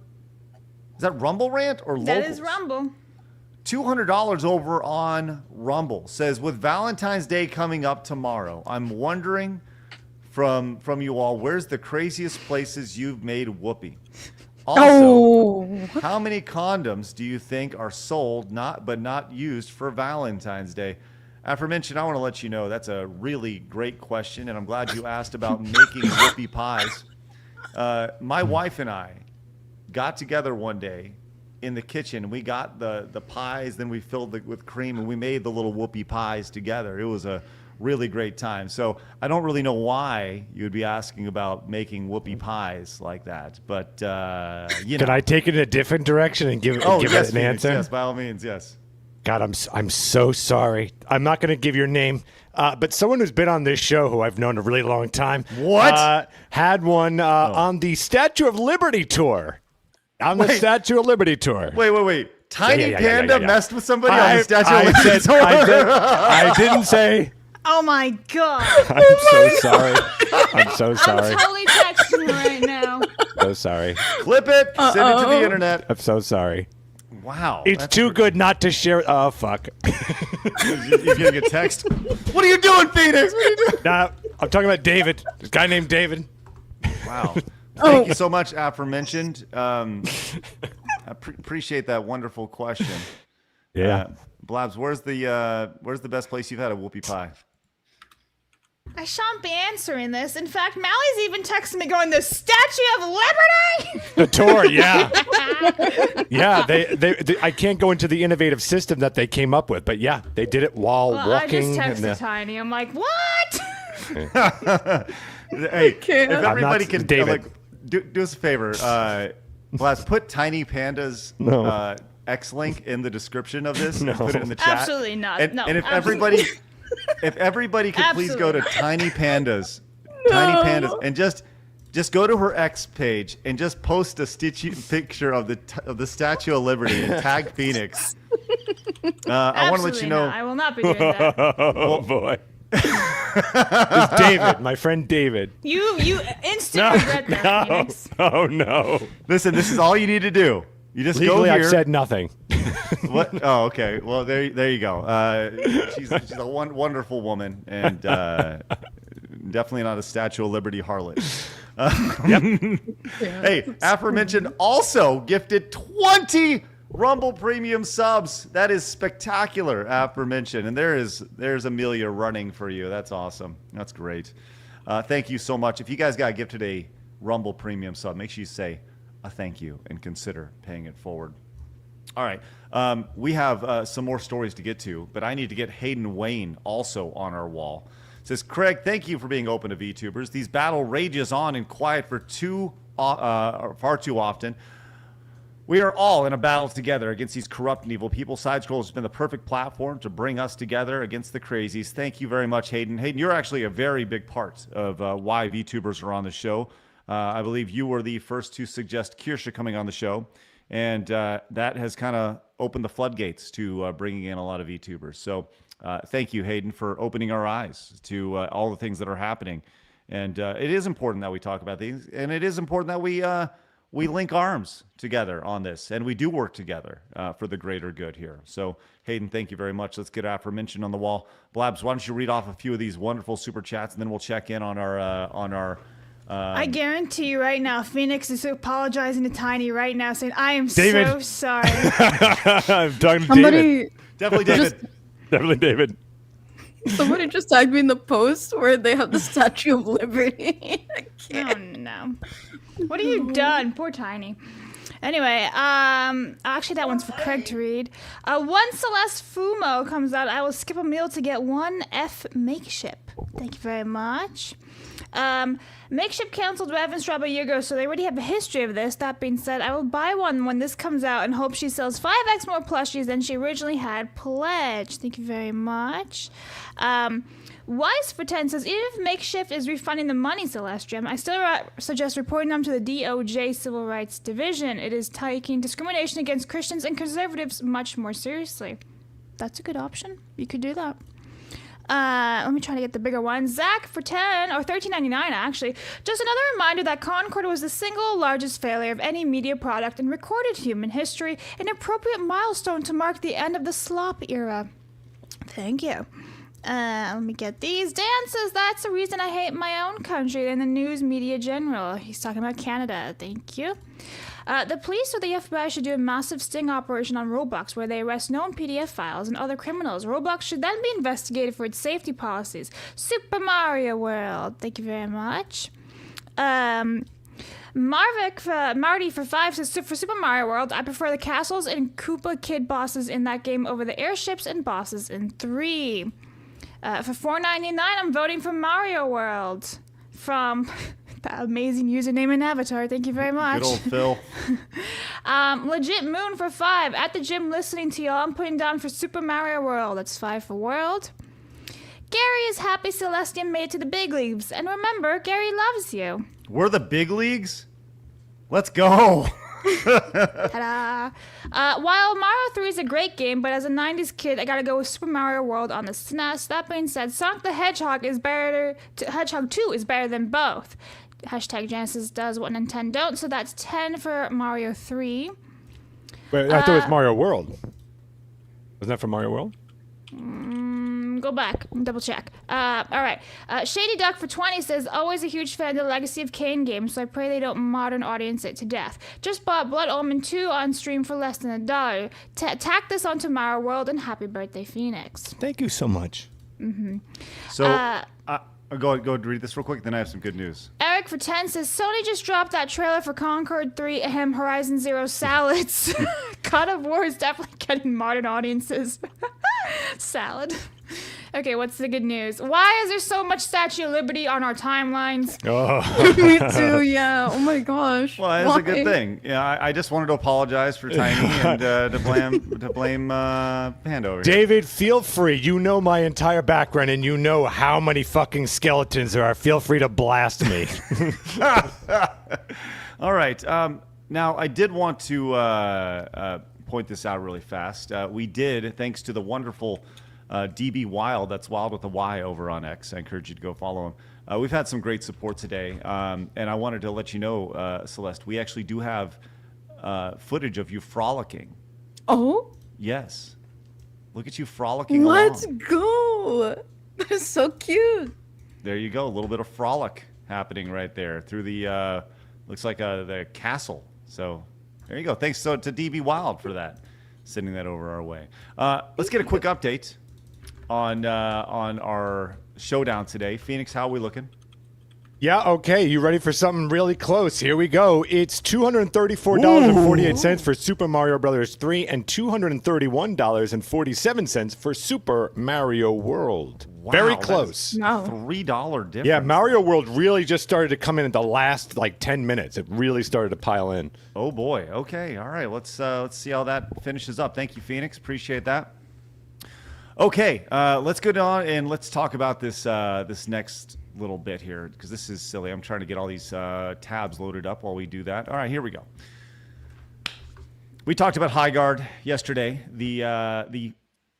that Rumble Rant or Locals? That is Rumble. $200 over on Rumble. Says, with Valentine's Day coming up tomorrow, I'm wondering from you all, where's the craziest places you've made whoopee? Also, how many condoms do you think are sold but not used for Valentine's Day? Aforementioned, I want to let you know that's a really great question, and I'm glad you asked about making whoopie pies. My wife and I got together one day in the kitchen. We got the pies, then we filled it with cream, and we made the little whoopie pies together. It was a really great time. So I don't really know why you would be asking about making whoopie pies like that, but you know. Can I take it in a different direction and give yes, it an Phoenix, answer? Yes, by all means, yes. God, I'm so sorry. I'm not going to give your name, but someone who's been on this show who I've known a really long time. What? Had one on the Statue of Liberty tour. The Statue of Liberty tour. Wait. Tiny Panda messed with somebody on the Statue of Liberty tour? I didn't say. Oh my god. I'm so sorry. I'm so sorry. I'm totally texting her right now. So sorry. Clip it. Send it to the internet. I'm so sorry. Wow. It's too good not to share. Oh, fuck. He's getting a text. What are you doing, Phoenix? What are you doing? Nah, I'm talking about David. This guy named David. Wow. Thank you so much, Aforementioned. I appreciate that wonderful question. Yeah. Blabs, where's the best place you've had a whoopie pie? I shan't be answering this. In fact, Mally's even texting me going, the Statue of Liberty? The tour, yeah. Yeah, they I can't go into the innovative system that they came up with, but yeah, they did it while walking. I just texted Tiny. I'm like, what? Hey, if everybody can David. do us a favor, Blabs, put Tiny Panda's X link in the description of this. And put it in the chat. Absolutely not. And if everybody could please go to Tiny Pandas, and just go to her X page and just post a picture of the Statue of Liberty and tag Phoenix. I want to let you know. I will not be doing that. Oh boy. It's David, my friend David. You instantly regret that, Phoenix. Oh no. Listen, this is all you need to do. You just Legally, go here. I've said nothing. What? Oh, okay. Well, there you go. She's a wonderful woman, and definitely not a Statue of Liberty harlot. Hey, aforementioned also gifted 20 Rumble Premium subs. That is spectacular, aforementioned. And there's Amelia running for you. That's awesome. That's great. Thank you so much. If you guys got gifted a Rumble Premium sub, make sure you say a thank you and consider paying it forward. All right. We have some more stories to get to, but I need to get Hayden Wayne also on our wall. It says, Craig, thank you for being open to VTubers. These battle rages on in quiet for far too often. We are all in a battle together against these corrupt and evil people. Side Scrolls has been the perfect platform to bring us together against the crazies. Thank you very much, Hayden. Hayden, you're actually a very big part of why VTubers are on the show. I believe you were the first to suggest Kirsche coming on the show, and that has kind of opened the floodgates to bringing in a lot of VTubers. So thank you, Hayden, for opening our eyes to all the things that are happening. And it is important that we talk about these, and it is important that we link arms together on this, and we do work together for the greater good here. So, Hayden, thank you very much. Let's get aforementioned on the wall. Blabs, why don't you read off a few of these wonderful super chats, and then we'll check in on our. I guarantee you right now, Phoenix is apologizing to Tiny right now, saying, "I am David. so sorry." I'm talking to Somebody David. Definitely David. Definitely David. Somebody just tagged me in the post where they have the Statue of Liberty. Oh no. What have you done? Poor Tiny. Anyway, actually that one's for Craig to read. Once Celeste Fumo comes out, I will skip a meal to get one F Makeship. Thank you very much. Makeship canceled Raven's Drop a year ago, so they already have a history of this. That being said, I will buy one when this comes out and hope she sells 5x more plushies than she originally had pledged. Thank you very much. Wise for 10 says, even if Makeshift is refunding the money, Celestium, I still suggest reporting them to the DOJ Civil Rights Division. It is taking discrimination against Christians and conservatives much more seriously. That's a good option. You could do that. Let me try to get the bigger one. Zach for 10 or $13.99 actually. Just another reminder that Concord was the single largest failure of any media product in recorded human history, an appropriate milestone to mark the end of the slop era. Thank you. Let me get these. Dan says that's the reason I hate my own country and the news media general. He's talking about Canada. Thank you. The police or the FBI should do a massive sting operation on Roblox where they arrest known PDF files and other criminals. Roblox should then be investigated for its safety policies. Super Mario World. Thank you very much. Marty for 5 says, for Super Mario World, I prefer the castles and Koopa Kid bosses in that game over the airships and bosses in 3. For $4.99, I'm voting for Mario World from that amazing username and avatar. Thank you very much. Good old Phil. Legit Moon for 5. At the gym listening to y'all, I'm putting down for Super Mario World. That's 5 for World. Gary is happy Celestium made it to the big leagues. And remember, Gary loves you. We're the big leagues? Let's go. Ta-da! While Mario 3 is a great game, but as a 90s kid, I gotta go with Super Mario World on the SNES. That being said, Sonic the Hedgehog Hedgehog 2 is better than both. Hashtag Genesis does what Nintendo don't, so that's 10 for Mario 3. Wait, I thought it was Mario World. Wasn't that for Mario World? Go back and double check. All right. Shady Duck for 20 says, always a huge fan of the Legacy of Kain games, so I pray they don't modern audience it to death. Just bought Blood Omen 2 on stream for less than $1. Tack this onto Mario World and happy birthday, Phoenix. Thank you so much. Mm-hmm. So, go read this real quick, then I have some good news. Eric for 10 says, Sony just dropped that trailer for Concord 3 Horizon Zero Salads. God of War is definitely getting modern audiences. Salad. Okay, what's the good news? Why is there so much Statue of Liberty on our timelines? Oh. Me too, yeah. Oh my gosh. Well, that's a good thing. Yeah, I just wanted to apologize for Tiny and to blame Panda over here. David, feel free. You know my entire background and you know how many fucking skeletons there are. Feel free to blast me. All right. Now, I did want to point this out really fast. We did, thanks to the wonderful DB Wild, that's Wild with a Y over on X. I encourage you to go follow him. We've had some great support today, and I wanted to let you know, Celeste, we actually do have footage of you frolicking. Oh? Yes. Look at you frolicking Let's along. go. That is so cute. There you go. A little bit of frolic happening right there through the, looks like the castle. So there you go. Thanks to DB Wild for that, sending that over our way. Let's get a quick update on our showdown today. Phoenix, how are we looking? Yeah, okay. You ready for something really close? Here we go. It's $234.48 for Super Mario Brothers 3 and $231.47 for Super Mario World. Wow, Very close. Wow. $3 difference. Yeah, Mario World really just started to come in at the last 10 minutes. It really started to pile in. Oh boy. Okay. All right. Let's see how that finishes up. Thank you, Phoenix. Appreciate that. Okay. Let's go down and let's talk about this this next little bit here, because this is silly. I'm trying to get all these tabs loaded up while we do that. All right, here we go. We talked about Highguard yesterday, the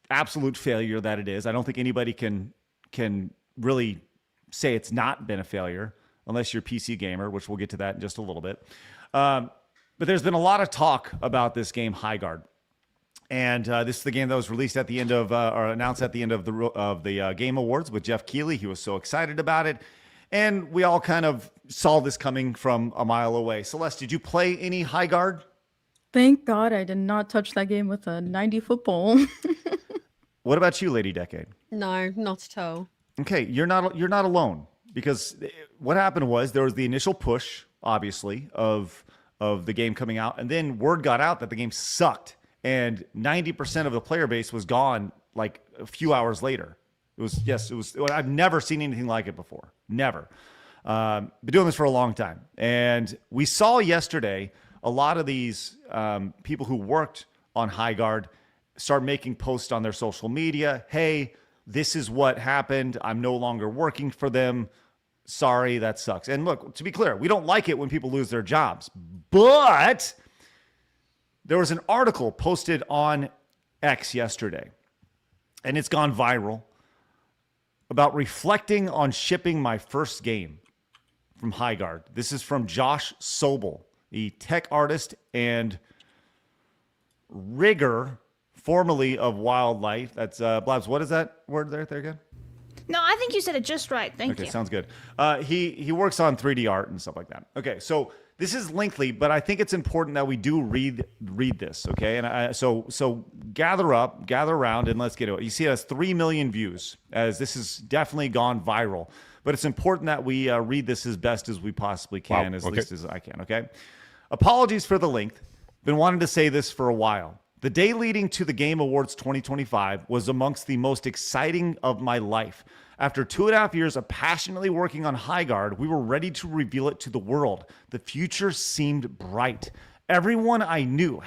absolute failure that it is. I don't think anybody can really say it's not been a failure, unless you're a PC gamer, which we'll get to that in just a little bit. But there's been a lot of talk about this game, Highguard. And this is the game that was released at the end of, or announced at the end of the Game Awards with Jeff Keighley. He was so excited about it. And we all kind of saw this coming from a mile away. Celeste, did you play any Highguard? Thank God I did not touch that game with a 90-foot pole. What about you, Lady Decade? No, not at all. Okay, you're not alone, because what happened was there was the initial push, obviously, of the game coming out, and then word got out that the game sucked. And 90% of the player base was gone like a few hours later. It was I've never seen anything like it before. Never. Been doing this for a long time. And we saw yesterday a lot of these people who worked on Highguard start making posts on their social media. Hey, this is what happened. I'm no longer working for them. Sorry, that sucks. And look, to be clear, we don't like it when people lose their jobs. But there was an article posted on X yesterday, and it's gone viral, about reflecting on shipping my first game from Highguard. This is from Josh Sobel, the tech artist and rigger, formerly of Wildlife. That's, Blabs, what is that word there again? No, I think you said it just right. Thank you. Okay, sounds good. He works on 3D art and stuff like that. Okay, so this is lengthy, but I think it's important that we do read this, okay? And so gather around, and let's get to it. You see it has 3 million views, as this has definitely gone viral. But it's important that we read this as best as we possibly can, least as I can, okay? Apologies for the length. Been wanting to say this for a while. The day leading to the Game Awards 2025 was amongst the most exciting of my life. After 2.5 years of passionately working on Highguard, we were ready to reveal it to the world. The future seemed bright. Everyone I knew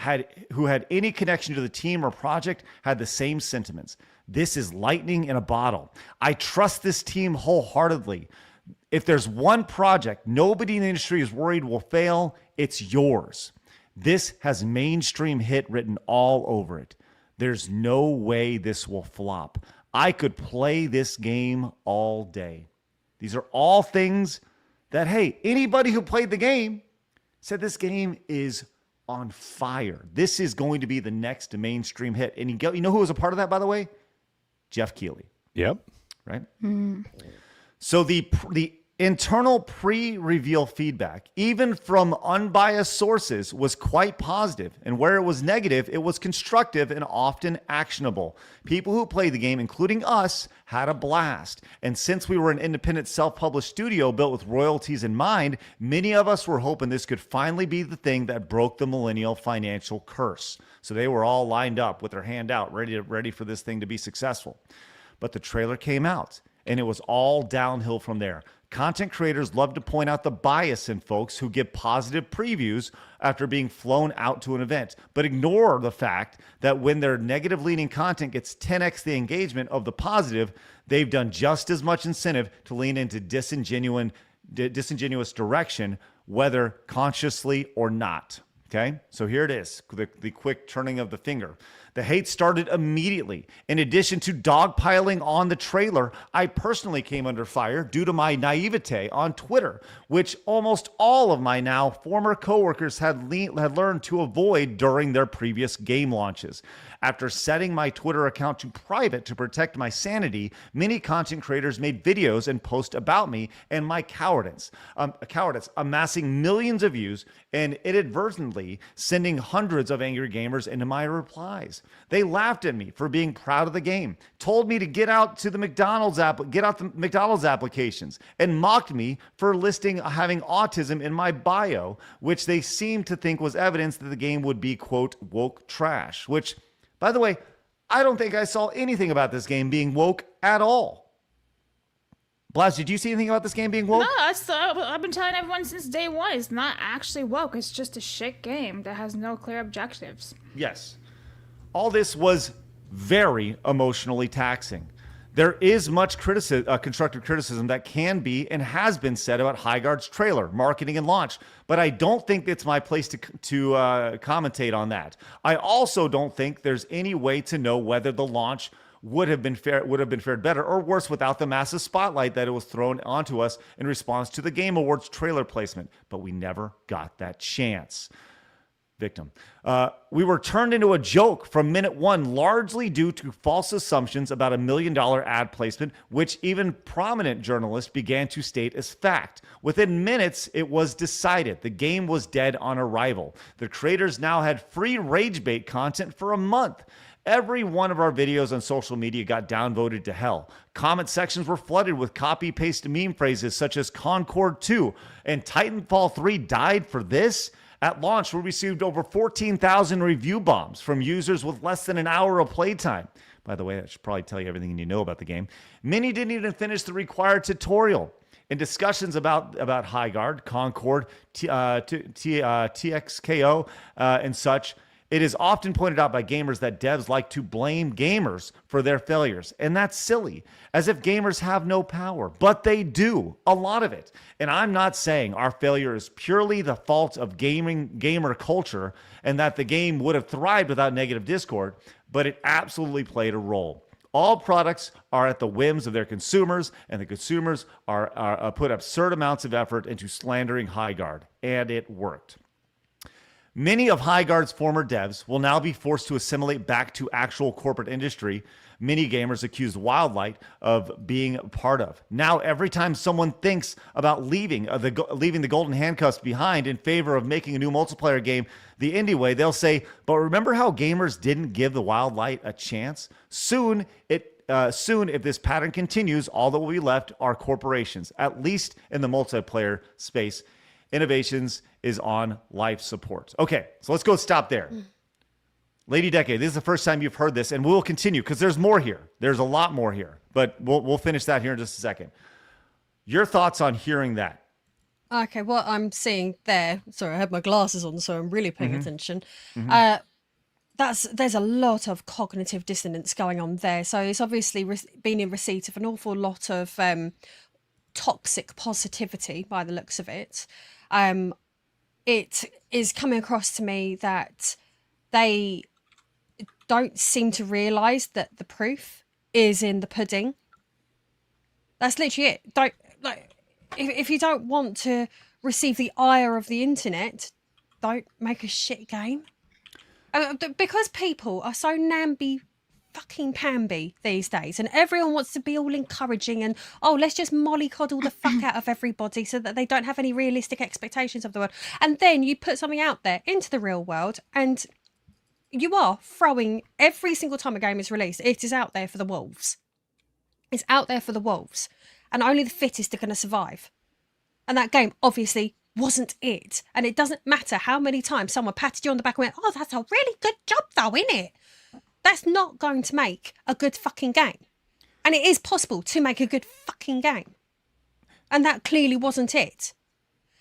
who had any connection to the team or project had the same sentiments. This is lightning in a bottle. I trust this team wholeheartedly. If there's one project nobody in the industry is worried will fail, it's yours. This has mainstream hit written all over it. There's no way this will flop. I could play this game all day. These are all things that, hey, anybody who played the game said this game is on fire. This is going to be the next mainstream hit. And you know who was a part of that, by the way? Jeff Keighley. Yep. Right? So the internal pre-reveal feedback, even from unbiased sources, was quite positive. And where it was negative, it was constructive and often actionable. People who played the game, including us, had a blast. And since we were an independent self-published studio built with royalties in mind, many of us were hoping this could finally be the thing that broke the millennial financial curse. So they were all lined up with their hand out, ready for this thing to be successful. But the trailer came out, and it was all downhill from there. Content creators love to point out the bias in folks who give positive previews after being flown out to an event, but ignore the fact that when their negative leaning content gets 10x the engagement of the positive, they've done just as much incentive to lean into disingenuous direction, whether consciously or not. Okay, so here it is, the quick turning of the finger. The hate started immediately. In addition to dogpiling on the trailer, I personally came under fire due to my naivete on Twitter, which almost all of my now former coworkers had learned to avoid during their previous game launches. After setting my Twitter account to private to protect my sanity, many content creators made videos and posts about me and my cowardice, amassing millions of views and inadvertently sending hundreds of angry gamers into my replies. games. They laughed at me for being proud of the game, told me to get out the McDonald's applications, and mocked me for listing having autism in my bio, which they seemed to think was evidence that the game would be, quote, woke trash, which, by the way, I don't think I saw anything about this game being woke at all. Blaz, did you see anything about this game being woke? No, I've been telling everyone since day one. It's not actually woke. It's just a shit game that has no clear objectives. Yes. All this was very emotionally taxing. There is much constructive criticism that can be and has been said about Highguard's trailer, marketing, and launch, but I don't think it's my place to commentate on that. I also don't think there's any way to know whether the launch would have fared better or worse without the massive spotlight that it was thrown onto us in response to the Game Awards trailer placement, but we never got that chance. Victim. We were turned into a joke from minute one, largely due to false assumptions about $1 million ad placement, which even prominent journalists began to state as fact. Within minutes, it was decided the game was dead on arrival. The creators now had free rage bait content for a month. Every one of our videos on social media got downvoted to hell. Comment sections were flooded with copy-paste meme phrases such as Concord 2 and Titanfall 3 died for this. At launch, we received over 14,000 review bombs from users with less than an hour of playtime. By the way, that should probably tell you everything you know about the game. Many didn't even finish the required tutorial. In discussions about Highguard, Concord, TXKO, and such, it is often pointed out by gamers that devs like to blame gamers for their failures. And that's silly, as if gamers have no power. But they do, a lot of it. And I'm not saying our failure is purely the fault of gamer culture and that the game would have thrived without negative Discord, but it absolutely played a role. All products are at the whims of their consumers, and the consumers are put absurd amounts of effort into slandering Highguard, and it worked. Many of Highguard's former devs will now be forced to assimilate back to actual corporate industry many gamers accused Wildlight of being a part of. Now, every time someone thinks about leaving the golden handcuffs behind in favor of making a new multiplayer game the indie way, they'll say, but remember how gamers didn't give the Wildlight a chance? Soon, if this pattern continues, all that will be left are corporations, at least in the multiplayer space. Innovations is on life support. Okay, so let's go stop there. Lady Decade, this is the first time you've heard this, and we'll continue because there's more here. There's a lot more here, but we'll finish that here in just a second. Your thoughts on hearing that? Okay, what I'm seeing there, sorry, I had my glasses on, so I'm really paying attention. There's a lot of cognitive dissonance going on there. So it's obviously been in receipt of an awful lot of toxic positivity by the looks of it. It is coming across to me that they don't seem to realise that the proof is in the pudding. That's literally it. If you don't want to receive the ire of the internet, don't make a shit game. Because people are so fucking-pamby these days, and everyone wants to be all encouraging and, let's just mollycoddle the fuck out of everybody so that they don't have any realistic expectations of the world. And then you put something out there into the real world, and you are throwing, every single time a game is released, it is out there for the wolves. It's out there for the wolves. And only the fittest are going to survive. And that game, obviously, wasn't it. And it doesn't matter how many times someone patted you on the back and went, that's a really good job though, isn't it? That's not going to make a good fucking game. And it is possible to make a good fucking game. And that clearly wasn't it.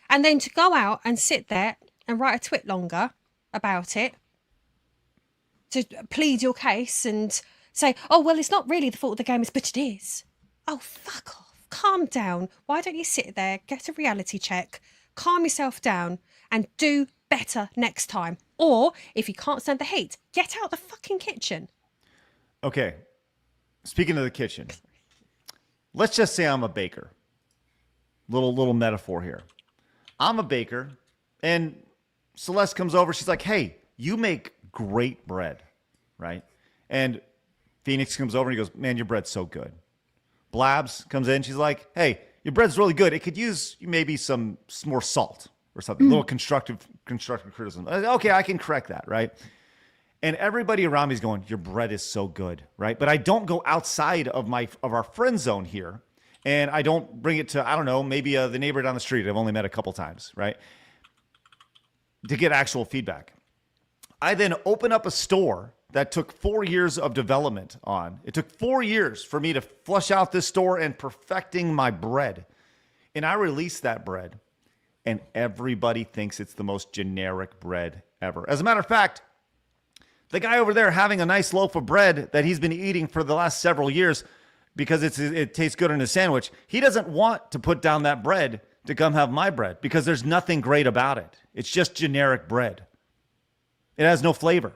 And then to go out and sit there and write a twit longer about it, to plead your case and say, it's not really the fault of the gamers, but it is. Oh, fuck off. Calm down. Why don't you sit there, get a reality check, calm yourself down, and do better next time? Or, if you can't stand the heat, get out the fucking kitchen. Okay. Speaking of the kitchen, let's just say I'm a baker. Little metaphor here. I'm a baker, and Celeste comes over. She's like, hey, you make great bread, right? And Phoenix comes over and he goes, man, your bread's so good. Blabs comes in. She's like, hey, your bread's really good. It could use maybe some more salt or something. A little constructive criticism. Okay, I can correct that, right? And everybody around me is going, your bread is so good, right? But I don't go outside of our friend zone here. And I don't bring it to, I don't know, maybe the neighbor down the street I've only met a couple times, right? To get actual feedback. I then open up a store that took 4 years of development on. It took 4 years for me to flush out this store and perfecting my bread. And I release that bread, and everybody thinks it's the most generic bread ever. As a matter of fact, the guy over there having a nice loaf of bread that he's been eating for the last several years because it tastes good in his sandwich, he doesn't want to put down that bread to come have my bread because there's nothing great about it. It's just generic bread. It has no flavor.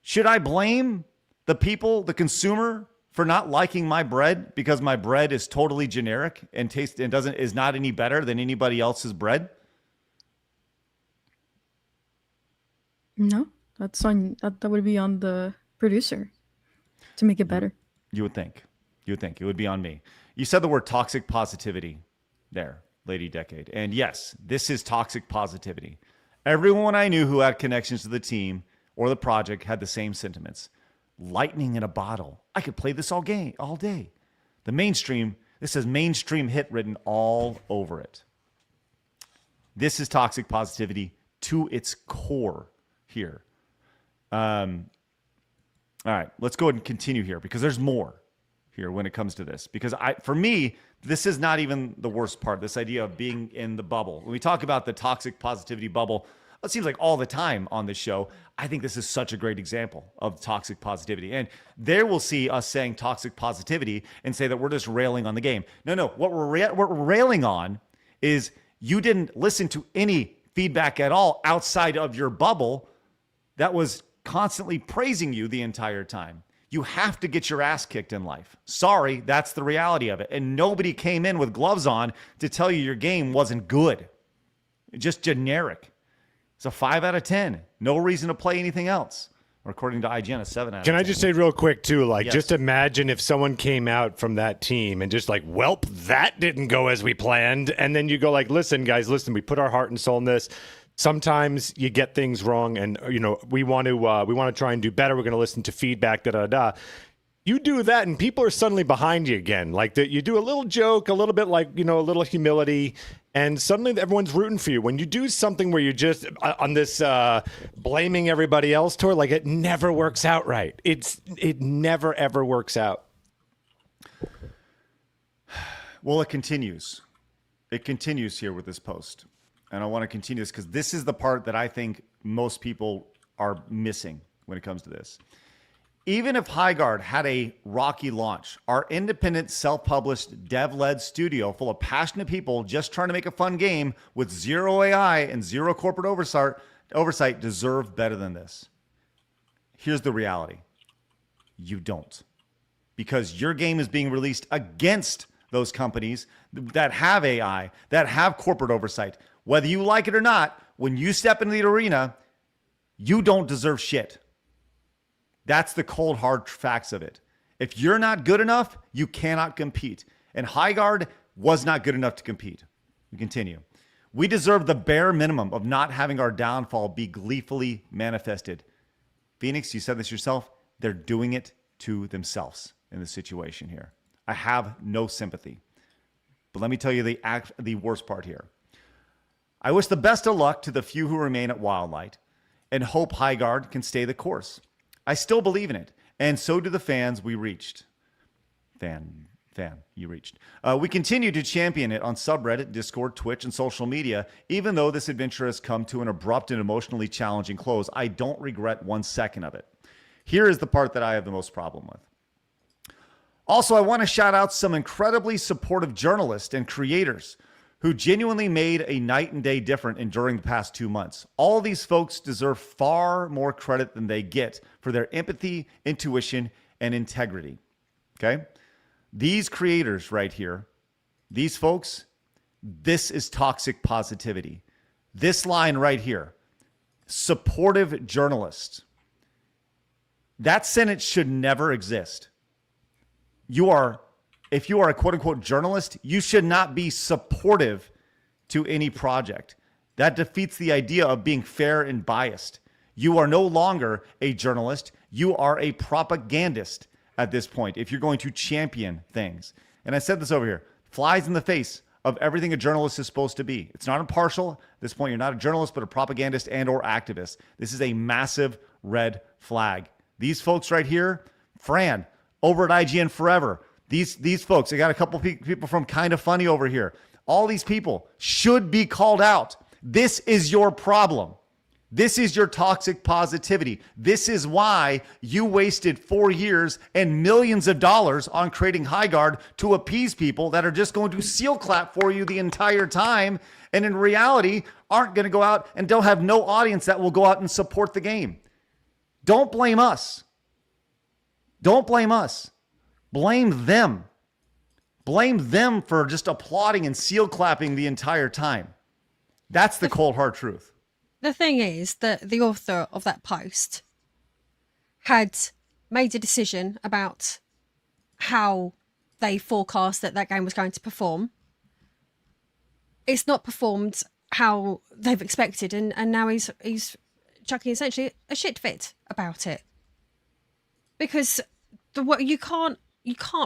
Should I blame the people, the consumer, for not liking my bread because my bread is totally generic and is not any better than anybody else's bread? No, that would be on the producer to make it better. You would think it would be on me. You said the word toxic positivity there, Lady Decade. And yes, this is toxic positivity. Everyone I knew who had connections to the team or the project had the same sentiments. Lightning in a bottle. I could play this all day. This says mainstream hit written all over it. This is toxic positivity to its core here. All right, let's go ahead and continue here because there's more here when it comes to this. Because for me, this is not even the worst part, this idea of being in the bubble. When we talk about the toxic positivity bubble, it seems like all the time on this show, I think this is such a great example of toxic positivity. And there we'll see us saying toxic positivity and say that we're just railing on the game. No, what we're railing on is you didn't listen to any feedback at all outside of your bubble that was constantly praising you the entire time. You have to get your ass kicked in life. Sorry, that's the reality of it. And nobody came in with gloves on to tell you your game wasn't good. Just generic. It's a 5 out of 10. No reason to play anything else. Or according to IGN, a 7 out of 10. Can I just say real quick, too, Yes. just imagine if someone came out from that team and just like, welp, that didn't go as we planned. And then you go like, listen, guys, we put our heart and soul in this. Sometimes you get things wrong and, we want to try and do better. We're going to listen to feedback, You do that and people are suddenly behind you again. Like you do a little joke, a little bit like, a little humility, and suddenly everyone's rooting for you. When you do something where you're just on this blaming everybody else tour, like it never works out right. It never, ever works out. Well, it continues. It continues here with this post. And I want to continue this because this is the part that I think most people are missing when it comes to this. Even if Highguard had a rocky launch, our independent, self-published, dev-led studio full of passionate people just trying to make a fun game with zero AI and zero corporate oversight deserve better than this. Here's the reality. You don't. Because your game is being released against those companies that have AI, that have corporate oversight. Whether you like it or not, when you step into the arena, you don't deserve shit. That's the cold, hard facts of it. If you're not good enough, you cannot compete. And Highguard was not good enough to compete. We continue. We deserve the bare minimum of not having our downfall be gleefully manifested. Phoenix, you said this yourself. They're doing it to themselves in this situation here. I have no sympathy. But let me tell you the worst part here. I wish the best of luck to the few who remain at Wildlight and hope Highguard can stay the course. I still believe in it, and so do the fans we reached. You reached. We continue to champion it on subreddit, Discord, Twitch, and social media. Even though this adventure has come to an abrupt and emotionally challenging close, I don't regret 1 second of it. Here is the part that I have the most problem with. Also, I want to shout out some incredibly supportive journalists and creators who genuinely made a night and day difference during the past 2 months. All these folks deserve far more credit than they get for their empathy, intuition, and integrity. Okay? These creators right here, these folks, this is toxic positivity. This line right here, supportive journalists. That sentence should never exist. If you are a quote-unquote journalist, you should not be supportive to any project. That defeats the idea of being fair and biased. You are no longer a journalist. You are a propagandist at this point if you're going to champion things. And I said this over here, flies in the face of everything a journalist is supposed to be. It's not impartial. At this point, you're not a journalist, but a propagandist and or activist. This is a massive red flag. These folks right here, Fran, over at IGN Forever, these folks, I got a couple people from Kinda Funny over here. All these people should be called out. This is your problem. This is your toxic positivity. This is why you wasted 4 years and millions of dollars on creating Highguard to appease people that are just going to seal clap for you the entire time, and in reality aren't going to go out and don't have no audience that will go out and support the game. Don't blame us. Don't blame us. Blame them. Blame them for just applauding and seal clapping the entire time. That's the cold hard truth. The thing is that the author of that post had made a decision about how they forecast that game was going to perform. It's not performed how they've expected, and now he's chucking essentially a shit fit about it. Because you can't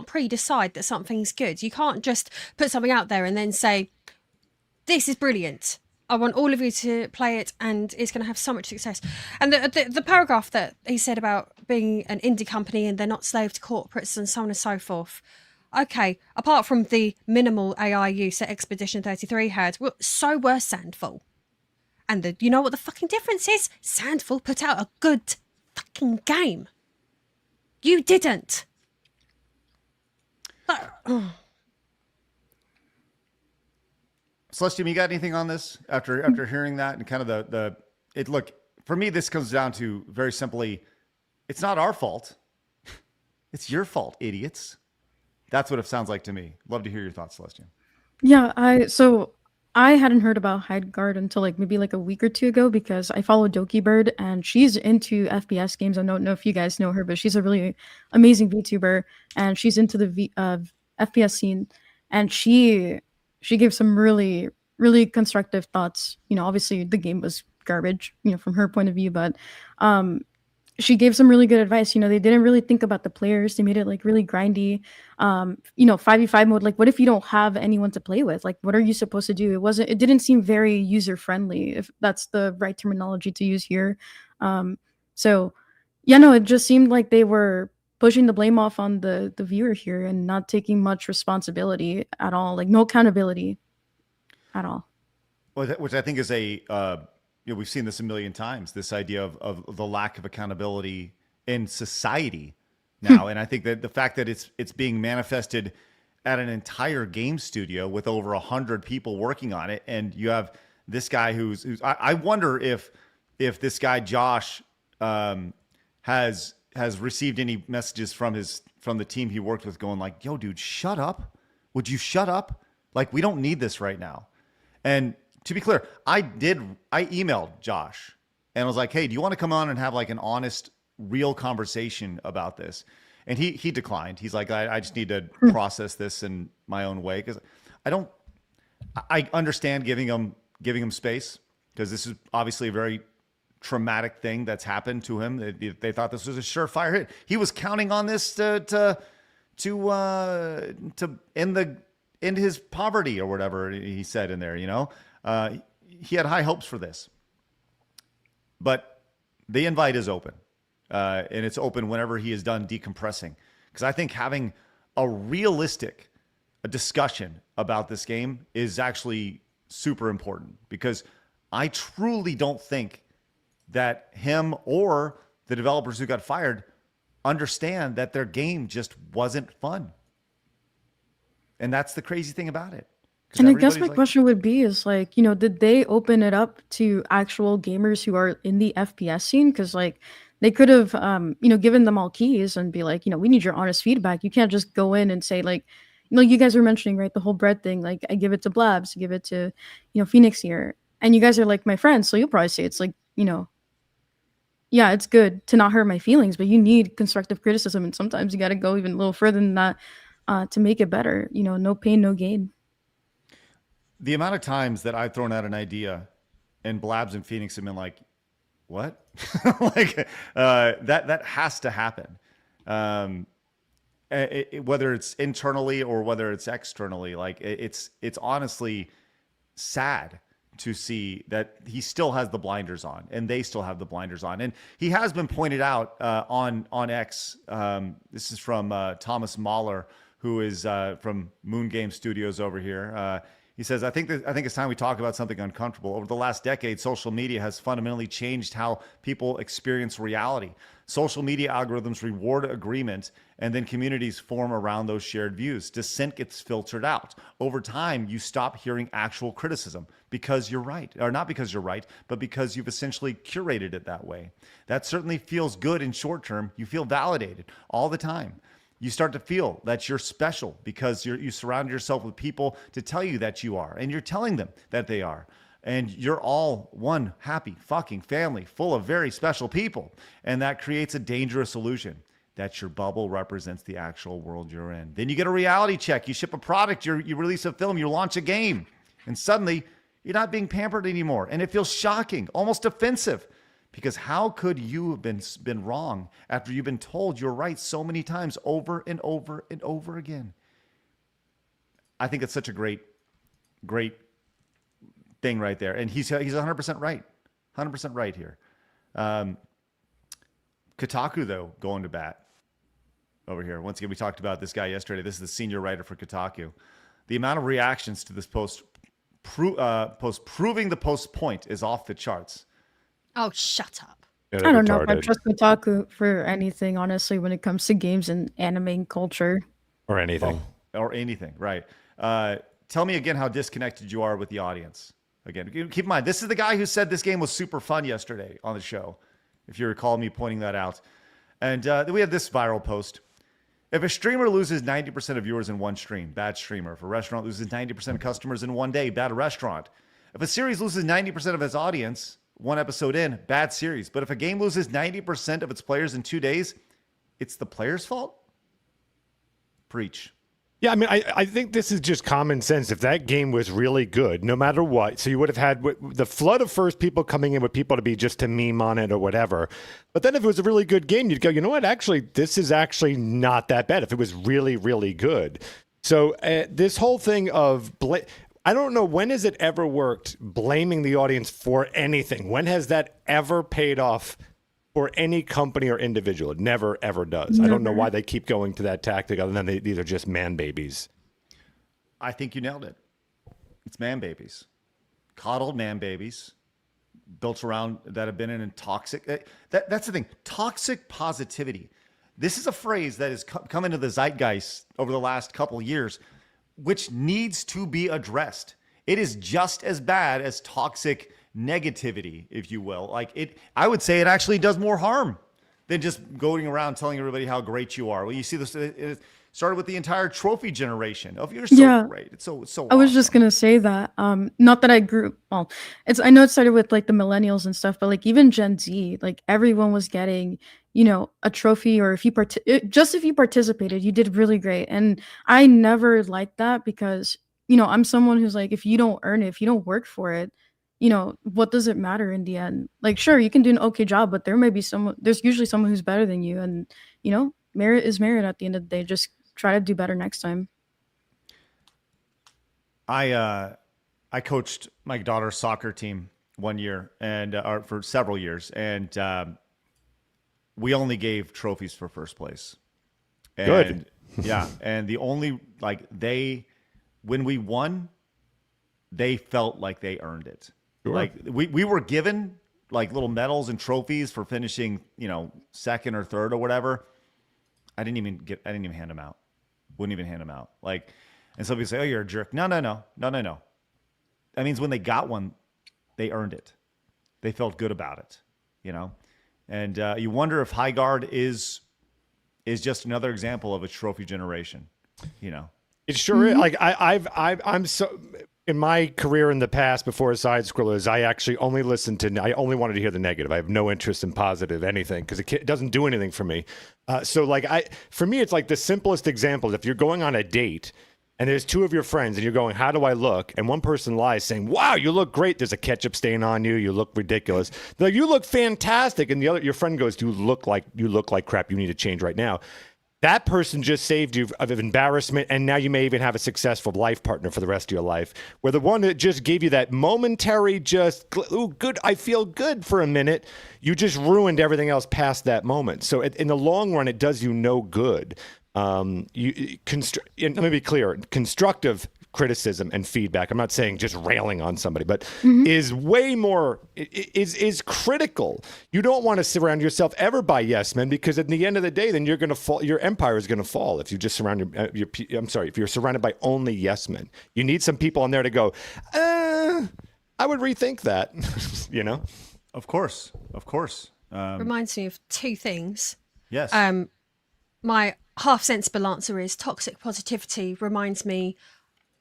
pre-decide that something's good. You can't just put something out there and then say, this is brilliant. I want all of you to play it and it's going to have so much success. And the paragraph that he said about being an indie company and they're not slave to corporates and so on and so forth. Okay, apart from the minimal AI use that Expedition 33 had, well, so were Sandful. And you know what the fucking difference is? Sandful put out a good fucking game. You didn't. Celestium, you got anything on this after hearing that and kind of look, for me, this comes down to very simply, it's not our fault. It's your fault, idiots. That's what it sounds like to me. Love to hear your thoughts, Celestium. Yeah, I hadn't heard about Highguard until maybe a week or two ago because I follow Doki Bird and she's into FPS games. I don't know if you guys know her, but she's a really amazing VTuber and she's into the FPS scene. And she gave some really, really constructive thoughts. Obviously the game was garbage, from her point of view, but she gave some really good advice. They didn't really think about the players. They made it really grindy. 5v5 mode, what if you don't have anyone to play with? What are you supposed to do? It didn't seem very user friendly, if that's the right terminology to use here. It just seemed like they were pushing the blame off on the viewer here and not taking much responsibility at all, no accountability at all. Well, which I think is we've seen this a million times, this idea of the lack of accountability in society now. And I think that the fact that it's being manifested at an entire game studio with over 100 people working on it. And you have this guy who's I wonder if this guy, Josh, has received any messages from the team he worked with going yo, dude, shut up. Would you shut up? We don't need this right now. And to be clear, I emailed Josh and I was like, hey, do you want to come on and have an honest, real conversation about this? And he declined. He's like, I just need to process this in my own way. Cause I understand giving him space because this is obviously a very traumatic thing that's happened to him. They thought this was a surefire hit. He was counting on this to end his poverty or whatever he said in there, he had high hopes for this, but the invite is open, and it's open whenever he is done decompressing. Because I think having a realistic discussion about this game is actually super important, because I truly don't think that him or the developers who got fired understand that their game just wasn't fun. And that's the crazy thing about it. And I guess my question would be did they open it up to actual gamers who are in the FPS scene? Because they could have, given them all keys and be we need your honest feedback. You can't just go in and say you guys were mentioning, right, the whole bread thing. I give it to Blabs, give it to, Phoenix here. And you guys are my friends. So you'll probably say it's yeah, it's good to not hurt my feelings, but you need constructive criticism. And sometimes you got to go even a little further than that to make it better. No pain, no gain. The amount of times that I've thrown out an idea and Blabs and Phoenix have been like, what? That has to happen. Whether it's internally or whether it's externally, it's honestly sad to see that he still has the blinders on and they still have the blinders on. And he has been pointed out on X. This is from Thomas Mahler, who is from Moon Game Studios over here. He says, I think it's time we talk about something uncomfortable. Over the last decade, social media has fundamentally changed how people experience reality. Social media algorithms reward agreement, and then communities form around those shared views. Dissent gets filtered out. Over time, you stop hearing actual criticism because you're right, or not because you're right, but because you've essentially curated it that way. That certainly feels good in short term. You feel validated all the time. You start to feel that you're special because you surround yourself with people to tell you that you are, and you're telling them that they are. And you're all one happy fucking family full of very special people. And that creates a dangerous illusion that your bubble represents the actual world you're in. Then you get a reality check. You ship a product, you release a film, you launch a game, and suddenly you're not being pampered anymore. And it feels shocking, almost offensive. Because how could you have been wrong after you've been told you're right so many times over and over and over again? I think it's such a great thing right there. And he's 100% right. 100% right here. Kotaku, though, going to bat over here. Once again, we talked about this guy yesterday. This is the senior writer for Kotaku. The amount of reactions to this post proving the post's point is off the charts. Oh, shut up. Yeah, I don't know if I retarded. trust Kotaku for anything, honestly, when it comes to games and anime culture. Or anything. Or anything, right. Tell me again how disconnected you are with the audience. Again, keep in mind, this is the guy who said this game was super fun yesterday on the show, if you recall me pointing that out. And then we had this viral post. If a streamer loses 90% of viewers in one stream, bad streamer. If a restaurant loses 90% of customers in one day, bad restaurant. If a series loses 90% of its audience, one episode in, bad series. But if a game loses 90% of its players in 2 days, it's the player's fault? Preach. Yeah, I mean, I think this is just common sense. If that game was really good, no matter what, so you would have had the flood of first people coming in with people to be just to meme on it or whatever. But then if it was a really good game, you'd go, you know what, actually, this is actually not that bad if it was really, really good. So this whole thing of... I don't know, when has it ever worked blaming the audience for anything? When has that ever paid off for any company or individual? It never, ever does. Never. I don't know why they keep going to that tactic other than these are just man babies. I think you nailed it. It's man babies. Coddled man babies built around that have been in toxic... That's the thing. Toxic positivity. This is a phrase that has come into the zeitgeist over the last couple of years, which needs to be addressed. It is just as bad as toxic negativity, if you will. I would say it actually does more harm than just going around telling everybody how great you are. Well, you see this, it started with the entire trophy generation of you're so great. It's so I was just gonna say that. Not that I grew well, I know it started with like the millennials and stuff, but like even Gen Z, like everyone was getting, a trophy, or if you participated, you did really great. And I never liked that because, I'm someone who's like, if you don't earn it, if you don't work for it, what does it matter in the end? Like, sure, you can do an okay job, but there's usually someone who's better than you. And, merit is merit at the end of the day. Just try to do better next time. I coached my daughter's soccer team one year and for several years. And, we only gave trophies for first place. And, good. Yeah. And the only, when we won, they felt like they earned it. Sure. Like we were given like little medals and trophies for finishing, second or third or whatever. I didn't even hand them out. Wouldn't even hand them out. And some people say, oh, you're a jerk. No. That means when they got one, they earned it. They felt good about it, And you wonder if Highguard is just another example of a trophy generation, It sure is. Like I'm so in my career in the past before Side Scrollers, I actually only I only wanted to hear the negative. I have no interest in positive anything because it doesn't do anything for me. For me, it's like the simplest example. If you're going on a date and there's two of your friends, and you're going, how do I look? And one person lies saying, wow, you look great. There's a ketchup stain on you. You look ridiculous. They're like, you look fantastic. And your friend goes, you look like crap. You need to change right now. That person just saved you of embarrassment, and now you may even have a successful life partner for the rest of your life. Where the one that just gave you that momentary good, I feel good for a minute, you just ruined everything else past that moment. So in the long run, it does you no good. Let me be clear, constructive criticism and feedback, I'm not saying just railing on somebody, but is way more, is critical. You don't want to surround yourself ever by yes men, because at the end of the day, then you're going to fall, your empire is going to fall if you just surround if you're surrounded by only yes men. You need some people on there to go, I would rethink that, you know? Of course. Reminds me of two things. Yes. My half sensible answer is toxic positivity reminds me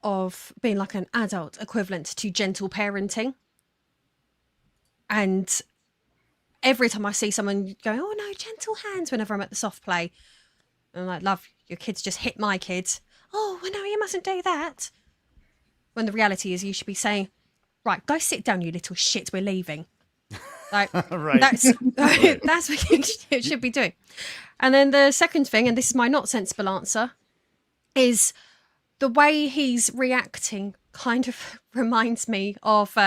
of being like an adult equivalent to gentle parenting. And every time I see someone going, oh no, gentle hands, whenever I'm at the soft play, I'm like, love, your kids just hit my kids. Oh, well, no, you mustn't do that. When the reality is you should be saying, right, go sit down, you little shit, we're leaving. Like, right. That's what you should be doing. And then the second thing, and this is my not sensible answer, is the way he's reacting kind of reminds me of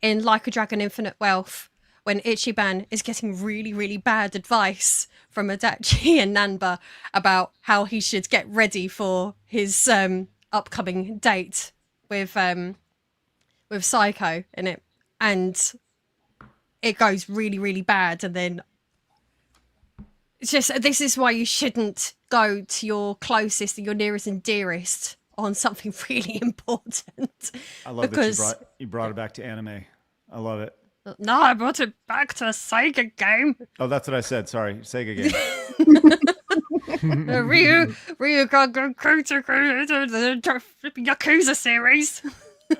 in Like a Dragon Infinite Wealth, when Ichiban is getting really, really bad advice from Adachi and Nanba about how he should get ready for his upcoming date with Psycho in it. And it goes really, really bad. And then it's just, this is why you shouldn't go to your closest and your nearest and dearest on something really important. I love that you brought it back to anime. I love it. No, I brought it back to a Sega game. Oh, that's what I said. Sorry, Sega game. Ryu got the Yakuza series.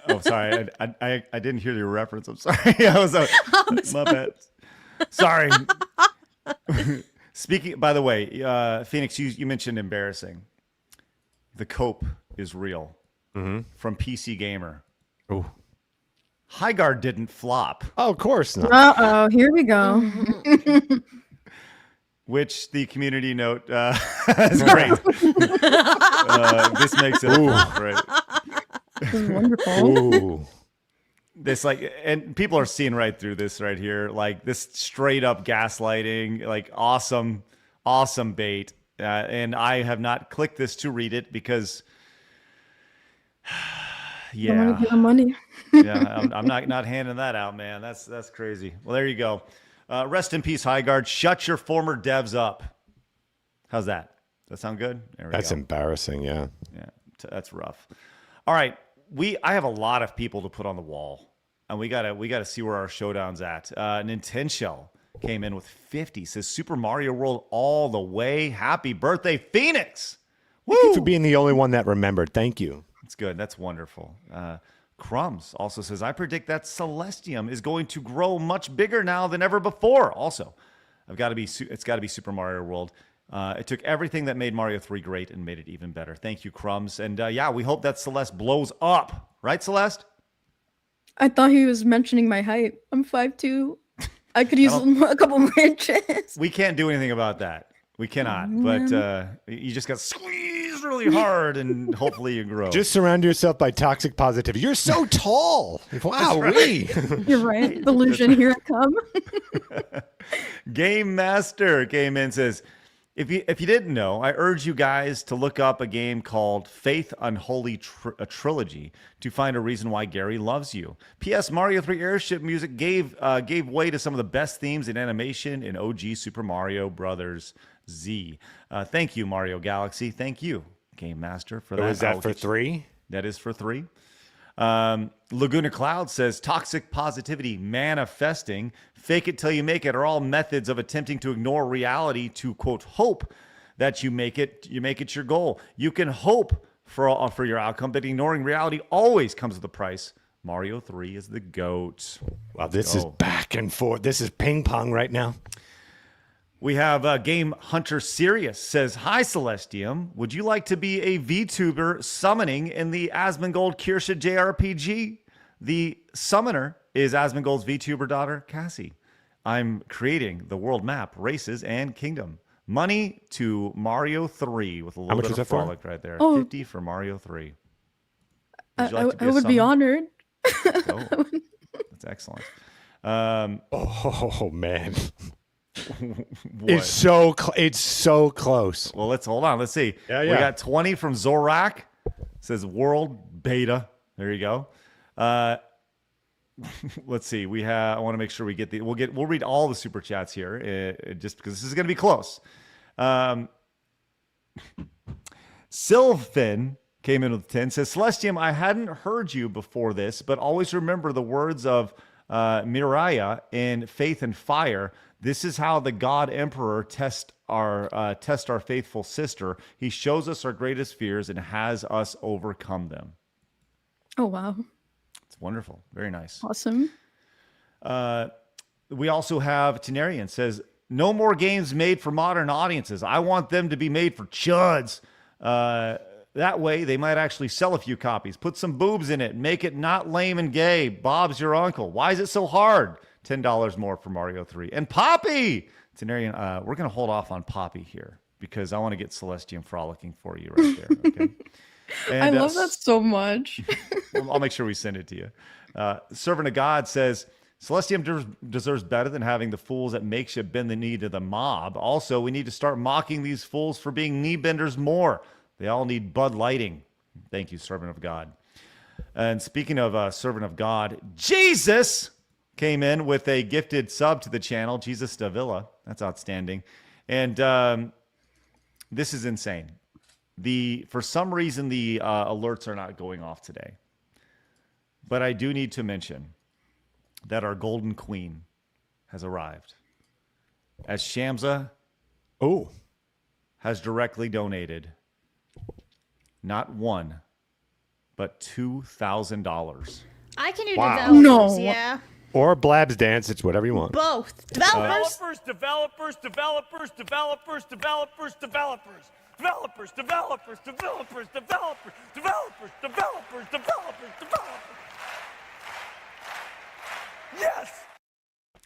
Oh, sorry. I didn't hear your reference. I'm sorry. I was my bad. Sorry. Speaking, by the way, Phoenix, you mentioned embarrassing. The cope is real from PC Gamer. Oh, Highguard didn't flop. Oh, of course not. Uh-oh, here we go. Which the community note is great. This makes it great. This is wonderful. Ooh. This and people are seeing right through this right here. Like this straight up gaslighting, like awesome bait. And I have not clicked this to read it because, yeah, I want to give him money. yeah, I'm not handing that out, man. That's crazy. Well, there you go. Rest in peace, Highguard. Shut your former devs up. How's that? Does that sound good? That's embarrassing. Yeah. Yeah, that's rough. All right, I have a lot of people to put on the wall, and we gotta see where our showdown's at. Nintendo came in with 50. Says Super Mario World all the way. Happy birthday, Phoenix! Woo! Thank you for being the only one that remembered. Thank you. That's good. That's wonderful. Crumbs also says, I predict that Celestium is going to grow much bigger now than ever before. Also, it's got to be Super Mario World. It took everything that made Mario 3 great and made it even better. Thank you, Crumbs. And yeah, we hope that Celeste blows up. Right, Celeste? I thought he was mentioning my height. I'm 5'2". I could use a couple more inches. We can't do anything about that. We cannot. But you just got squeezed really hard and hopefully you grow. Just surround yourself by toxic positivity. You're so tall. Wow, really? You're right. Delusion, here I come. Game Master came in and says, if you didn't know, I urge you guys to look up a game called Faith Unholy Trilogy to find a reason why Gary loves you. P.S. Mario 3 Airship music gave way to some of the best themes in animation in OG Super Mario Brothers Z. Thank you, Mario Galaxy. Thank you, Game Master, for that. Was that for 3? That is for 3. Laguna Cloud says toxic positivity, manifesting, fake it till you make it are all methods of attempting to ignore reality to quote hope that you make it your goal. You can hope for your outcome, but ignoring reality always comes with a price. Mario 3 is the GOAT. Wow, this is back and forth. This is ping pong right now. We have Game Hunter Sirius says, "Hi Celestium, would you like to be a VTuber summoning in the Asmongold Kirsha JRPG? The summoner is Asmongold's VTuber daughter, Cassie. I'm creating the world map, races, and kingdom. Money to Mario 3 with a little bit of frolic right there. 50 for Mario 3. I would be honored. Oh, that's excellent. Oh man." What? It's so close. Well, let's hold on. Let's see. Yeah. We got 20 from Zorak. Says world beta. There you go. Let's see. I want to make sure we get we'll read all the super chats here, just because this is going to be close. Sylphin came in with 10. Says, "Celestium, I hadn't heard you before this, but always remember the words of Miriah in Faith and Fire. This is how the God Emperor test our faithful sister. He shows us our greatest fears and has us overcome them." Oh, wow. It's wonderful. Very nice. Awesome. We also have Tenarian says, "No more games made for modern audiences. I want them to be made for chuds. That way they might actually sell a few copies. Put some boobs in it. Make it not lame and gay. Bob's your uncle. Why is it so hard? $10 more for Mario 3. And Poppy!" Tenarian, we're going to hold off on Poppy here because I want to get Celestium frolicking for you right there. Okay. And, I love that so much. I'll make sure we send it to you. Servant of God says, "Celestium deserves better than having the fools at Makeship bend the knee to the mob. Also, we need to start mocking these fools for being knee benders more. They all need Bud Lighting." Thank you, Servant of God. And speaking of Servant of God, Jesus came in with a gifted sub to the channel, Jesus Davila. That's outstanding. And this is insane. For some reason, the alerts are not going off today. But I do need to mention that our golden queen has arrived. As Shamsa has directly donated not $1, but $2,000. I can do Wow. developers, No. yeah. Or Blabs Dance. It's whatever you want. Both. Developers. Developers. Yes.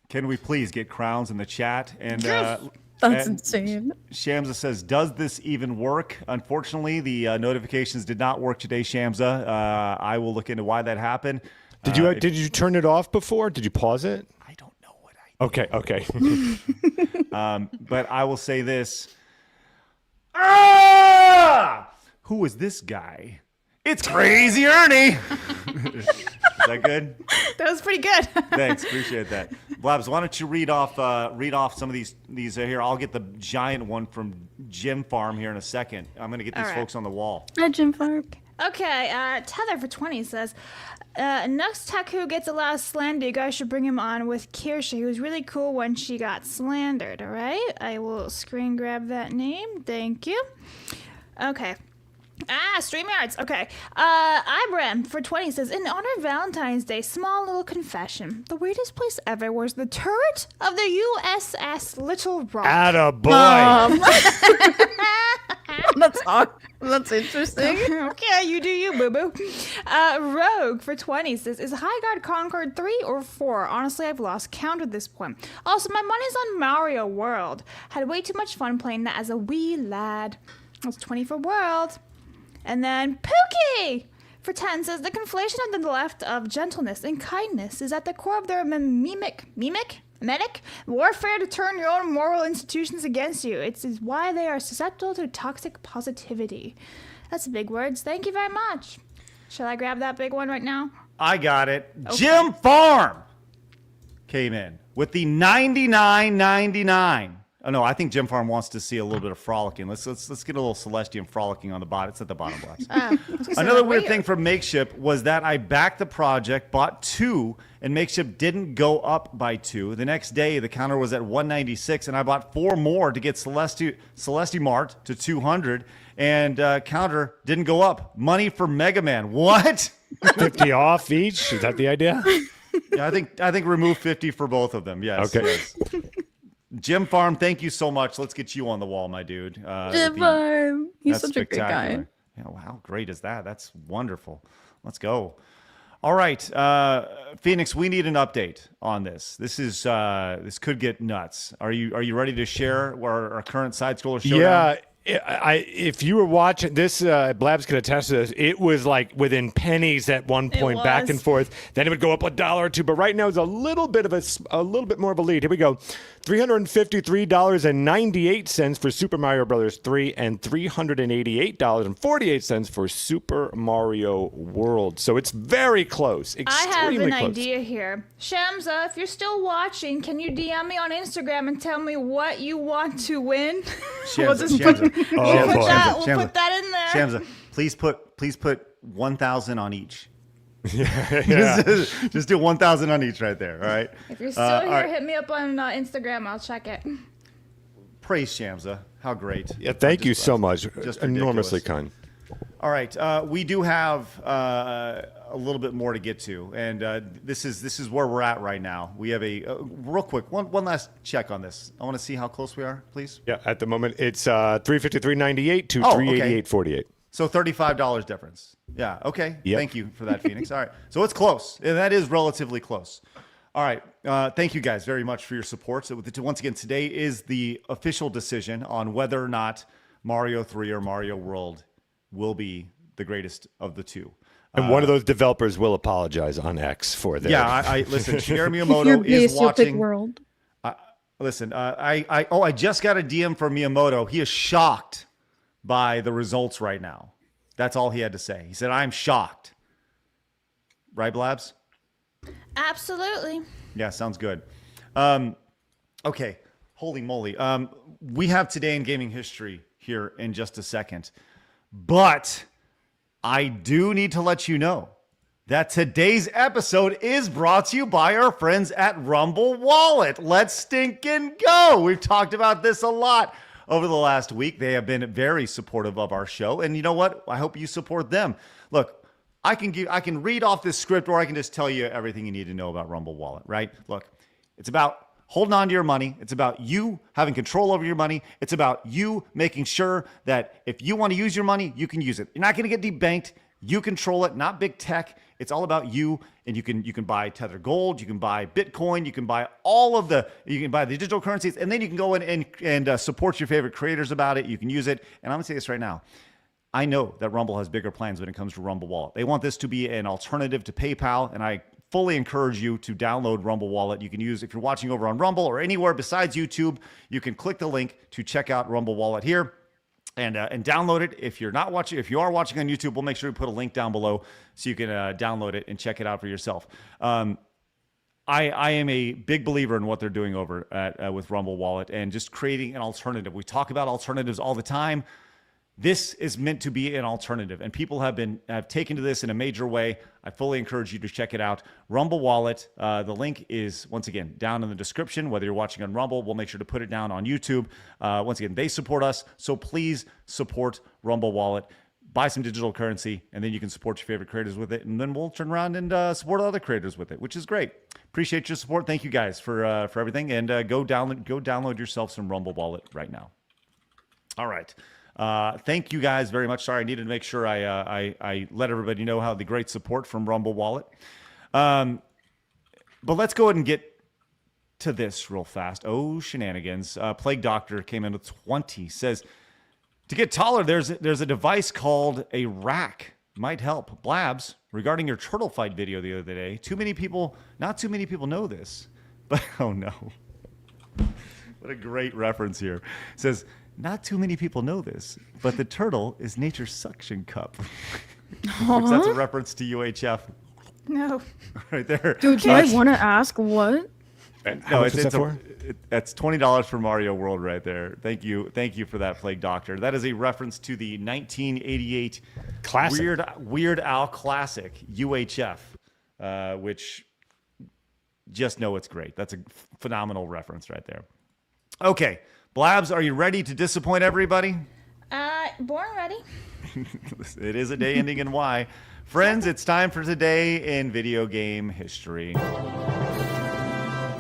Can we please get crowns in the chat? And That's insane. Shamsa says, "Does this even work?" Unfortunately, the notifications did not work today, Shamsa. I will look into why that happened. Did you turn it off before? Did you pause it? I don't know what I did. Okay. But I will say this. Who is this guy? It's Crazy Ernie. Is that good? That was pretty good. Thanks, appreciate that. Blabs, why don't you read off some of these here? I'll get the giant one from Jim Farm here in a second. I'm going to get these folks on the wall. Hi, Jim Farm. Okay, Tether for 20 says, Nux Taku gets a lot of slander. You guys should bring him on with Kirsha. He was really cool when she got slandered, all right? I will screen grab that name. Thank you. Okay. StreamYards. Okay. Ibram for 20 says, in honor of Valentine's Day, small little confession. The weirdest place ever was the turret of the USS Little Rock. Attaboy. That's interesting. Okay, you do you, boo-boo. Rogue for 20 says, is Highguard Concord 3 or 4? Honestly, I've lost count at this point. Also, my money's on Mario World. Had way too much fun playing that as a wee lad. That's 20 for World. And then Pookie for 10 says, the conflation of the left of gentleness and kindness is at the core of their medic warfare to turn your own moral institutions against you. It's why they are susceptible to toxic positivity. That's big words. Thank you very much. Shall I grab that big one right now? I got it. Okay. Jim Farm came in with the $99.99. Oh no, I think Jim Farm wants to see a little bit of frolicking. Let's get a little Celestium frolicking on the bottom. It's at the bottom blast. Another weird thing from Makeship was that I backed the project, bought 2, and Makeship didn't go up by 2. The next day, the counter was at 196, and I bought 4 more to get Celestimart to 200, and counter didn't go up. Money for Mega Man. What? 50 off each? Is that the idea? Yeah, I think remove 50 for both of them. Yes. Okay. Yes. Jim Farm, thank you so much. Let's get you on the wall, my dude. Jim Farm. He's such a great guy. Yeah, well, how great is that? That's wonderful. Let's go. All right, Phoenix, we need an update on this. This could get nuts. Are you ready to share our current side scroller showdown? Yeah. If you were watching this, Blabs could attest to this. It was like within pennies at one point, back and forth. Then it would go up $1 or $2. But right now, it's a little bit more of a lead. Here we go: $353.98 for Super Mario Brothers 3, and $388.48 for Super Mario World. So it's very close. I have an close. idea here. Shamsa, if you're still watching, can you DM me on Instagram and tell me what you want to win? We'll put that in there. Shamsa, please put 1,000 on each. Yeah. Just do 1,000 on each right there. All right. If you're still here, hit me up on Instagram. I'll check it. Praise Shamsa. How great. Yeah, thank you so much. Just enormously ridiculous. kind. All right, we do have a little bit more to get to, and this is where we're at right now. We have a real quick one last check on this. I want to see how close we are, please. Yeah, at the moment it's $353.98 to $388.48. So $35 difference. Yeah. Okay. Yep. Thank you for that, Phoenix. All right. So it's close, and that is relatively close. All right. Thank you guys very much for your support. So once again, today is the official decision on whether or not Mario 3 or Mario World will be the greatest of the two. And one of those developers will apologize on X for that. Yeah, I listen. Shigeru Miyamoto is watching. World. Listen, I just got a DM from Miyamoto. He is shocked by the results right now. That's all he had to say. He said, "I'm shocked." Right, Blabs? Absolutely. Yeah, sounds good. Okay, holy moly. We have Today in Gaming History here in just a second. But I do need to let you know that today's episode is brought to you by our friends at Rumble Wallet. Let's stinkin' go. We've talked about this a lot over the last week. They have been very supportive of our show. And you know what? I hope you support them. Look, I can read off this script, or I can just tell you everything you need to know about Rumble Wallet, right? Look, it's about holding on to your money. It's about you having control over your money. It's about you making sure that if you want to use your money, you can use it. You're not going to get debanked. You control it, not big tech. It's all about you. And you can buy Tether Gold. You can buy Bitcoin. You can buy you can buy the digital currencies. And then you can go in and support your favorite creators about it. You can use it. And I'm going to say this right now. I know that Rumble has bigger plans when it comes to Rumble Wallet. They want this to be an alternative to PayPal. And I fully encourage you to download Rumble Wallet. You can use, if you're watching over on Rumble or anywhere besides YouTube, you can click the link to check out Rumble Wallet here and download it. If you are watching on YouTube, we'll make sure we put a link down below so you can download it and check it out for yourself. I am a big believer in what they're doing over at with Rumble Wallet and just creating an alternative. We talk about alternatives all the time. This is meant to be an alternative, and people have taken to this in a major way. I fully encourage you to check it out. Rumble Wallet, the link is, once again, down in the description. Whether you're watching on Rumble, we'll make sure to put it down on YouTube. Once again, they support us, so please support Rumble Wallet. Buy some digital currency, and then you can support your favorite creators with it, and then we'll turn around and support other creators with it, which is great. Appreciate your support. Thank you guys for everything, and go download yourself some Rumble Wallet right now. All right. Thank you guys very much. Sorry, I needed to make sure I let everybody know how the great support from Rumble Wallet. But let's go ahead and get to this real fast. Oh, shenanigans. Plague Doctor came in with 20. Says, to get taller, there's a device called a rack. Might help. Blabs, regarding your turtle fight video the other day, not too many people know this. But, oh no. What a great reference here. It says, not too many people know this, but the turtle is nature's suction cup. Which that's a reference to UHF. No. Right there. Dude, do I want to ask what? How much is that for? That's $20 for Mario World right there. Thank you for that, Plague Doctor. That is a reference to the 1988 classic Weird Al classic UHF, which just know it's great. That's a phenomenal reference right there. Okay. Blabs, are you ready to disappoint everybody? Born ready. It is a day ending in Y. Friends, it's time for Today in Video Game History.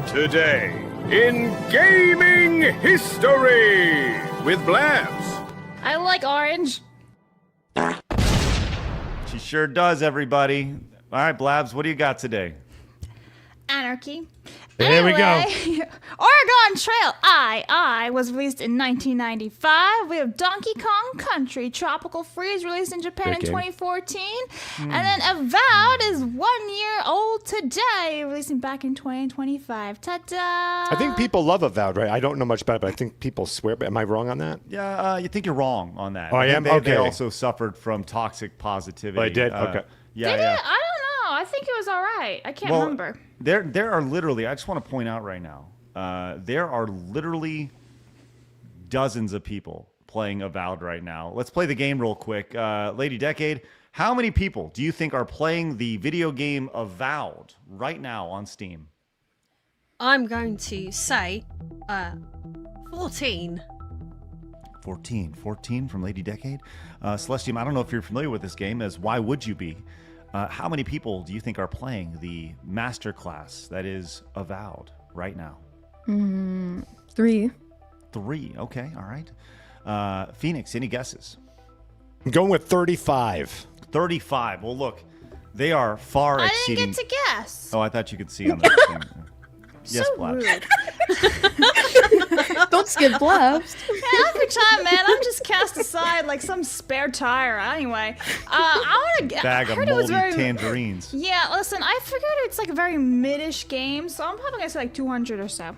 Today in gaming history with Blabs. I like orange. She sure does, everybody. All right, Blabs, what do you got today? Anarchy. There we go. Oregon Trail I was released in 1995. We have Donkey Kong Country Tropical Freeze released in Japan in 2014. And then Avowed is 1 year old today, releasing back in 2025. Ta-da! I think people love Avowed, right? I don't know much about it, but I think people swear. Am I wrong on that? Yeah, you think you're wrong on that. Oh, I am? They Okay. also suffered from toxic positivity. Oh, I did? Okay. Yeah, Did yeah. it? I don't know. I think it was all right. I can't remember. There are literally, I just want to point out right now, there are literally dozens of people playing Avowed right now. Let's play the game real quick. Lady Decade, how many people do you think are playing the video game Avowed right now on Steam? I'm going to say 14. 14 from Lady Decade. Celestium, I don't know if you're familiar with this game, as why would you be? How many people do you think are playing the masterclass that is Avowed right now? 3. 3, okay, all right. Phoenix, any guesses? I'm going with 35. 35. Well, look, they are far exceeding. I didn't get to guess. Oh, I thought you could see on the thing. Yes, So Blabs. rude. Don't skip Blabs. Man, every time, man, I'm just cast aside like some spare tire. Anyway, I want to Bag of moldy tangerines. Yeah, listen, I figured it's like a very mid-ish game, so I'm probably gonna say like 200 or so.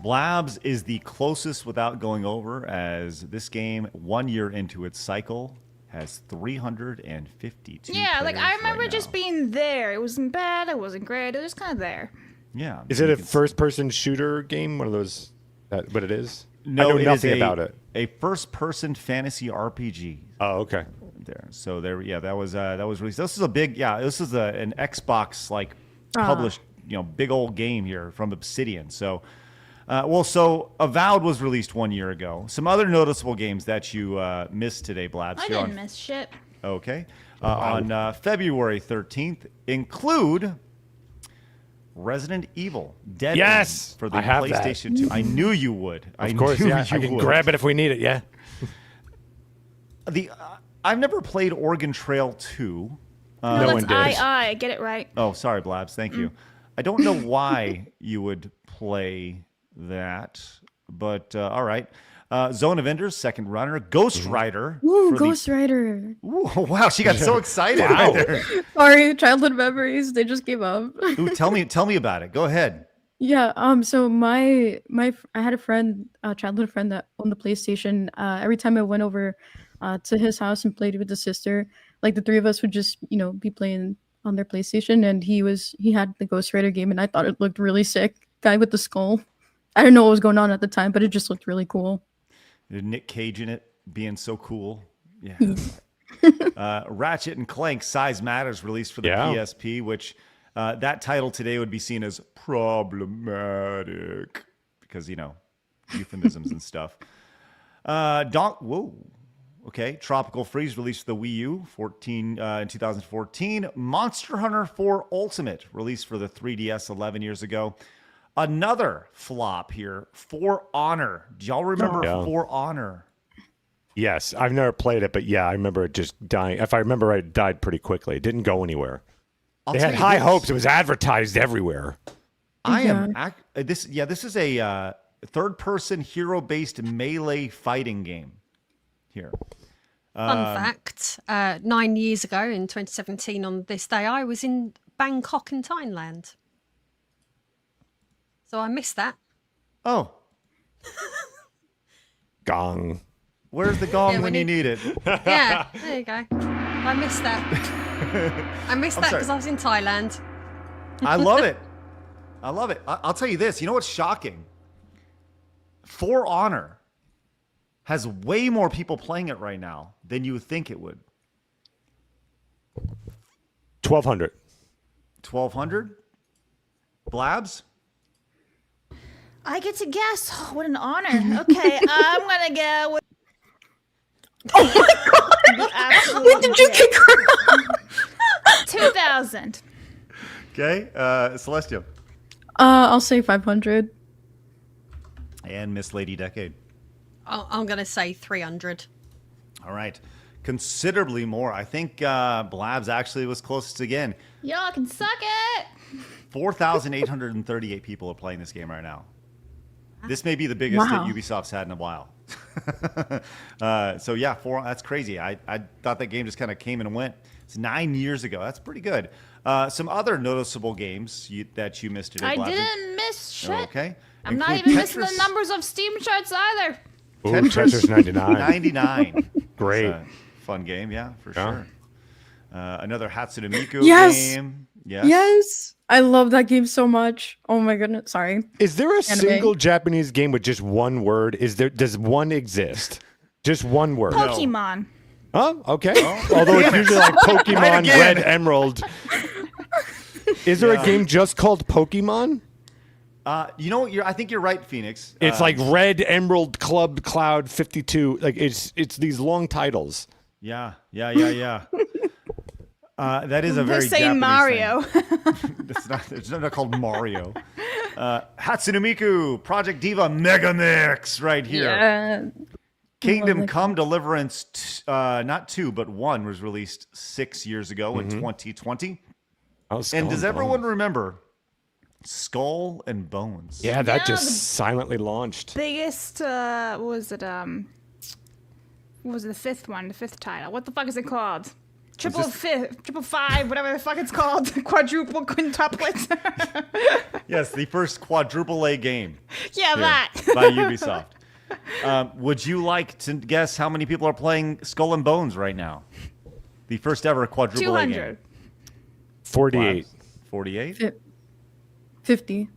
Blabs is the closest without going over, as this game, 1 year into its cycle, has 352. Yeah, like I players remember right just now. being there. It wasn't bad. It wasn't great. It was kind of there. Yeah. Is it a first-person shooter game? One of those? That what it is? No, I know it is nothing about it. A first-person fantasy RPG. Oh, okay. There. So there. Yeah, that was released. This is a big. Yeah, this is an Xbox like published, big old game here from Obsidian. So. So Avowed was released 1 year ago. Some other noticeable games that you missed today, Blabs. I didn't miss shit. Okay. On February 13th include Resident Evil Dead Yes! End for the I have that. PlayStation 2. I knew you would. Of course, yeah. I can grab it if we need it, yeah. I've never played Oregon Trail 2. No, that's I get it right. Oh, sorry, Blabs. Thank you. I don't know why you would play that, but all right. Zone of Enders, second runner. Ghost Rider. Ooh, Ghost Rider. Ooh, wow, she got so excited. Wow. Right there. Sorry, childhood memories. They just gave up. Ooh, tell me about it. Go ahead. Yeah. So I had a friend, a childhood friend that owned the PlayStation. Every time I went over to his house and played with his sister, like the three of us would just be playing on their PlayStation, and he had the Ghost Rider game, and I thought it looked really sick. Guy with the skull. I didn't know what was going on at the time, but it just looked really cool. Nick Cage in it, being so cool. Yeah. Ratchet and Clank Size Matters released for the PSP, which that title today would be seen as problematic because, euphemisms and stuff. Tropical Freeze released for the Wii U in 2014. Monster Hunter 4 Ultimate released for the 3DS 11 years ago. Another flop here, For Honor. Do y'all remember For Honor? Yes, I've never played it, but yeah, I remember it just dying. If I remember right, it died pretty quickly. It didn't go anywhere. They had high hopes. It was advertised everywhere. This is a third-person hero-based melee fighting game here. Fun fact, 9 years ago in 2017 on this day, I was in Bangkok in Thailand. So I missed that. Oh. Gong. Where's the gong when you need it? Yeah, there you go. I missed that. I missed that because I was in Thailand. I love it. I'll tell you this. You know what's shocking? For Honor has way more people playing it right now than you would think it would. 1,200. 1,200? Blabs? I get to guess. Oh, what an honor. Okay, I'm gonna go with. Oh my god! When did you kick her out? 2,000. Okay, Celestium. I'll say 500. And Miss Lady Decade. I'm going to say 300. All right. Considerably more. I think Blabs actually was closest again. Y'all can suck it. 4,838 people are playing this game right now. This may be the biggest that Ubisoft's had in a while. So yeah, that's crazy. I thought that game just kind of came and went. It's 9 years ago. That's pretty good. Some other noticeable games that you missed today, I Blabs. didn't miss shit. Okay. I'm not even missing the numbers of Steam charts either. Ooh, Tetris 99. 99. Great. It's a fun game, yeah, for sure. Another Hatsune Miku game. Yes. Yes. I love that game so much. Oh my goodness. Sorry. Is there a single Japanese game with just one word? Does one exist? Just one word. Pokemon. Oh, okay. Although it's usually like Pokemon Red Emerald. Is there a game just called Pokemon? You know what? I think you're right, Phoenix. It's like Red Emerald Club Cloud 52. Like it's these long titles. Yeah. That is a very saying Japanese Mario. It's not called Mario. Hatsune Miku, Project Diva Mega Mix right here. Yeah. Kingdom Come Deliverance, not 2, but 1 was released 6 years ago in 2020. And does everyone remember Skull and Bones? Yeah, that just silently launched. Biggest, what was it? What was it, the fifth one? The fifth title. What the fuck is it called? Triple five, whatever the fuck it's called. Quadruple, quintuplet. Yes, the first quadruple A game. Yeah, that. By Ubisoft. Would you like to guess how many people are playing Skull and Bones right now? The first ever quadruple A game. 200. 48. 48? 50.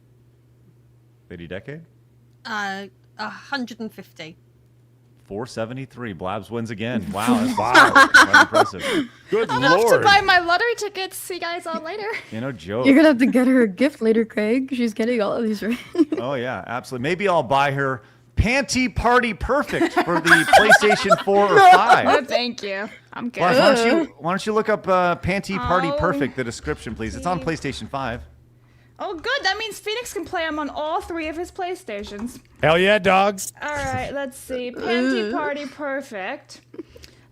Lady Decade? 150. 473. Blabs wins again. Wow, that's quite impressive. Good I'll lord. have to buy my lottery tickets. See you guys all later. Joke. You're gonna have to get her a gift later, Craig. She's getting all of these right. Oh yeah, absolutely. Maybe I'll buy her Panty Party Perfect for the PlayStation 4 or 5. No, thank you. I'm good. Blabs, why don't you look up Panty Party Perfect, the description, please. It's on PlayStation 5. Oh, good. That means Phoenix can play them on all 3 of his PlayStations. Hell yeah, dogs. All right, let's see. Panty Party Perfect.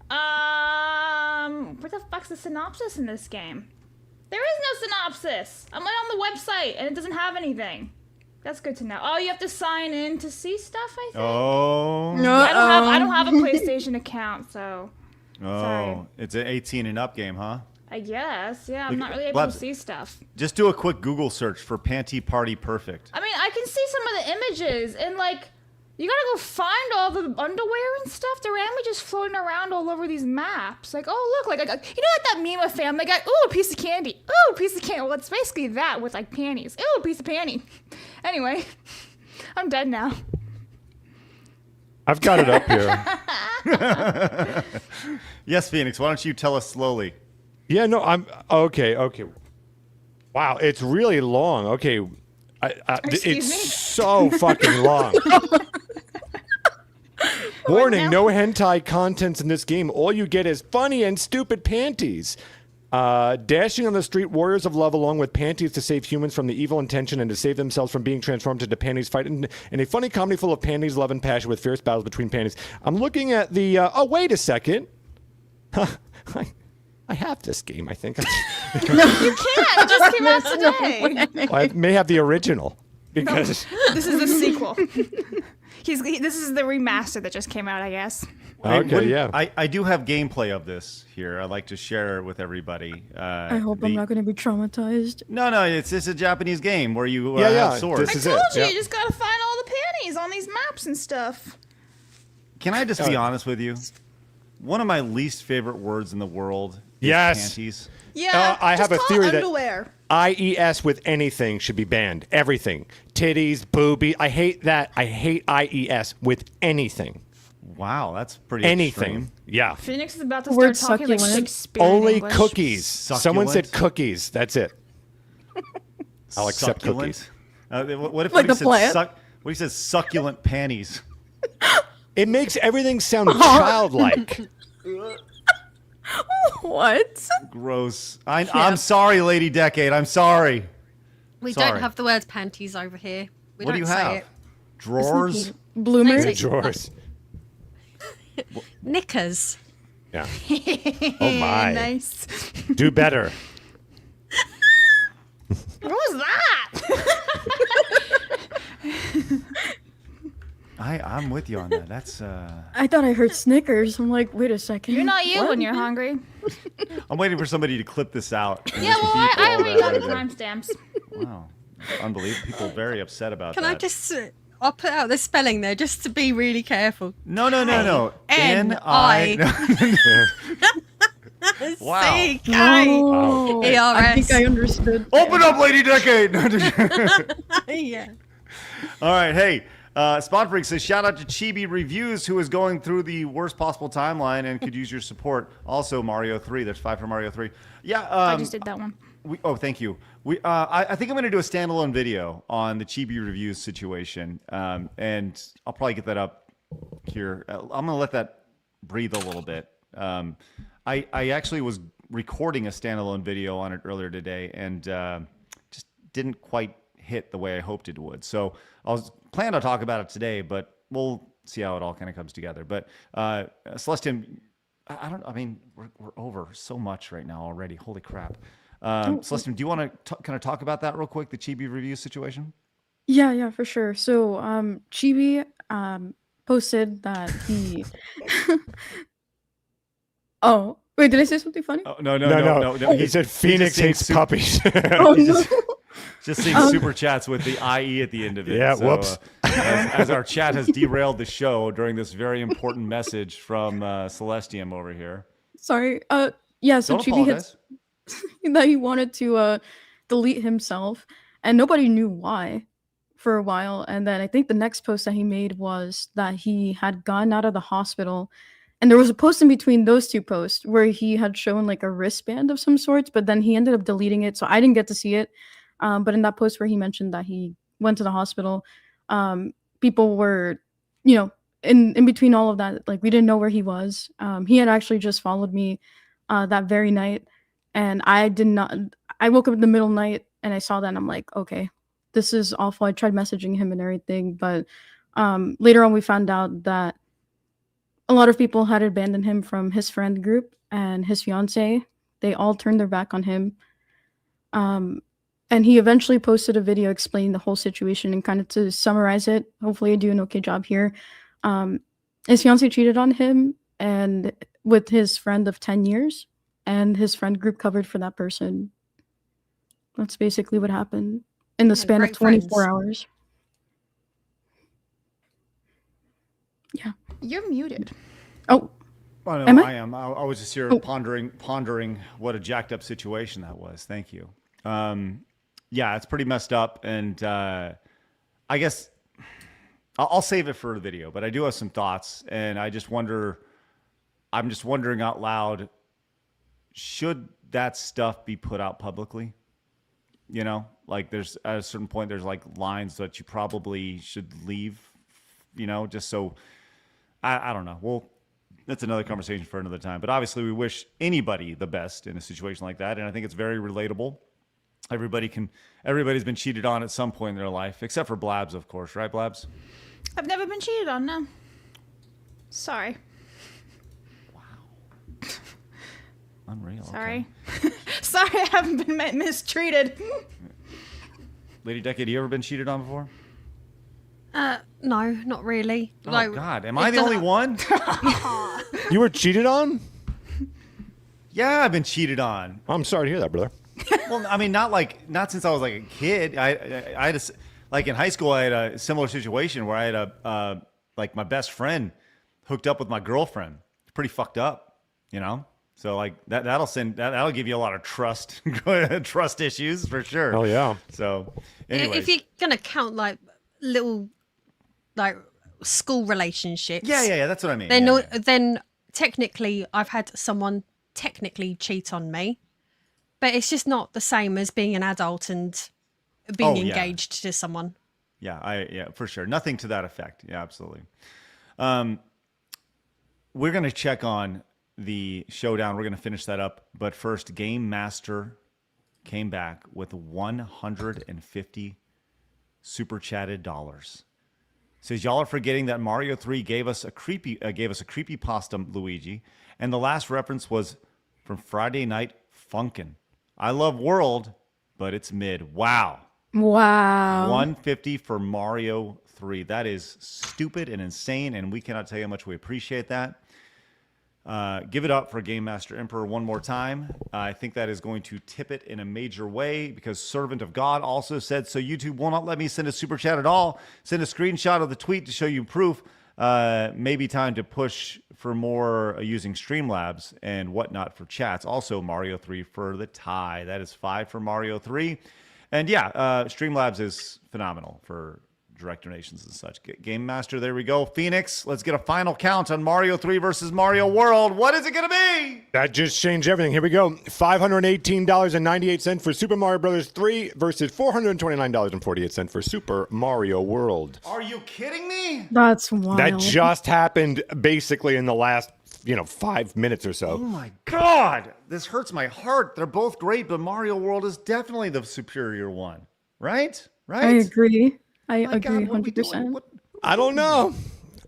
What the fuck's the synopsis in this game? There is no synopsis. I'm on the website and it doesn't have anything. That's good to know. Oh, you have to sign in to see stuff, I think. Oh. No, I don't have a PlayStation account, so. Oh, it's an 18 and up game, huh? I guess. Yeah, I'm not really able to see stuff. Just do a quick Google search for Panty Party Perfect. I mean, I can see some of the images, and like, you gotta go find all the underwear and stuff. There are images floating around all over these maps. Like, oh look, like that meme of Family Guy. Ooh, a piece of candy. Ooh, a piece of candy. Well, it's basically that with like panties. Ooh, a piece of panty. Anyway, I'm dead now. I've got it up here. Yes, Phoenix. Why don't you tell us slowly? Yeah, no, I'm okay. Wow, it's really long. Okay, it's so fucking long. Warning: no hentai contents in this game. All you get is funny and stupid panties. Dashing on the street, warriors of love along with panties to save humans from the evil intention and to save themselves from being transformed into panties, fight in a funny comedy full of panties, love, and passion with fierce battles between panties. I'm looking at the. Oh, wait a second. I have this game, I think. No, you can't. It just came out today. Well, I may have the original because this is the sequel. This is the remaster that just came out, I guess. Okay, yeah. I do have gameplay of this here. I'd like to share with everybody. I hope I'm not going to be traumatized. No, it's a Japanese game where you have swords. I told you, you just gotta find all the panties on these maps and stuff. Can I just be honest with you? One of my least favorite words in the world is panties. Yeah, I have a theory underwear. that IES with anything should be banned. Everything. Titties, boobies. I hate that. I hate IES with anything. Wow, that's pretty anything. Extreme. Yeah. Phoenix is about to start talking like Shakespeare. Only English. cookies. Succulent. Someone said cookies. That's it. I'll accept cookies. What if Like he the plant? what if he says succulent panties? It makes everything sound childlike. What? Gross. I'm sorry, Lady Decade. I'm sorry. We don't have the words panties over here. We What don't do you say have? it. Drawers? Bloomers? Nice. Drawers. Knickers. Yeah. Oh my. Nice. Do better. What was that? I'm with you on that. That's I thought I heard Snickers. I'm like, wait a second. You're not you What? when you're hungry. I'm waiting for somebody to clip this out. and Yeah, just well, beep I all already that got the out of there. timestamps. Wow. Unbelievable. People are very upset about Can that. I just... I'll put out the spelling there just to be really careful. No. N-I. Wow. C-K. Oh, I think I understood. Open up, Lady Decade. Yeah. All right. Hey, Spawn Freak says, shout out to ChibiReviews, who is going through the worst possible timeline and could use your support. Also, Mario 3. That's 5 for Mario 3. Yeah. I just did that one. Thank you. I think I'm going to do a standalone video on the ChibiReviews situation, and I'll probably get that up here. I'm going to let that breathe a little bit. I actually was recording a standalone video on it earlier today, and just didn't quite hit the way I hoped it would. So I was planning to talk about it today, but we'll see how it all kind of comes together. But Celestium, we're over so much right now already. Holy crap. Celestium, do you want to kind of talk about that real quick, the ChibiReviews situation? Yeah, for sure. So, Chibi posted that he. Oh, wait, did I say something funny? Oh, no. He said Phoenix hates puppies. Oh, no. Just seeing super chats with the IE at the end of it. Yeah, So, whoops. As our chat has derailed the show during this very important message from Celestium over here. Sorry. Yeah, so Don't Chibi had apologize. that he wanted to delete himself, and nobody knew why for a while. And then I think the next post that he made was that he had gotten out of the hospital, and there was a post in between those two posts where he had shown like a wristband of some sorts, but then he ended up deleting it, so I didn't get to see it. But in that post where he mentioned that he went to the hospital, people were, in between all of that, like, we didn't know where he was. He had actually just followed me that very night, and I woke up in the middle of the night and I saw that, and I'm like, okay, this is awful. I tried messaging him and everything, but later on we found out that a lot of people had abandoned him from his friend group and his fiance. They all turned their back on him. And he eventually posted a video explaining the whole situation, and kind of to summarize it, hopefully I do an okay job here. His fiance cheated on him and with his friend of 10 years, and his friend group covered for that person. That's basically what happened in the span of 24 hours. Yeah. You're muted. Oh. Oh, no, Am I? I am. I was just here pondering what a jacked up situation that was. Thank you. Yeah, it's pretty messed up, and I guess I'll save it for a video, but I do have some thoughts, and I'm just wondering out loud, should that stuff be put out publicly? Like, there's at a certain point, there's like lines that you probably should leave, just so I don't know. Well, that's another conversation for another time, but obviously we wish anybody the best in a situation like that. And I think it's very relatable. Everybody's been cheated on at some point in their life, except for Blabs, of course, right, Blabs? I've never been cheated on, no. Sorry. Unreal. Sorry. Okay. Sorry, I haven't been mistreated. Lady Decade, you ever been cheated on before? No, not really. Oh, God. Am I the only one? You were cheated on? Yeah, I've been cheated on. I'm sorry to hear that, brother. Well, I mean, not since I was like a kid. I had like in high school, I had a similar situation where I had like my best friend hooked up with my girlfriend. Pretty fucked up, So like that'll give you a lot of trust issues for sure. Oh yeah. So anyways. If you're gonna count like little like school relationships, yeah, that's what I mean. Then technically I've had someone technically cheat on me, but it's just not the same as being an adult and being engaged to someone. Yeah, for sure. Nothing to that effect. Yeah, absolutely. We're gonna check on the showdown. We're going to finish that up. But first, Game Master came back with 150 super chatted dollars. Says y'all are forgetting that Mario 3 gave us a creepypasta Luigi, and the last reference was from Friday Night Funkin'. I love World, but it's mid. Wow. 150 for Mario 3. That is stupid and insane, and we cannot tell you how much we appreciate that. Give it up for Game Master Emperor one more time. I think that is going to tip it in a major way because Servant of God also said, so YouTube will not let me send a super chat at all. Send a screenshot of the tweet to show you proof. Maybe time to push for more using Streamlabs and whatnot for chats. Also, Mario 3 for the tie. That is 5 for Mario 3. And yeah, Streamlabs is phenomenal for direct donations and such. Game Master, there we go. Phoenix, let's get a final count on Mario 3 versus Mario World. What is it going to be? That just changed everything. Here we go. $518.98 for Super Mario Bros. 3 versus $429.48 for Super Mario World. Are you kidding me? That's wild. That just happened basically in the last 5 minutes or so. Oh my God. This hurts my heart. They're both great, but Mario World is definitely the superior one. Right? I agree. I agree God, 100%. I don't know.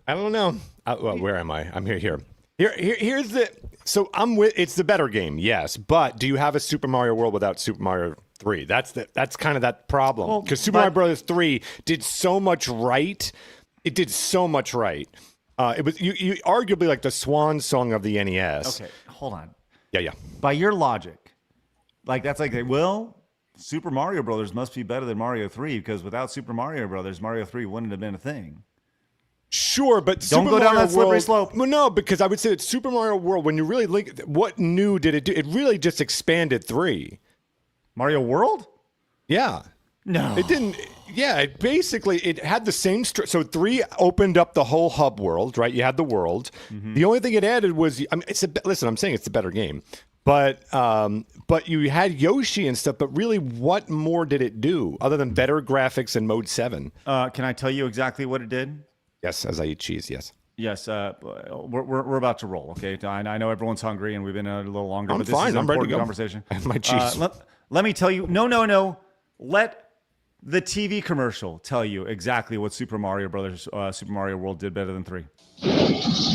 Well, where am I? I'm here. Here's the. So it's the better game, yes. But do you have a Super Mario World without Super Mario 3? That's kind of that problem. Because Super Mario Bros. 3 did so much right. It did so much right. It was you arguably like the swan song of the NES. Okay, hold on. Yeah. By your logic, that's like, well, Super Mario Brothers must be better than Mario 3 because without Super Mario Brothers, Mario 3 wouldn't have been a thing. Sure, but don't go down that slippery slope. Well, no, because I would say that Super Mario World, when you really link, what new did it do? It really just expanded 3. Mario World? Yeah. No. It didn't. Yeah, it had the same. So 3 opened up the whole hub world, right? You had the world. Mm-hmm. The only thing it added was, listen, I'm saying it's a better game. But you had Yoshi and stuff, but really, what more did it do other than better graphics in Mode 7? Can I tell you exactly what it did? Yes, as I eat cheese, yes. Yes, we're about to roll, okay? I know everyone's hungry and we've been a little longer, I'm but this fine. is an I'm ready to important go. conversation. I have my cheese. Let me tell you, no. Let the TV commercial tell you exactly what Super Mario World did better than 3.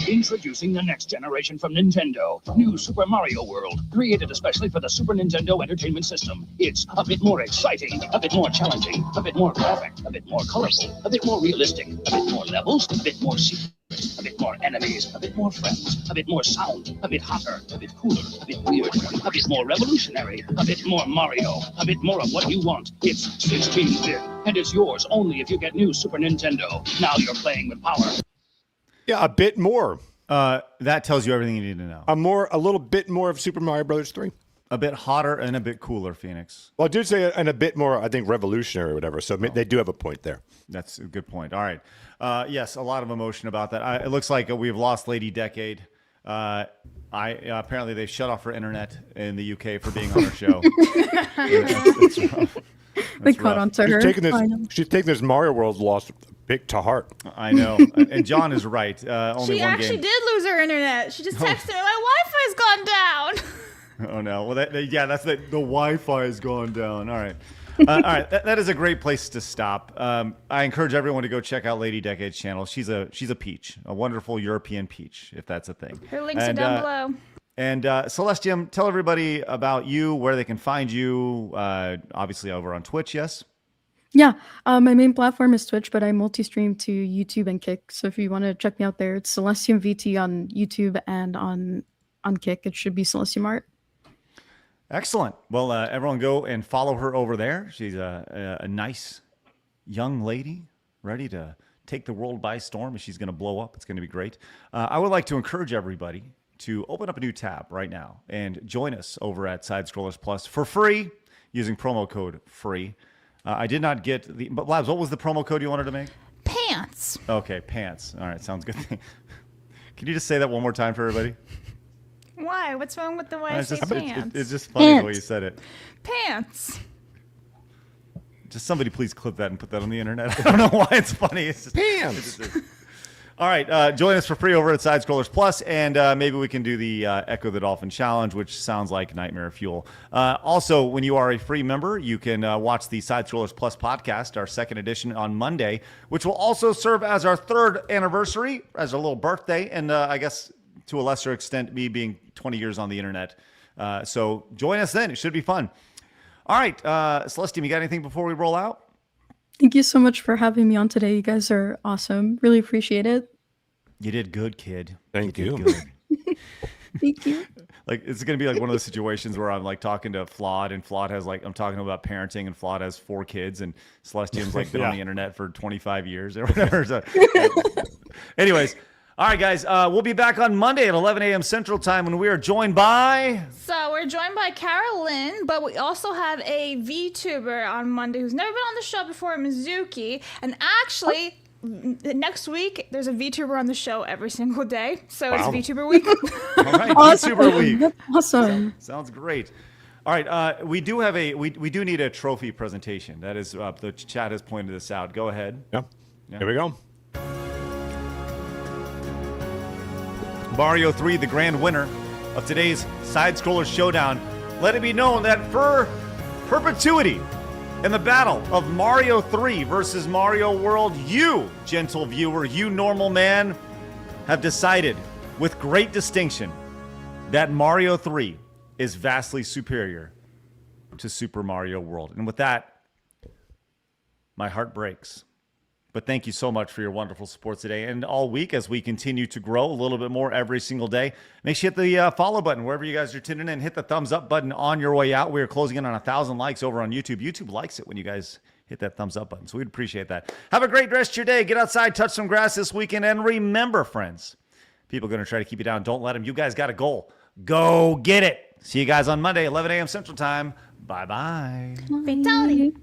Introducing the next generation from Nintendo, New Super Mario World, created especially for the Super Nintendo Entertainment System. It's a bit more exciting, a bit more challenging, a bit more graphic, a bit more colorful, a bit more realistic, a bit more levels, a bit more secret, a bit more enemies, a bit more friends, a bit more sound, a bit hotter, a bit cooler, a bit weird, a bit more revolutionary, a bit more Mario, a bit more of what you want. It's 16-bit, and it's yours only if you get New Super Nintendo. Now you're playing with power. Yeah, a bit more. That tells you everything you need to know. A little bit more of Super Mario Bros. 3. A bit hotter and a bit cooler, Phoenix. Well, I did say and a bit more, I think, revolutionary or whatever. So they do have a point there. That's a good point. All right. Yes, a lot of emotion about that. It looks like we've lost Lady Decade. Apparently they've shut off her internet in the UK for being on our show. That's rough. They caught on to her. She's taking this Mario World loss big to heart. I know. And John is right. Only she one actually game. did lose her internet. She just texted me, my Wi-Fi's gone down. Oh, no. Well, that's the Wi-Fi has gone down. All right. All right. That is a great place to stop. I encourage everyone to go check out Lady Decade's channel. She's a peach, a wonderful European peach, if that's a thing. Her links are down below. And Celestium, tell everybody about you, where they can find you. Obviously over on Twitch, yes? Yeah, my main platform is Twitch, but I multi-stream to YouTube and Kick. So if you want to check me out there, it's Celestium VT on YouTube and on Kick. It should be Celestium Art. Excellent. Well, everyone go and follow her over there. She's a nice young lady ready to take the world by storm. She's going to blow up. It's going to be great. I would like to encourage everybody to open up a new tab right now and join us over at Side Scrollers Plus for free using promo code FREE. I did not get but Labs, what was the promo code you wanted to make? Pants. Okay, pants. All right, sounds good. Can you just say that one more time for everybody? Why? What's wrong with the way I say pants? It's just funny the way you said it. Pants. Just somebody please clip that and put that on the internet. I don't know why it's funny. It's just, pants. All right, join us for free over at Side Scrollers Plus, and maybe we can do the Echo the Dolphin Challenge, which sounds like nightmare fuel. Also, when you are a free member, you can watch the Side Scrollers Plus podcast, our second edition on Monday, which will also serve as our third anniversary, as a little birthday, and I guess to a lesser extent, me being 20 years on the internet. So join us then. It should be fun. All right, Celestium, you got anything before we roll out? Thank you so much for having me on today. You guys are awesome. Really appreciate it. You did good, kid. Thank you. Did good. Thank you. Like, it's going to be like one of those situations where I'm like talking to Flawed, and Flawed has like, I'm talking about parenting, and Flawed has 4 kids, and Celestium's like been on the internet for 25 years or whatever. So, anyways, all right, guys, we'll be back on Monday at 11 a.m. Central Time when we are joined by... So we're joined by Carolyn, but we also have a VTuber on Monday who's never been on the show before, Mizuki. And actually, next week, there's a VTuber on the show every single day. So it's VTuber week. All right, Awesome. VTuber week. That's awesome. Sounds great. All right, we do have we do need a trophy presentation. That is, the chat has pointed this out. Go ahead. Yeah. Here we go. Mario 3, the grand winner of today's Side-Scroller Showdown. Let it be known that for perpetuity in the battle of Mario 3 versus Mario World, you, gentle viewer, you normal man, have decided with great distinction that Mario 3 is vastly superior to Super Mario World. And with that, my heart breaks. But thank you so much for your wonderful support today and all week as we continue to grow a little bit more every single day. Make sure you hit the follow button wherever you guys are tuning in. Hit the thumbs up button on your way out. We are closing in on 1,000 likes over on YouTube. YouTube likes it when you guys hit that thumbs up button, so we'd appreciate that. Have a great rest of your day. Get outside, touch some grass this weekend, and remember, friends, people are going to try to keep you down. Don't let them. You guys got a goal. Go get it. See you guys on Monday, 11 a.m. Central Time. Bye-bye. Fatality.